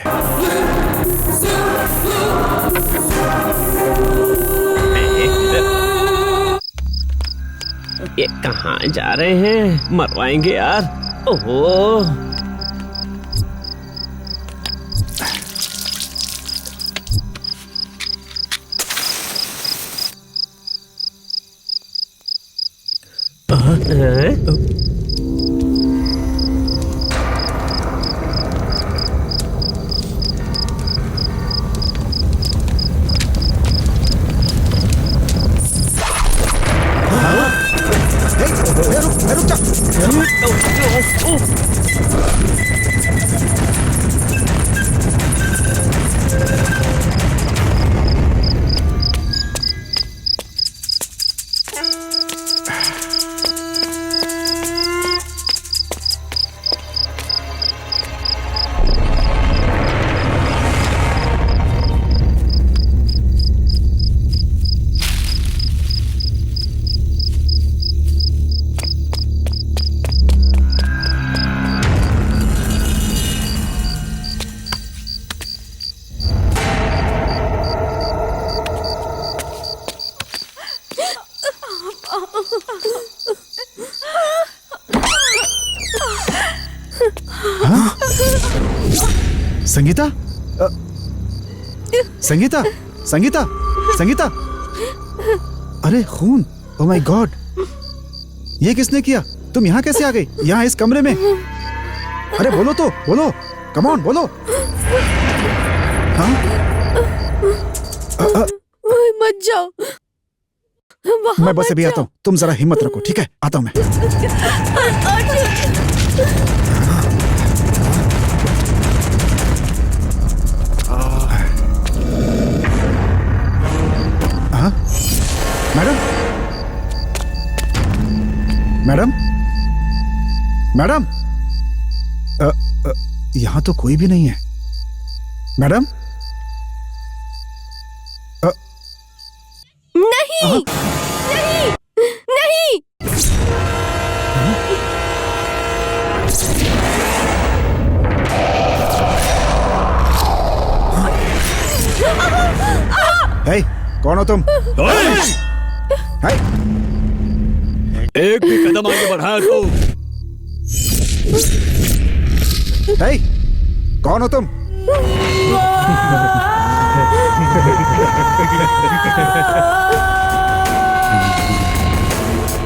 Speaker 2: ये कहाँ जा रहे हैं? मरवाएंगे यार। ओहो
Speaker 7: संगीता, संगीता, संगीता, संगीता। अरे खून, ओह माय गॉड, ये किसने किया? तुम यहाँ कैसे आ गई? यहाँ इस कमरे में? अरे बोलो तो, बोलो, कम ऑन, बोलो। हाँ?
Speaker 3: मत जाओ।
Speaker 7: मैं बस अभी आता हूँ, तुम जरा हिम्मत रखो, ठीक है? आता हूँ मैं। मैडम, मैडम, मैडम, यहाँ तो कोई भी नहीं है। मैडम,
Speaker 3: नहीं, नहीं, नहीं।
Speaker 7: हे, कौन हो तुम?
Speaker 1: एक भी कदम आगे बढ़ाया तो।
Speaker 7: हे, कौन हो तुम?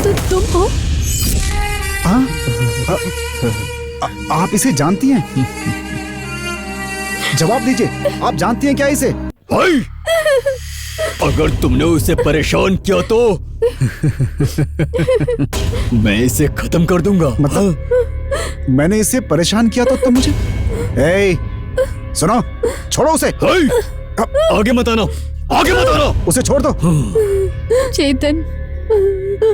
Speaker 3: तो तुम हो?
Speaker 7: आप इसे जानती हैं? जवाब दीजिए, आप जानती हैं क्या इसे?
Speaker 9: अगर तुमने उसे परेशान किया तो मैं इसे खत्म कर दूंगा।
Speaker 7: मतलब मैंने इसे परेशान किया तो तुम मुझे सुनो, छोड़ो उसे।
Speaker 9: आगे मत आना, आगे मत आना,
Speaker 7: उसे छोड़ दो।
Speaker 5: चेतन,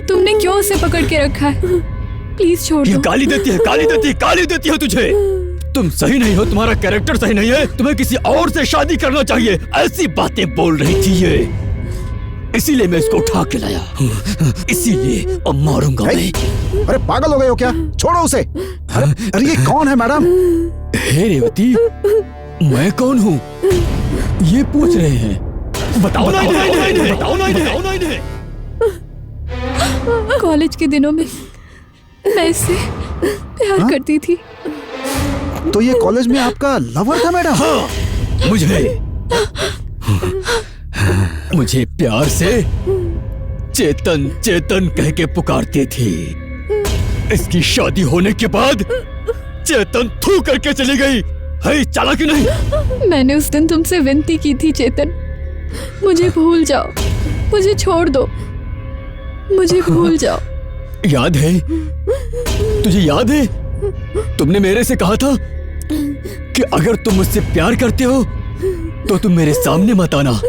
Speaker 5: तुमने क्यों उसे पकड़ के रखा है? प्लीज छोड़ दो।
Speaker 9: गाली देती है, गाली देती है, गाली देती है तुझे। तुम सही नहीं हो, तुम्हारा कैरेक्टर सही नहीं है, तुम्हें किसी और से शादी करना चाहिए, ऐसी बातें बोल रही थी ये। इसीलिए मैं इसको उठा के लाया, इसीलिए अब मारूंगा मैं।
Speaker 7: अरे पागल हो गए हो क्या? छोड़ो उसे। अरे ये कौन है मैडम?
Speaker 9: हे रेवती, मैं कौन हूँ ये पूछ रहे हैं? बताओ ना इन्हें, बताओ ना इन्हें।
Speaker 5: कॉलेज के दिनों में मैं इससे प्यार करती थी।
Speaker 7: तो ये कॉलेज में आपका लवर था मैडम?
Speaker 9: हाँ, मुझे प्यार से चेतन चेतन कह के पुकारती थी। इसकी शादी होने के बाद चेतन थू करके चली गई। है चालाकी नहीं?
Speaker 5: मैंने उस दिन तुमसे विनती की थी चेतन, मुझे भूल जाओ, मुझे छोड़ दो, मुझे भूल जाओ।
Speaker 9: याद है? तुझे याद है? तुमने मेरे से कहा था कि अगर तुम मुझसे प्यार करते हो तो तुम मेरे सामने मत आना।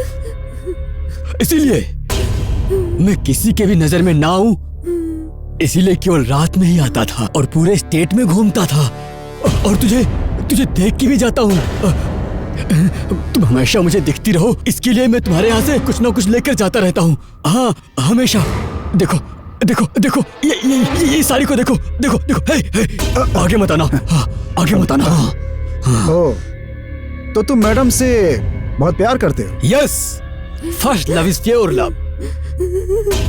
Speaker 9: इसीलिए मैं किसी के भी नजर में ना आऊं, इसीलिए केवल रात में ही आता था और पूरे स्टेट में घूमता था और तुझे देख के भी जाता हूं। तुम हमेशा मुझे दिखती रहो, इसके लिए मैं तुम्हारे यहाँ से कुछ ना कुछ लेकर जाता रहता हूँ। हाँ, हमेशा। देखो देखो देखो, ये साड़ी को देखो, देखो देखो। हे, आगे मत आना, आगे मत आना।
Speaker 7: ओ, तो तुम मैडम से बहुत प्यार करते हो?
Speaker 9: Yes, first love is pure love.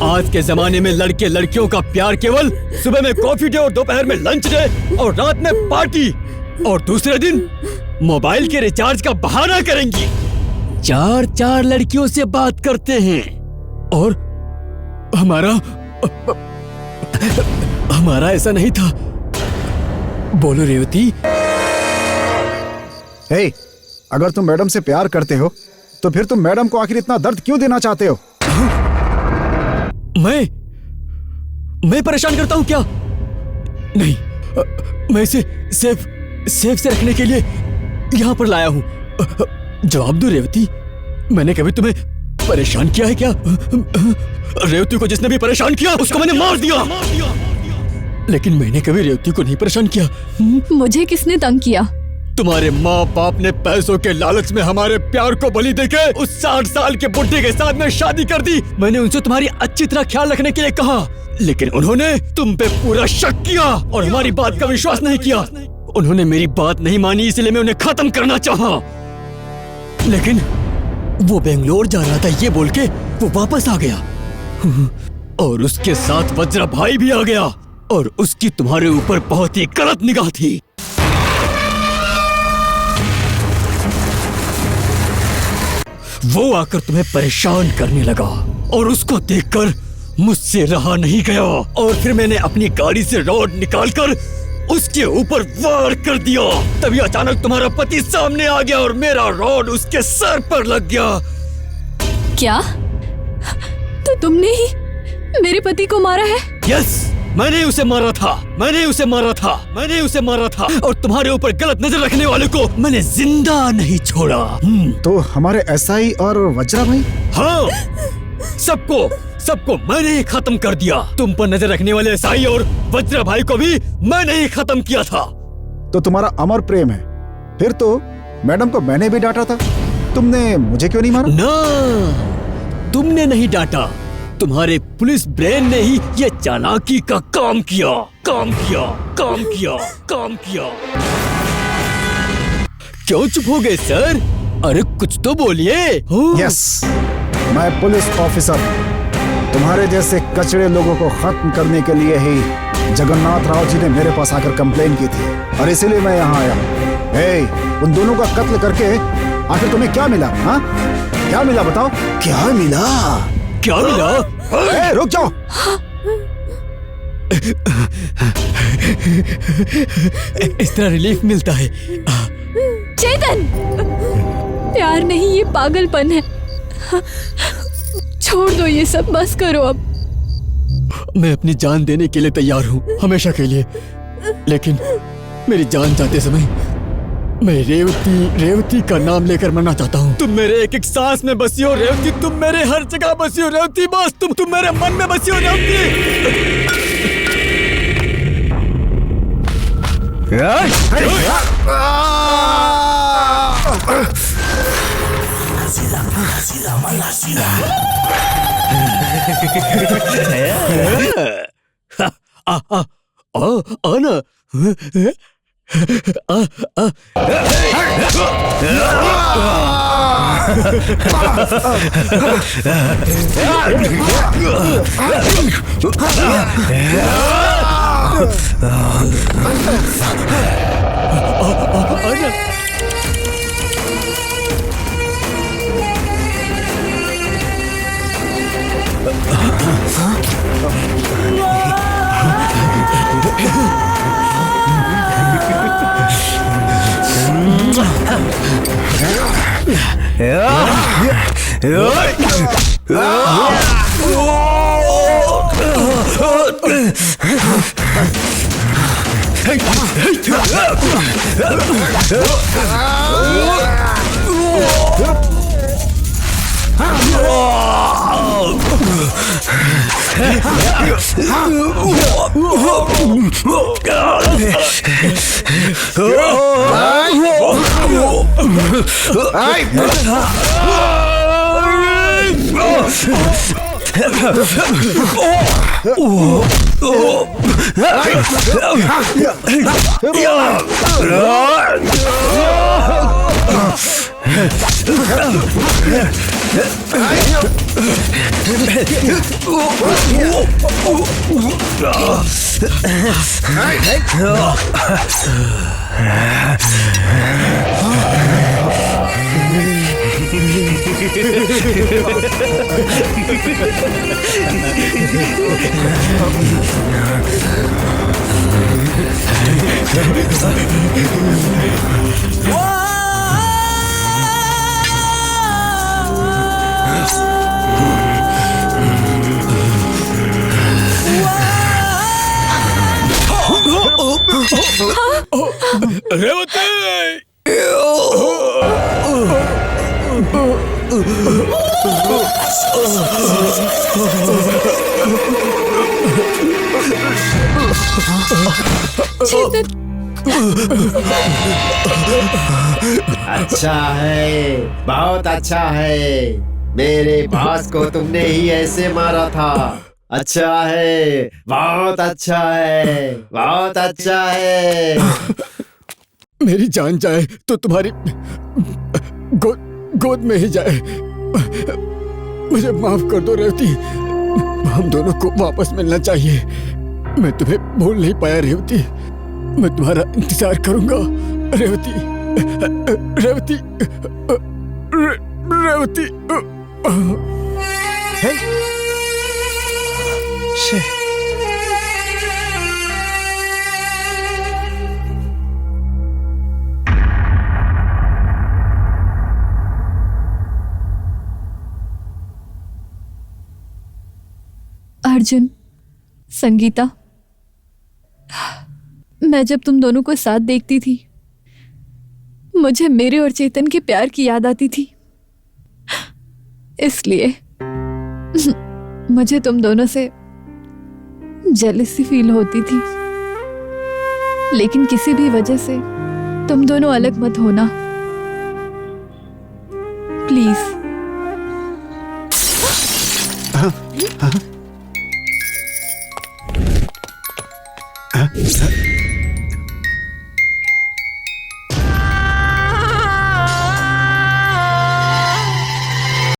Speaker 9: आज के जमाने में लड़के लड़कियों का प्यार केवल सुबह में कॉफी डे और दोपहर में लंच डे और रात में पार्टी और दूसरे दिन मोबाइल के रिचार्ज का बहाना करेंगी। 4 लड़कियों से बात करते हैं और हमारा ऐसा नहीं था। बोलो रेवती।
Speaker 7: हे, अगर तुम मैडम से प्यार करते हो तो फिर तुम मैडम को आखिर इतना दर्द क्यों देना चाहते हो?
Speaker 9: मैं परेशान करता हूं क्या? नहीं, मैं इसे सेफ से रखने के लिए यहां पर लाया हूं। जवाब दो रेवती, मैंने कभी तुम्हें परेशान किया है क्या? रेवती को जिसने भी परेशान किया उसको मैंने मार दिया। लेकिन मैंने कभी रेवती को नहीं परेशान किया।
Speaker 5: मुझे किसने तंग किया?
Speaker 9: तुम्हारे माँ बाप ने पैसों के लालच में हमारे प्यार को बलि देके उस 60 साल के बुढ़े के साथ में शादी कर दी। मैंने उनसे तुम्हारी अच्छी तरह ख्याल रखने के लिए कहा, लेकिन उन्होंने तुम पे पूरा शक किया और हमारी बात का विश्वास नहीं किया। उन्होंने मेरी बात नहीं मानी, इसलिए मैं उन्हें खत्म करना चाहा। लेकिन वो बेंगलोर जा रहा था ये बोल के वो वापस आ गया और उसके साथ वज्रा भाई भी आ गया और उसकी तुम्हारे ऊपर बहुत ही गलत निगाह थी। वो आकर तुम्हें परेशान करने लगा और उसको देखकर मुझसे रहा नहीं गया और फिर मैंने अपनी गाड़ी से रॉड निकालकर उसके ऊपर वार कर दिया। तभी अचानक तुम्हारा पति सामने आ गया और मेरा रॉड उसके सर पर लग गया। क्या?
Speaker 5: तो तुमने ही मेरे पति को मारा है?
Speaker 9: यस, मैंने उसे मारा था और तुम्हारे ऊपर गलत नजर रखने वाले को मैंने जिंदा नहीं छोड़ा।
Speaker 7: तो हमारे एसआई और वज्रा भाई?
Speaker 9: हाँ, सबको मैंने ही खत्म कर दिया। तुम पर नजर रखने वाले एसआई और वज्रा भाई को भी मैंने ही खत्म किया था।
Speaker 7: तो तुम्हारा अमर प्रेम है। फिर तो मैडम को मैंने भी डांटा था, तुमने मुझे क्यों नहीं मारा?
Speaker 9: ना, तुमने नहीं डांटा, तुम्हारे पुलिस ब्रेन ने ही ये चालाकी का काम किया। क्यों चुप हो गए सर? अरे कुछ तो बोलिए।
Speaker 7: यस, मैं पुलिस ऑफिसर तुम्हारे जैसे कचड़े लोगों को खत्म करने के लिए ही जगन्नाथ राव जी ने मेरे पास आकर कंप्लेन की थी और इसीलिए मैं यहाँ आया हूँ। उन दोनों का कत्ल करके आखिर तुम्हें क्या मिला? हाँ, क्या मिला बताओ? क्या मिला? रुक जाओ।
Speaker 9: इस तरह रिलीफ मिलता है।
Speaker 5: चेतन, प्यार नहीं, ये पागलपन है। छोड़ दो ये सब, बस करो अब।
Speaker 9: मैं अपनी जान देने के लिए तैयार हूँ, हमेशा के लिए। लेकिन मेरी जान जाते समय मैं रेवती का नाम लेकर मरना चाहता हूँ। तुम मेरे एक एक सांस में बसी हो रेवती, तुम मेरे हर जगह बसी हो रेवती, बस तुम मेरे मन में बसी हो रेवती। आना
Speaker 6: अच्छा है, बहुत अच्छा है। मेरे बॉस को तुमने ही ऐसे मारा था। अच्छा है, बहुत अच्छा है, बहुत अच्छा है।
Speaker 9: मेरी जान जाए तो तुम्हारी गोद में ही जाए। मुझे माफ कर दो रेवती, हम दोनों को वापस मिलना चाहिए। मैं तुम्हें भूल नहीं पाया रेवती, मैं तुम्हारा इंतजार करूंगा रेवती, रेवती, रेवती।
Speaker 5: अर्जुन, संगीता, मैं जब तुम दोनों को साथ देखती थी मुझे मेरे और चेतन के प्यार की याद आती थी। इसलिए मुझे तुम दोनों से जेलसी फील होती थी। लेकिन किसी भी वजह से तुम दोनों अलग मत होना, प्लीज।
Speaker 7: हाँ?